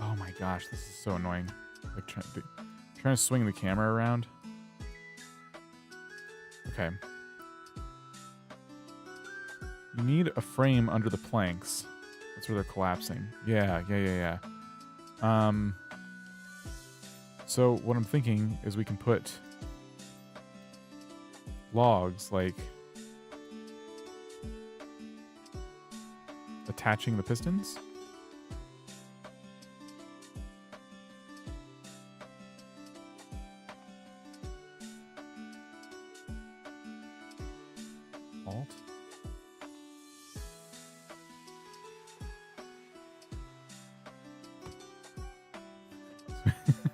Oh my gosh, this is so annoying. Like trying to swing the camera around. Okay. You need a frame under the planks. That's where they're collapsing. Yeah. So what I'm thinking is we can put logs, like attaching the pistons. Alt.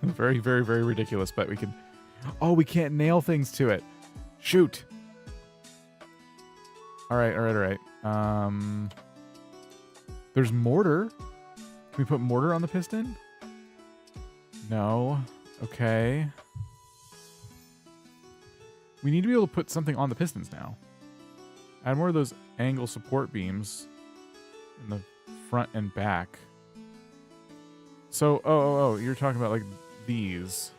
Very, very, very ridiculous, but we can... Oh, we can't nail things to it. Shoot. All right. There's mortar. Can we put mortar on the piston? No. Okay. We need to be able to put something on the pistons now. Add more of those angle support beams in the front and back. So, oh, you're talking about like these.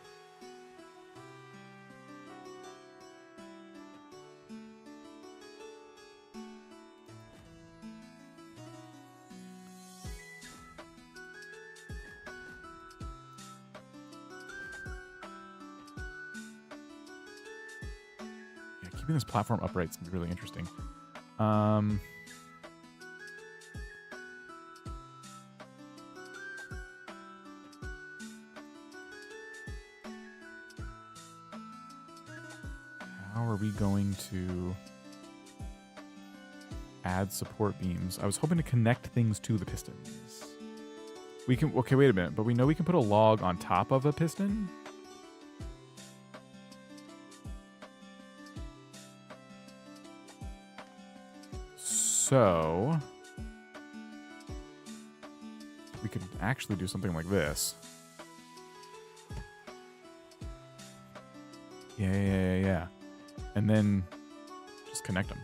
Yeah, keeping this platform upright is going to be really interesting. How are we going to add support beams? I was hoping to connect things to the pistons. We can, okay, wait a minute, but we know we can put a log on top of a piston? So we could actually do something like this. Yeah. And then just connect them.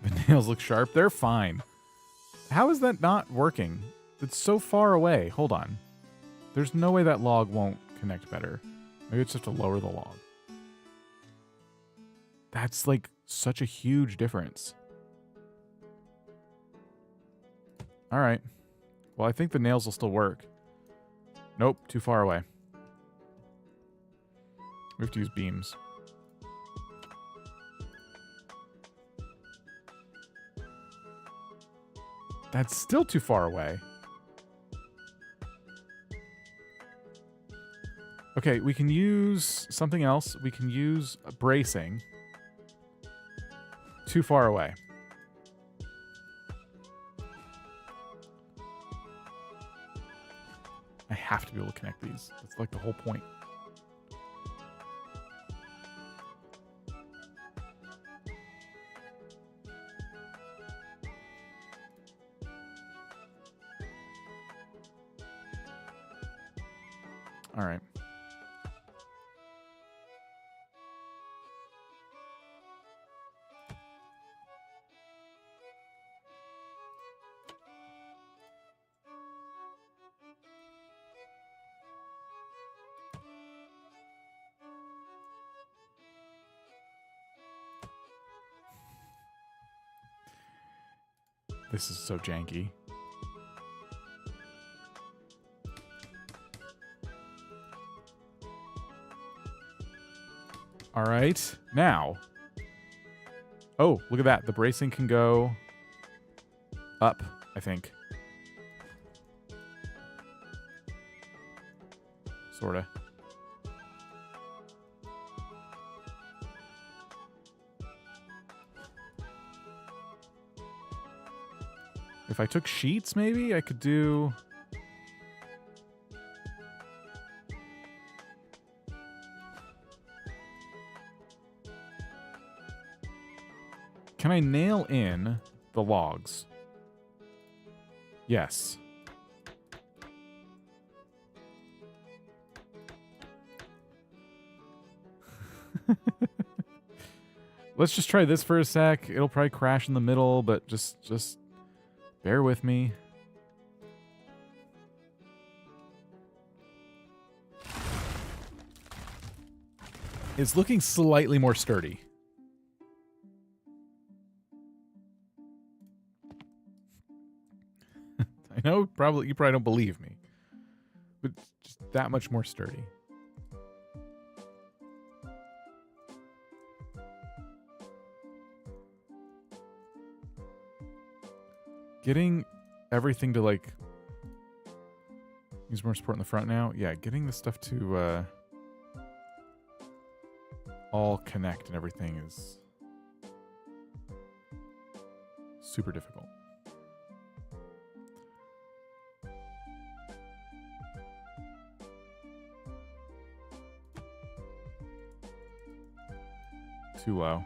The nails look sharp. They're fine. How is that not working? It's so far away. Hold on. There's no way that log won't connect better. Maybe it's just to lower the log. That's like such a huge difference. All right. Well, I think the nails will still work. Nope, too far away. We have to use beams. That's still too far away. Okay, we can use something else. We can use bracing. Too far away. I have to be able to connect these. That's like the whole point. All right. This is so janky. All right, now. Oh, look at that. The bracing can go up, I think. Sorta. If I took sheets, maybe I could do... Can I nail in the logs? Yes. Let's just try this for a sec. It'll probably crash in the middle, but just bear with me. It's looking slightly more sturdy. I know you probably don't believe me, but just that much more sturdy. Getting everything to, like, use more support in the front now. Yeah, getting the stuff to all connect and everything is super difficult. Too low.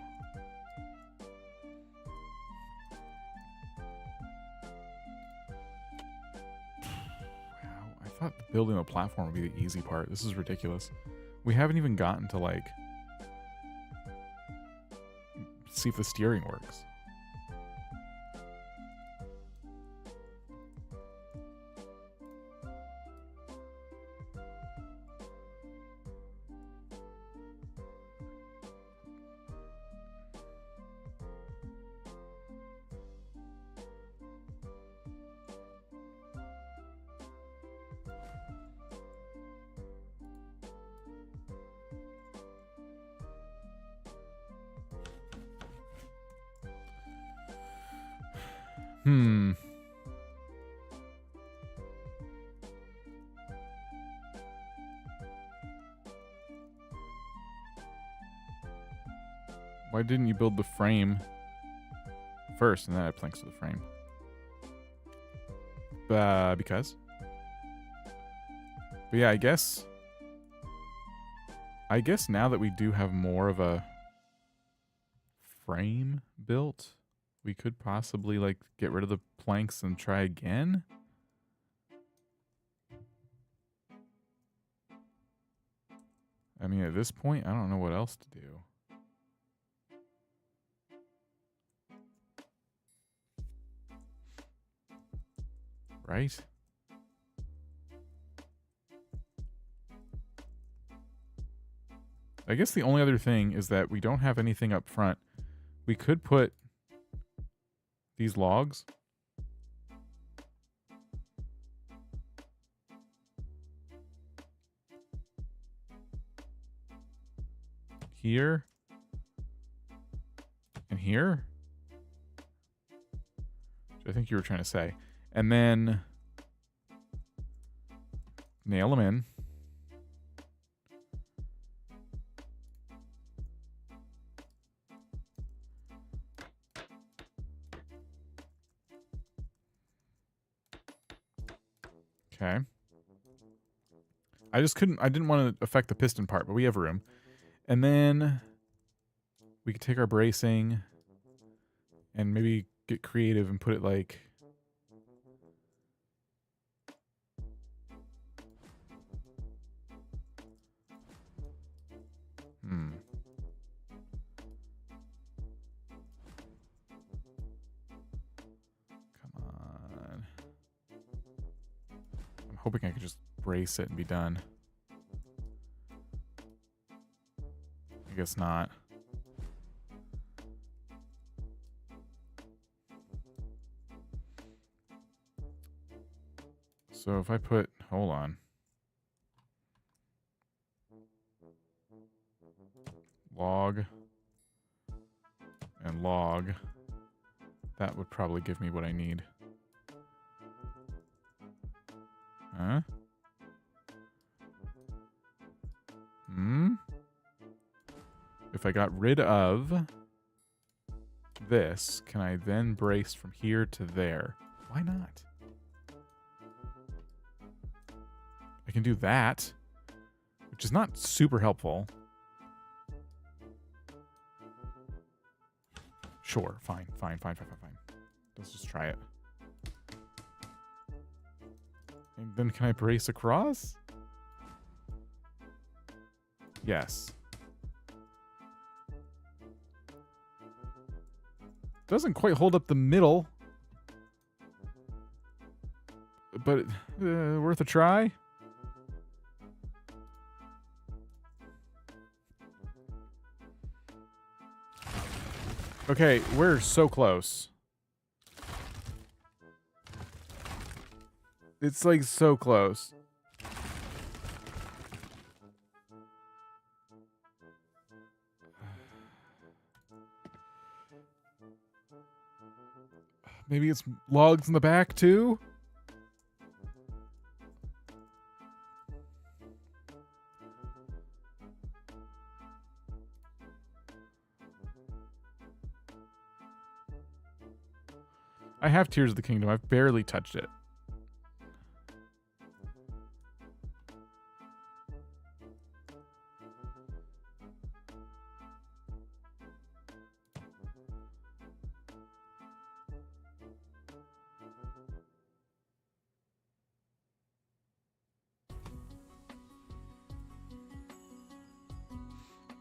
I thought building a platform would be the easy part. This is ridiculous. We haven't even gotten to, like, see if the steering works. Why didn't you build the frame first and then add planks to the frame? Because. But yeah, I guess now that we do have more of a frame built, we could possibly, like, get rid of the planks and try again. I mean, at this point, I don't know what else to do. Right? I guess the only other thing is that we don't have anything up front. We could put these logs here and here, which I think you were trying to say. And then nail them in. Okay. I didn't want to affect the piston part, but we have room. And then we could take our bracing and maybe get creative and put it like... Come on. I'm hoping I could just brace it and be done. I guess not. So if I put, hold on. Log and log, that would probably give me what I need. Huh? If I got rid of this, can I then brace from here to there? Why not? I can do that, which is not super helpful. Sure, fine. Let's just try it. And then can I brace across? Yes. Doesn't quite hold up the middle. But worth a try. Okay, we're so close. It's like so close. Maybe it's logs in the back too? I have Tears of the Kingdom. I've barely touched it.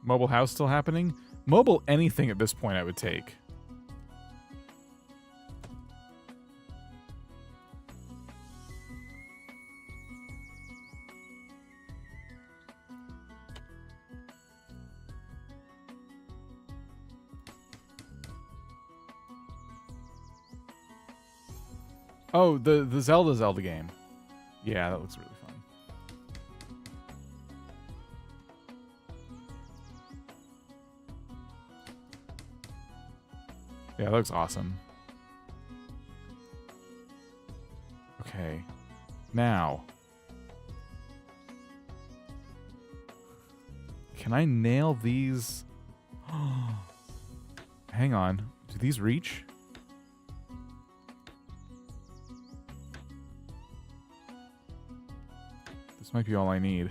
Mobile house still happening? Mobile anything at this point I would take. Oh, the Zelda game. Yeah, that looks really fun. Yeah, that looks awesome. Okay. Now. Can I nail these? Hang on. Do these reach? This might be all I need.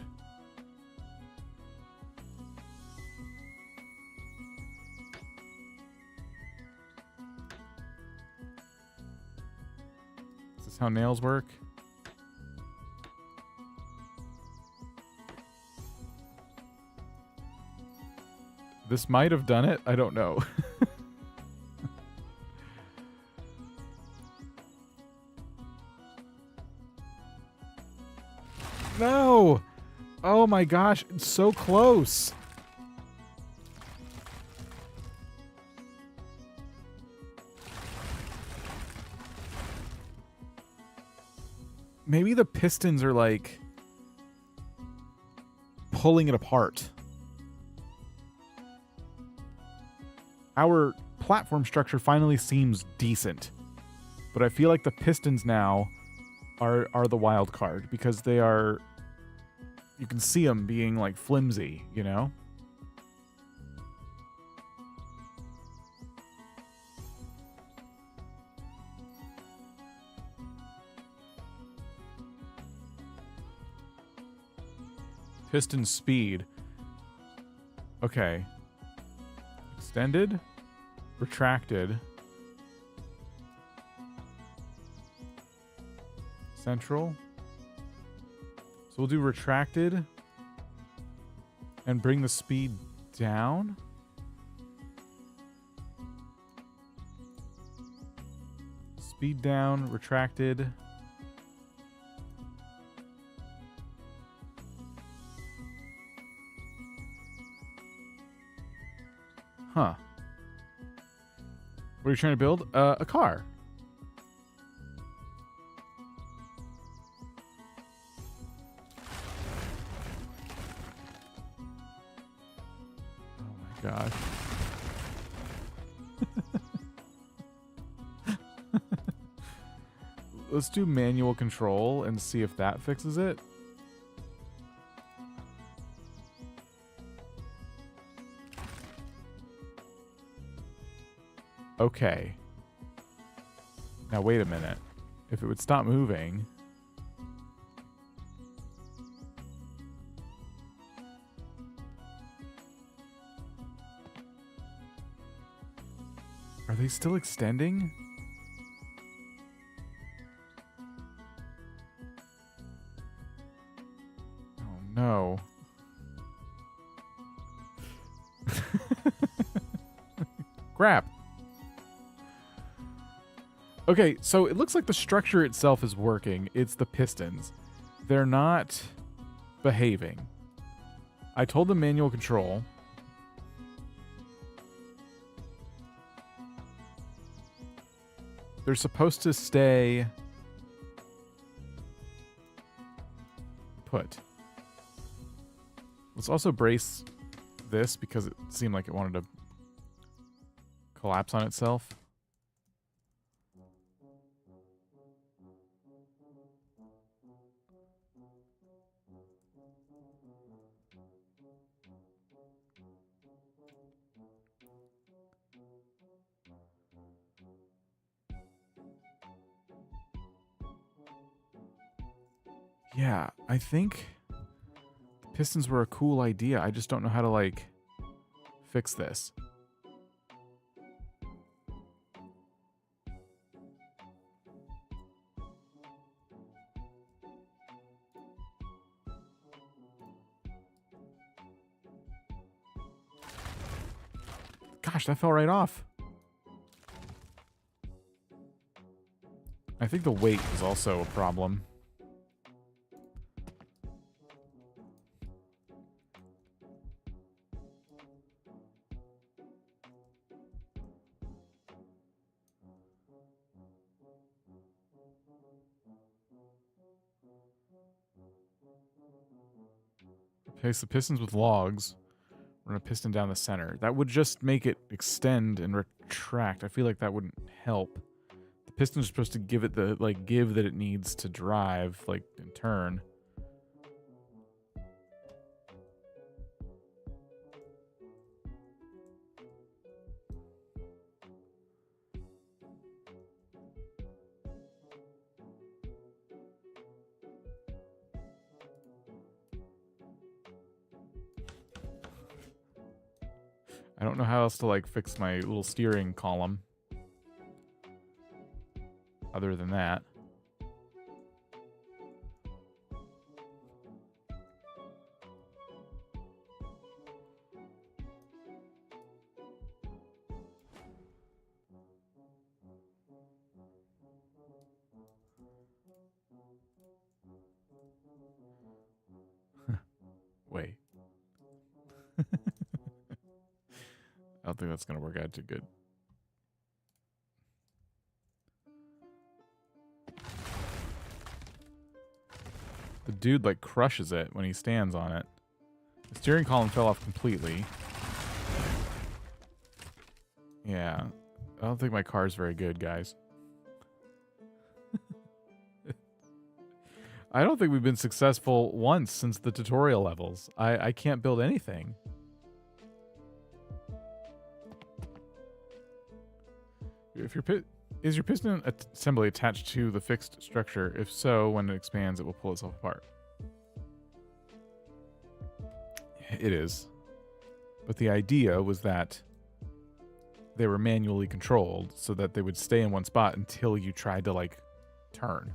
Is this how nails work? This might have done it. I don't know. No! Oh my gosh, it's so close. Maybe the pistons are like pulling it apart. Our platform structure finally seems decent, but I feel like the pistons now are the wild card because they are, you can see them being like flimsy, you know? Piston speed. Okay. Extended, retracted, central. So we'll do retracted and bring the speed down. Speed down, retracted. Huh. What are you trying to build? A car. Oh my gosh. Let's do manual control and see if that fixes it. Okay. Now wait a minute. if it would stop moving. Are they still extending? Oh no. Crap. Okay, so it looks like the structure itself is working. It's the pistons. They're not behaving. I told them manual control. They're supposed to stay put. Let's also brace this because it seemed like it wanted to collapse on itself. Yeah, I think the pistons were a cool idea. I just don't know how to, like, fix this. Gosh, that fell right off. I think the weight is also a problem. Replace the pistons with logs. Run a piston down the center. That would just make it extend and retract. I feel like that wouldn't help. The piston's are supposed to give it the, like, give that it needs to drive, like, and turn. I don't know how else to, like, fix my little steering column. Other than that. Wait. I don't think that's going to work out too good. The dude, like, crushes it when he stands on it. The steering column fell off completely. Yeah. I don't think my car's very good, guys. I don't think we've been successful once since the tutorial levels. I can't build anything. If is your piston assembly attached to the fixed structure? If so, when it expands, it will pull itself apart. It is. But the idea was that they were manually controlled so that they would stay in one spot until you tried to, like, turn.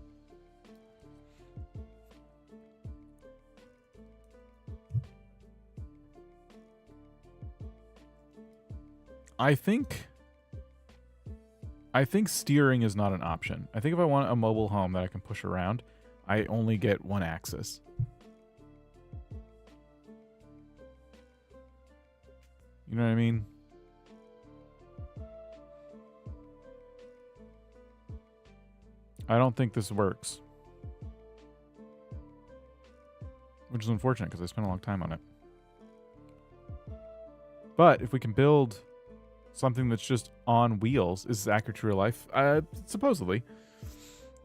I think steering is not an option. I think if I want a mobile home that I can push around, I only get one axis. You know what I mean? I don't think this works. Which is unfortunate because I spent a long time on it. But if we can build something that's just on wheels. Is this accurate to real life? Supposedly.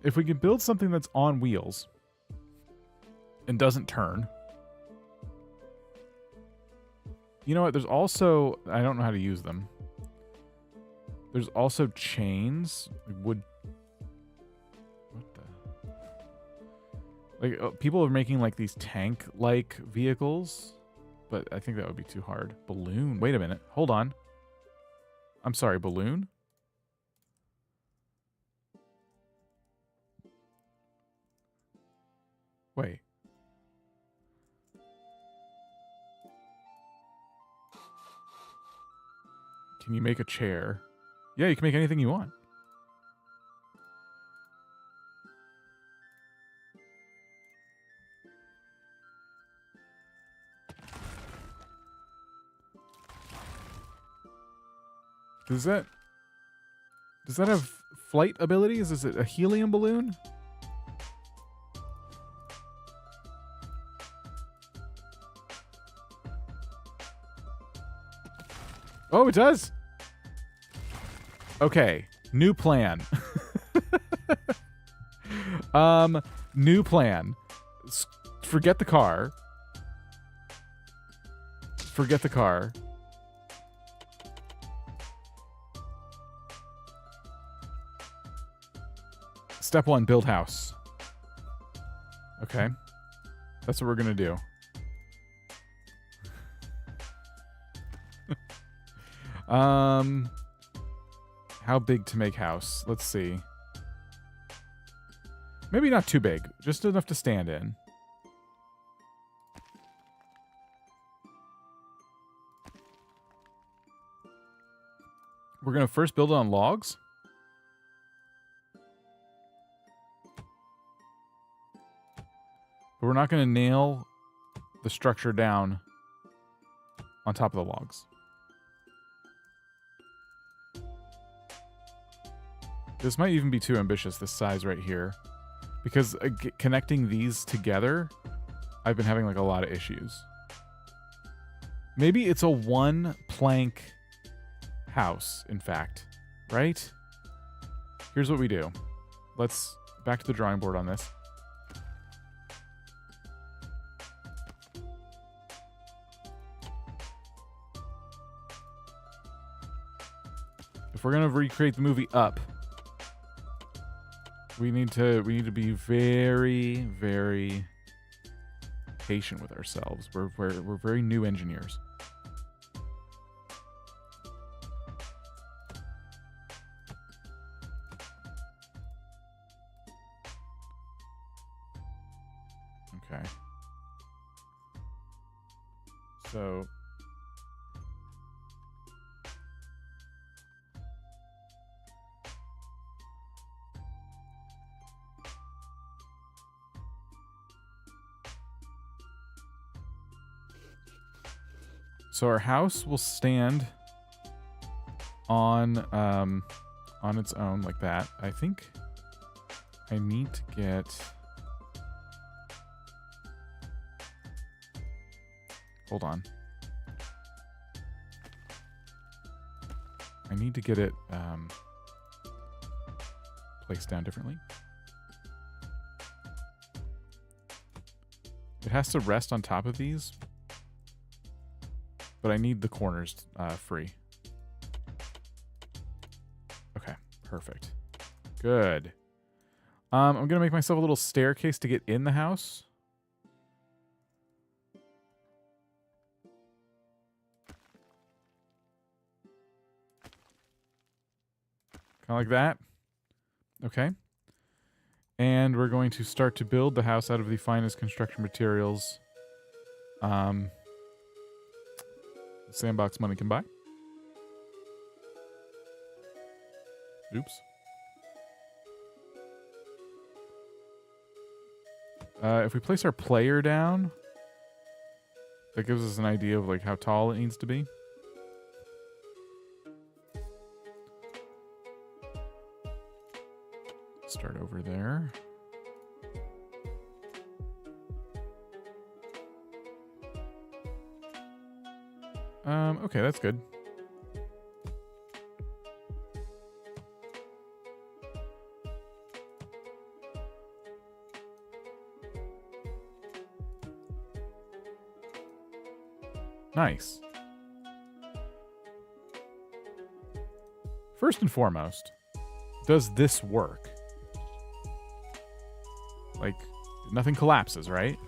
If we can build something that's on wheels and doesn't turn. You know what? There's also... I don't know how to use them. There's also chains. Wood... What? Like, people are making, like, these tank-like vehicles, but I think that would be too hard. Balloon. Wait a minute. Hold on. I'm sorry, balloon? Wait. Can you make a chair? Yeah, you can make anything you want. Does that have flight abilities? Is it a helium balloon? Oh, it does. Okay, new plan. New plan. Forget the car. Forget the car. Step 1, build house. Okay. That's what we're going to do. How big to make house? Let's see. Maybe not too big. Just enough to stand in. We're going to first build it on logs. But we're not going to nail the structure down on top of the logs. This might even be too ambitious, this size right here. Because connecting these together, I've been having like a lot of issues. Maybe it's a one plank house, in fact. Right? Here's what we do. Let's back to the drawing board on this. If we're gonna recreate the movie Up, we need to be very, very patient with ourselves. We're very new engineers. Okay. So our house will stand on its own like that. I think I need to get... Hold on. I need to get it placed down differently. It has to rest on top of these, but I need the corners free. Okay, perfect. Good. I'm going to make myself a little staircase to get in the house. Kind of like that. Okay. And we're going to start to build the house out of the finest construction materials Sandbox money can buy. Oops. If we place our player down, that gives us an idea of like how tall it needs to be. Start over there. Okay, that's good. Nice. First and foremost, does this work? Like, Nothing collapses, right?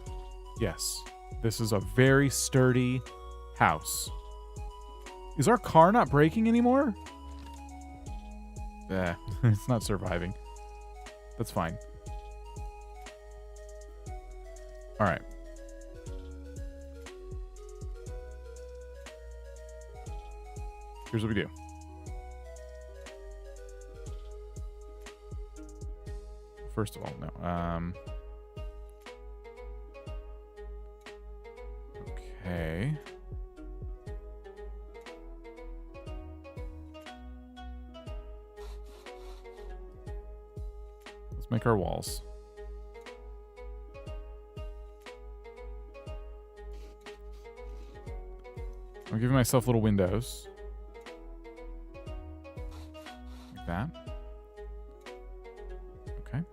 Yes. This is a very sturdy house. Is our car not braking anymore? It's not surviving. That's fine. All right. Here's what we do. First of all, no. Okay. Let's make our walls. I'm giving myself little windows. Like that. Okay.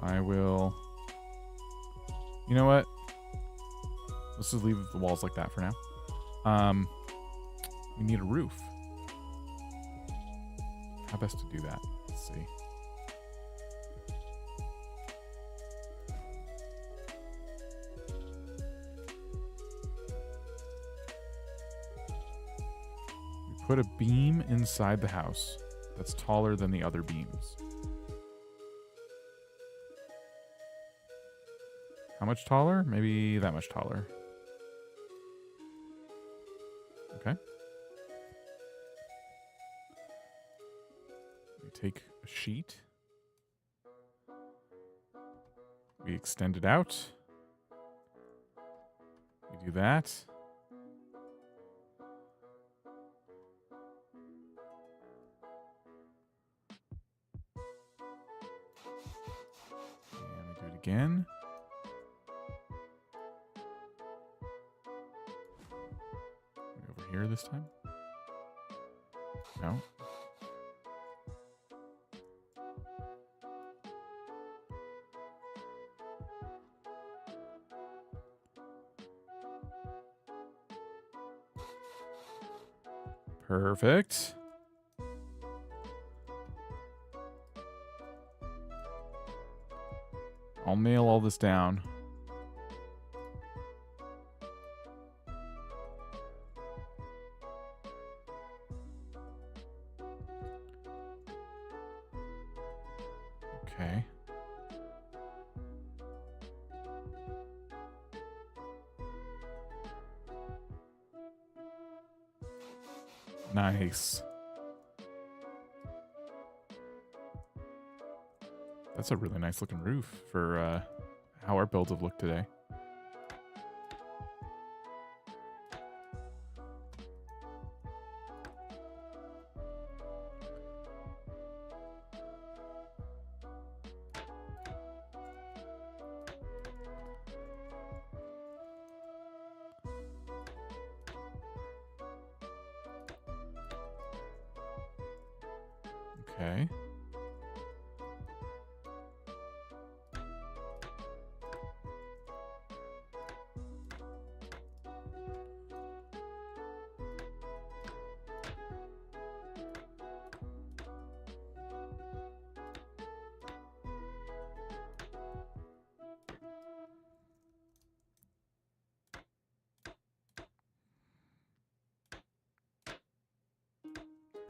I will... You know what? Let's just leave the walls like that for now. We need a roof. How best to do that? Let's see. We put a beam inside the house that's taller than the other beams. How much taller? Maybe that much taller. Okay. We take a sheet. We extend it out. We do that. And we do it again. Here this time? No. Perfect. I'll nail all this down. Okay. Nice. That's a really nice looking roof for how our builds have looked today. Okay.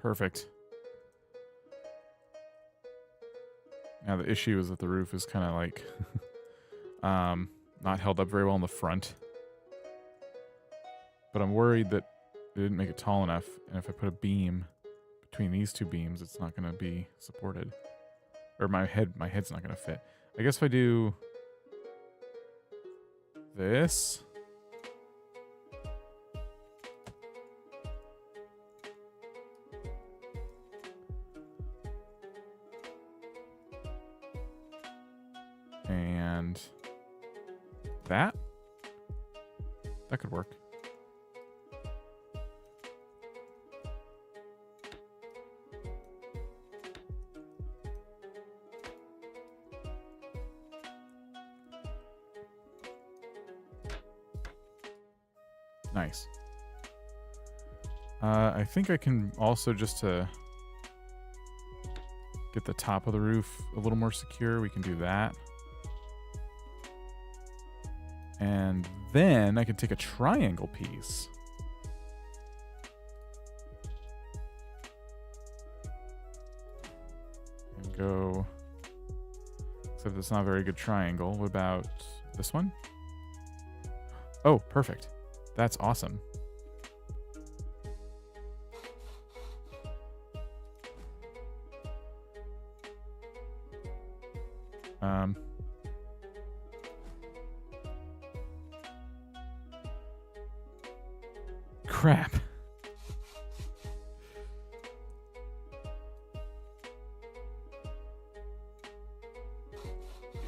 Perfect. Now the issue is that the roof is kind of like not held up very well in the front. But I'm worried that they didn't make it tall enough, and if I put a beam between these two beams, it's not going to be supported. Or my head's not going to fit. I guess if I do this. And that could work. Nice. I think I can also just to get the top of the roof a little more secure, we can do that. And then I can take a triangle piece. And go... Except it's not a very good triangle. What about this one? Oh, perfect. That's awesome. Crap.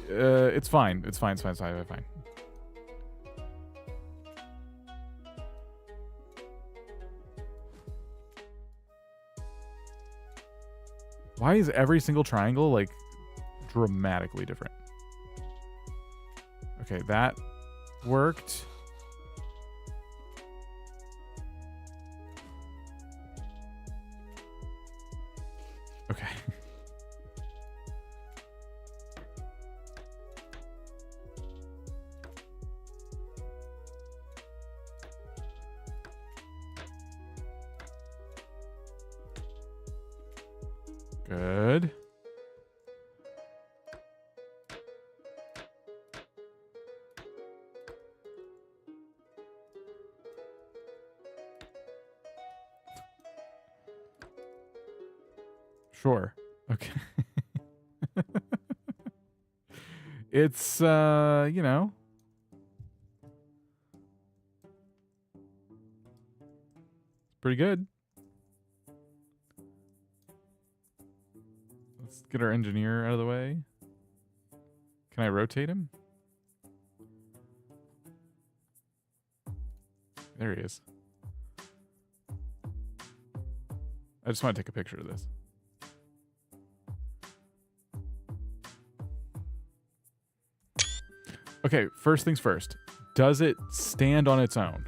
It's fine. It's fine. It's fine. Why is every single triangle, like, dramatically different? Okay, that worked. Okay. Good. Sure. Okay. It's, you know. Pretty good. Let's get our engineer out of the way. Can I rotate him? There he is. I just want to take a picture of this. Okay, first things first. Does it stand on its own?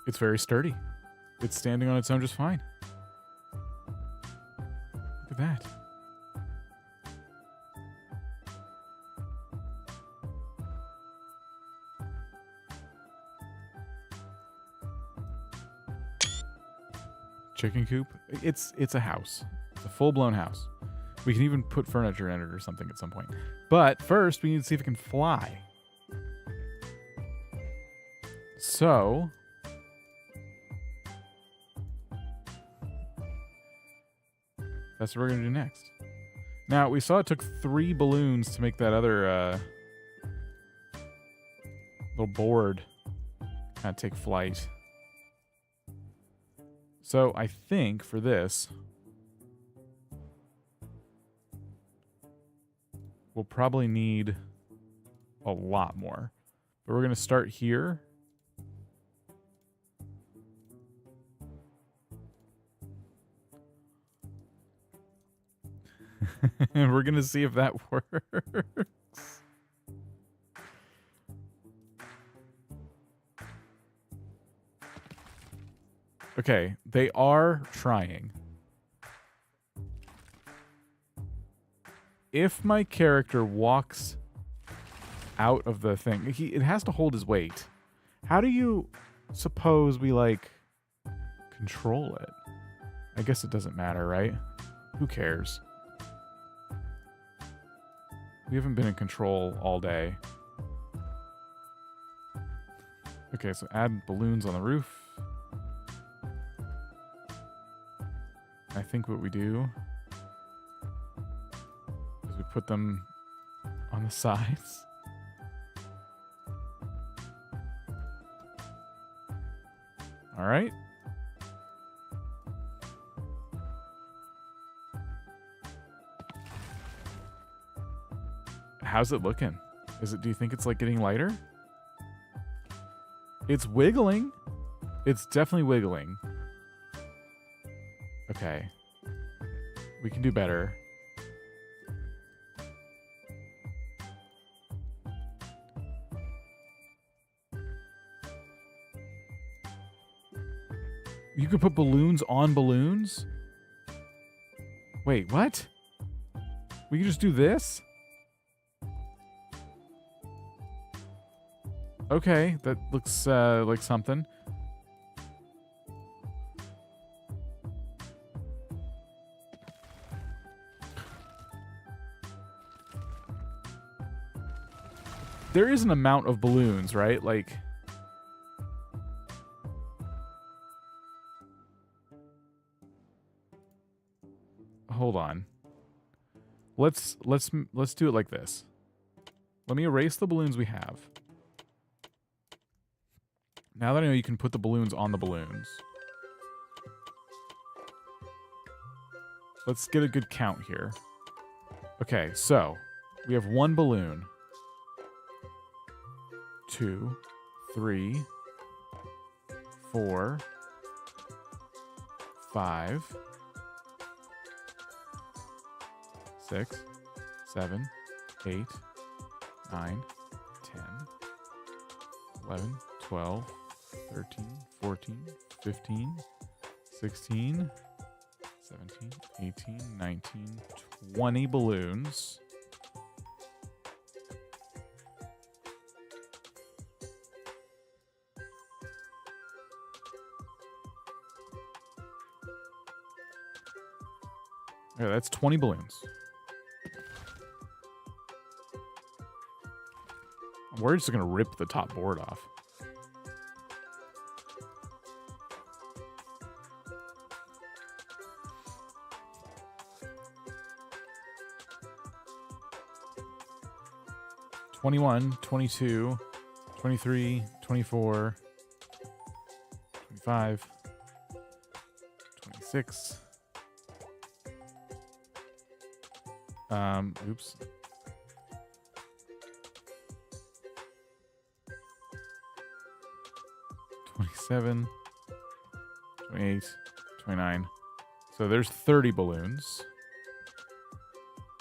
It's very sturdy. It's standing on its own just fine. Look at that. Chicken coop? It's a house. It's a full-blown house. We can even put furniture in it or something at some point. But first, we need to see if it can fly. So... that's what we're going to do next. Now, we saw it took 3 balloons to make that other little board kind of take flight. So I think for this, we'll probably need a lot more. But we're going to start here. And we're going to see if that works. Okay, they are trying. If my character walks out of the thing, it has to hold his weight. How do you suppose we, like, control it? I guess it doesn't matter, right? Who cares? We haven't been in control all day. Okay, so add balloons on the roof. I think what we do is we put them on the sides. All right. How's it looking? Do you think it's like getting lighter? It's wiggling. It's definitely wiggling. Okay. We can do better. You could put balloons on balloons? Wait, what? We can just do this? Okay, that looks like something. There is an amount of balloons, right? Like, hold on. Let's do it like this. Let me erase the balloons we have. Now that I know you can put the balloons on the balloons. Let's get a good count here. Okay, so we have 1 balloon. 2, 3, 4, 5, 6, 7, 8, 9, 10, 11, 12, 13, 14, 15, 16, 17, 18, 19, 20 balloons. Yeah, that's 20 balloons. I'm worried it's going to rip the top board off. $21, $22, $23, $24, $25, $26. Oops. $27, $28, $29. So there's 30 balloons.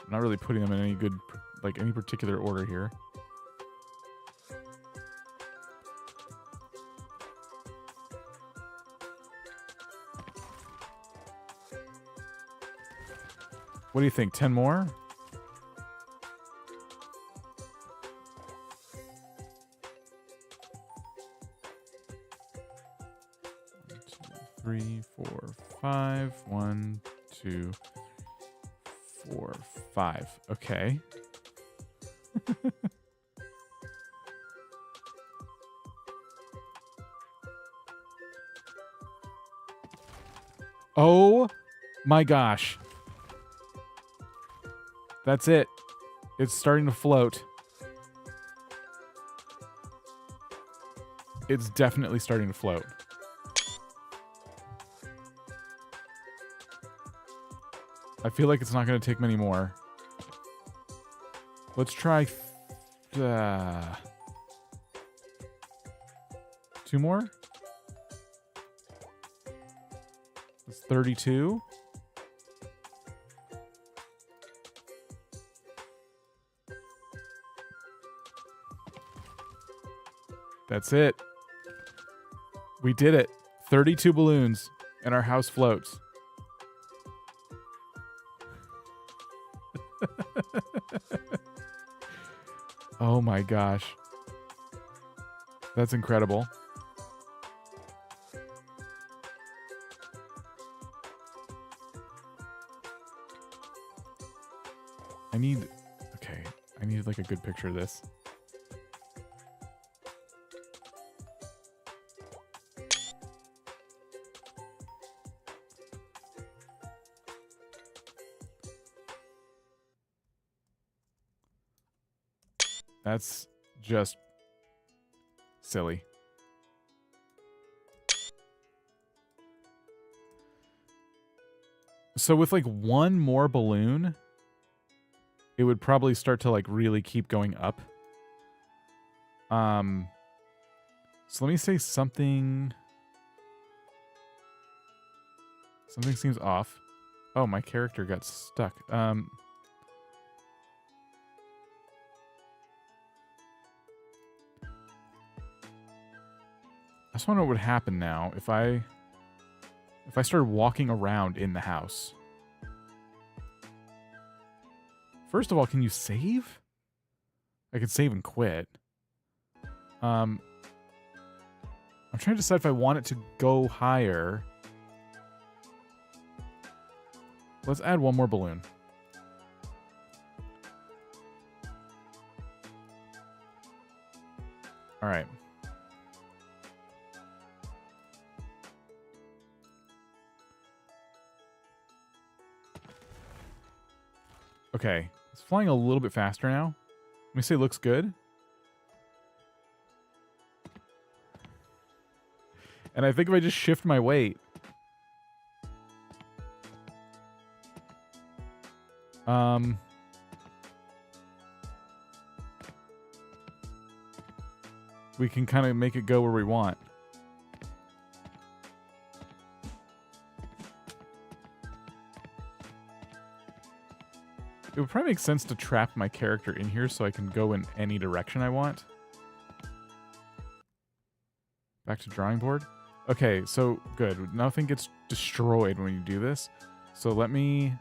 I'm not really putting them in any good, like any particular order here. What do you think? 10 more? 3, 4, 5. 1, 2, 4, 5. Okay. Oh my gosh. That's it. It's starting to float. It's definitely starting to float. I feel like it's not going to take many more. Let's try 2 more. That's 32. That's it. We did it. 32 balloons and our house floats. Oh my gosh. That's incredible. I need like a good picture of this. That's just silly. So with like 1 more balloon, it would probably start to like really keep going up. So let me say something. Something seems off. Oh, my character got stuck. I just wonder what would happen now if I If I started walking around in the house. First of all, can you save? I could save and quit. I'm trying to decide if I want it to go higher. Let's add one more balloon. All right. Okay, it's flying a little bit faster now. Let me say it looks good. And I think if I just shift my weight. We can kind of make it go where we want. It would probably make sense to trap my character in here so I can go in any direction I want. Back to drawing board. Okay, so good. Nothing gets destroyed when you do this. So let me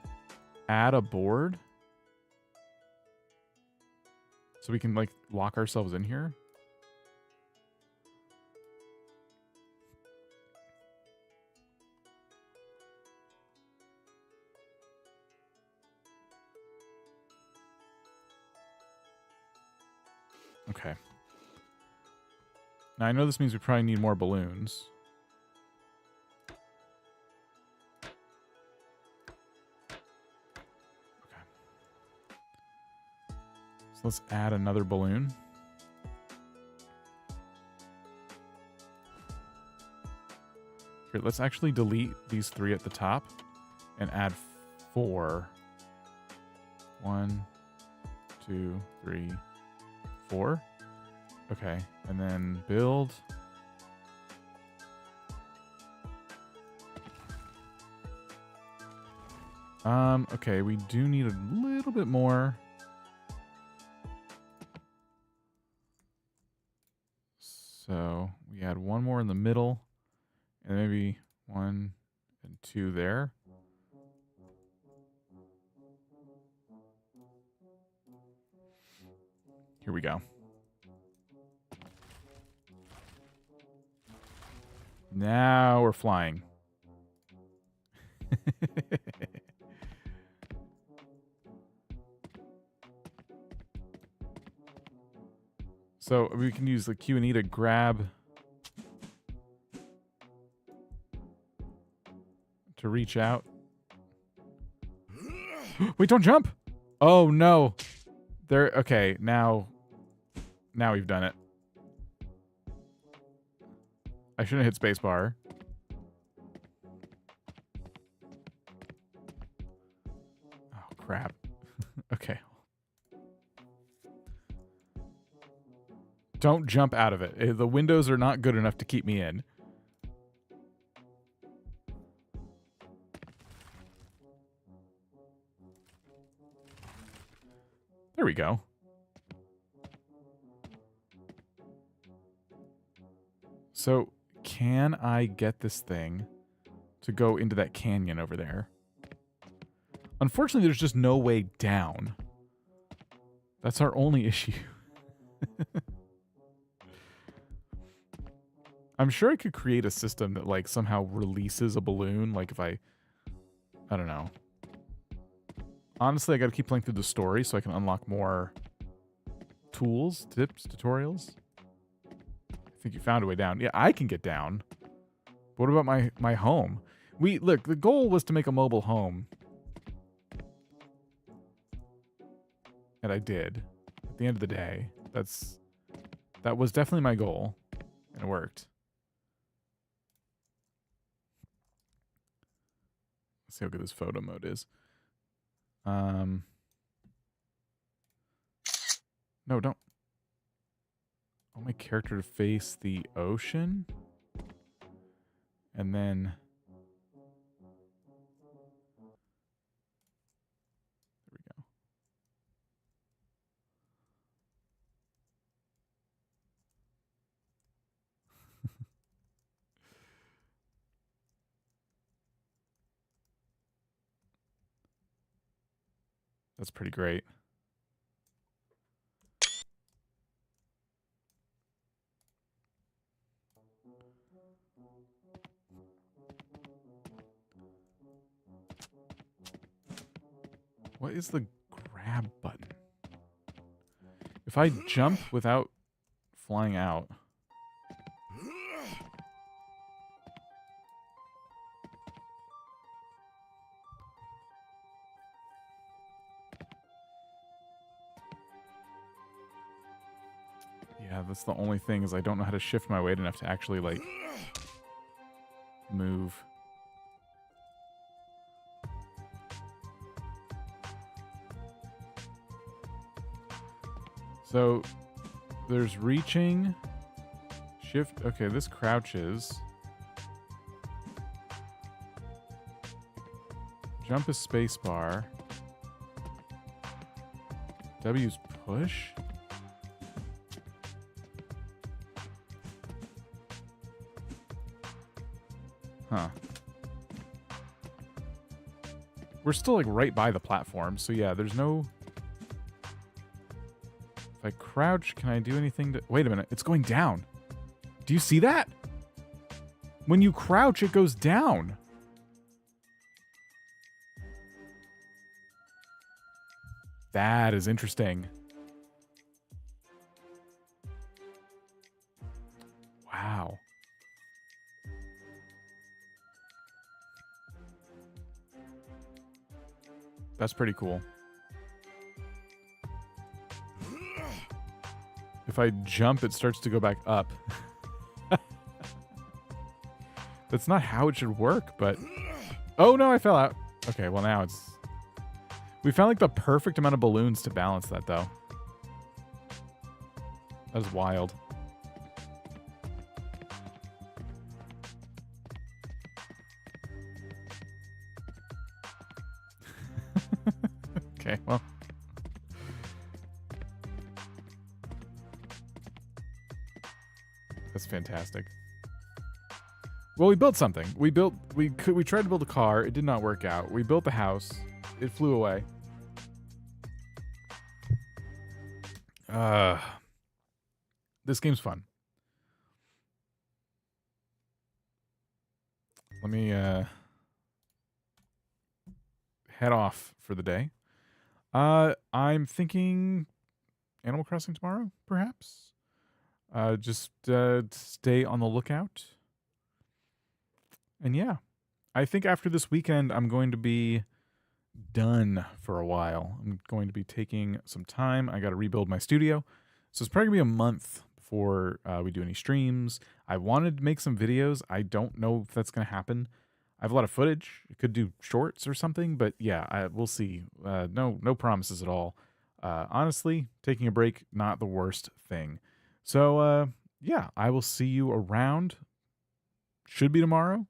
add a board. So we can like lock ourselves in here. Okay. Now I know this means we probably need more balloons. Okay. So let's add another balloon. Here, let's actually delete these 3 at the top and add 4. 1, 2, 3, 4. Okay, and then build. Okay, we do need a little bit more. So we add 1 more in the middle, and maybe 1 and 2 there. Here we go. Now we're flying. So we can use the Q&E to grab, to reach out. Wait, don't jump. Oh no. There. Okay, now we've done it. I shouldn't have hit spacebar. Oh crap. Okay. Don't jump out of it. The windows are not good enough to keep me in. There we go. So, can I get this thing to go into that canyon over there? Unfortunately, there's just no way down. That's our only issue. I'm sure I could create a system that like somehow releases a balloon. Like if I don't know. Honestly, I gotta keep playing through the story so I can unlock more tools, tips, tutorials. I think you found a way down. Yeah, I can get down. But what about my home? Look, the goal was to make a mobile home. And I did. At the end of the day, that was definitely my goal. And it worked. Let's see how good this photo mode is. No, don't. I want my character to face the ocean. And then... There we go. That's pretty great. What is the grab button? If I jump without flying out... Yeah, that's the only thing, is I don't know how to shift my weight enough to actually, like, move. So, there's reaching, shift, okay, this crouches. Jump is spacebar. W's push? Huh. We're still, like, right by the platform, so yeah, there's no... If I crouch, can I do anything to... Wait a minute, it's going down. Do you see that? When you crouch, it goes down. That is interesting. Wow. That's pretty cool. If I jump, it starts to go back up. That's not how it should work, but... Oh, no, I fell out. Okay, well, now it's... We found, like, the perfect amount of balloons to balance that, though. That is wild. Okay, well... That's fantastic. Well, we built something. We tried to build a car. It did not work out. We built the house. It flew away. This game's fun. Let me head off for the day. I'm thinking Animal Crossing tomorrow, perhaps. Just stay on the lookout. And yeah, I think after this weekend, I'm going to be done for a while. I'm going to be taking some time. I got to rebuild my studio. So it's probably going to be a month before we do any streams. I wanted to make some videos. I don't know if that's going to happen. I have a lot of footage. I could do shorts or something, but yeah, we'll see. No promises at all. Honestly, taking a break, not the worst thing. So, yeah, I will see you around. Should be tomorrow.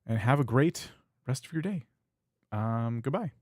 And have a great rest of your day. Goodbye.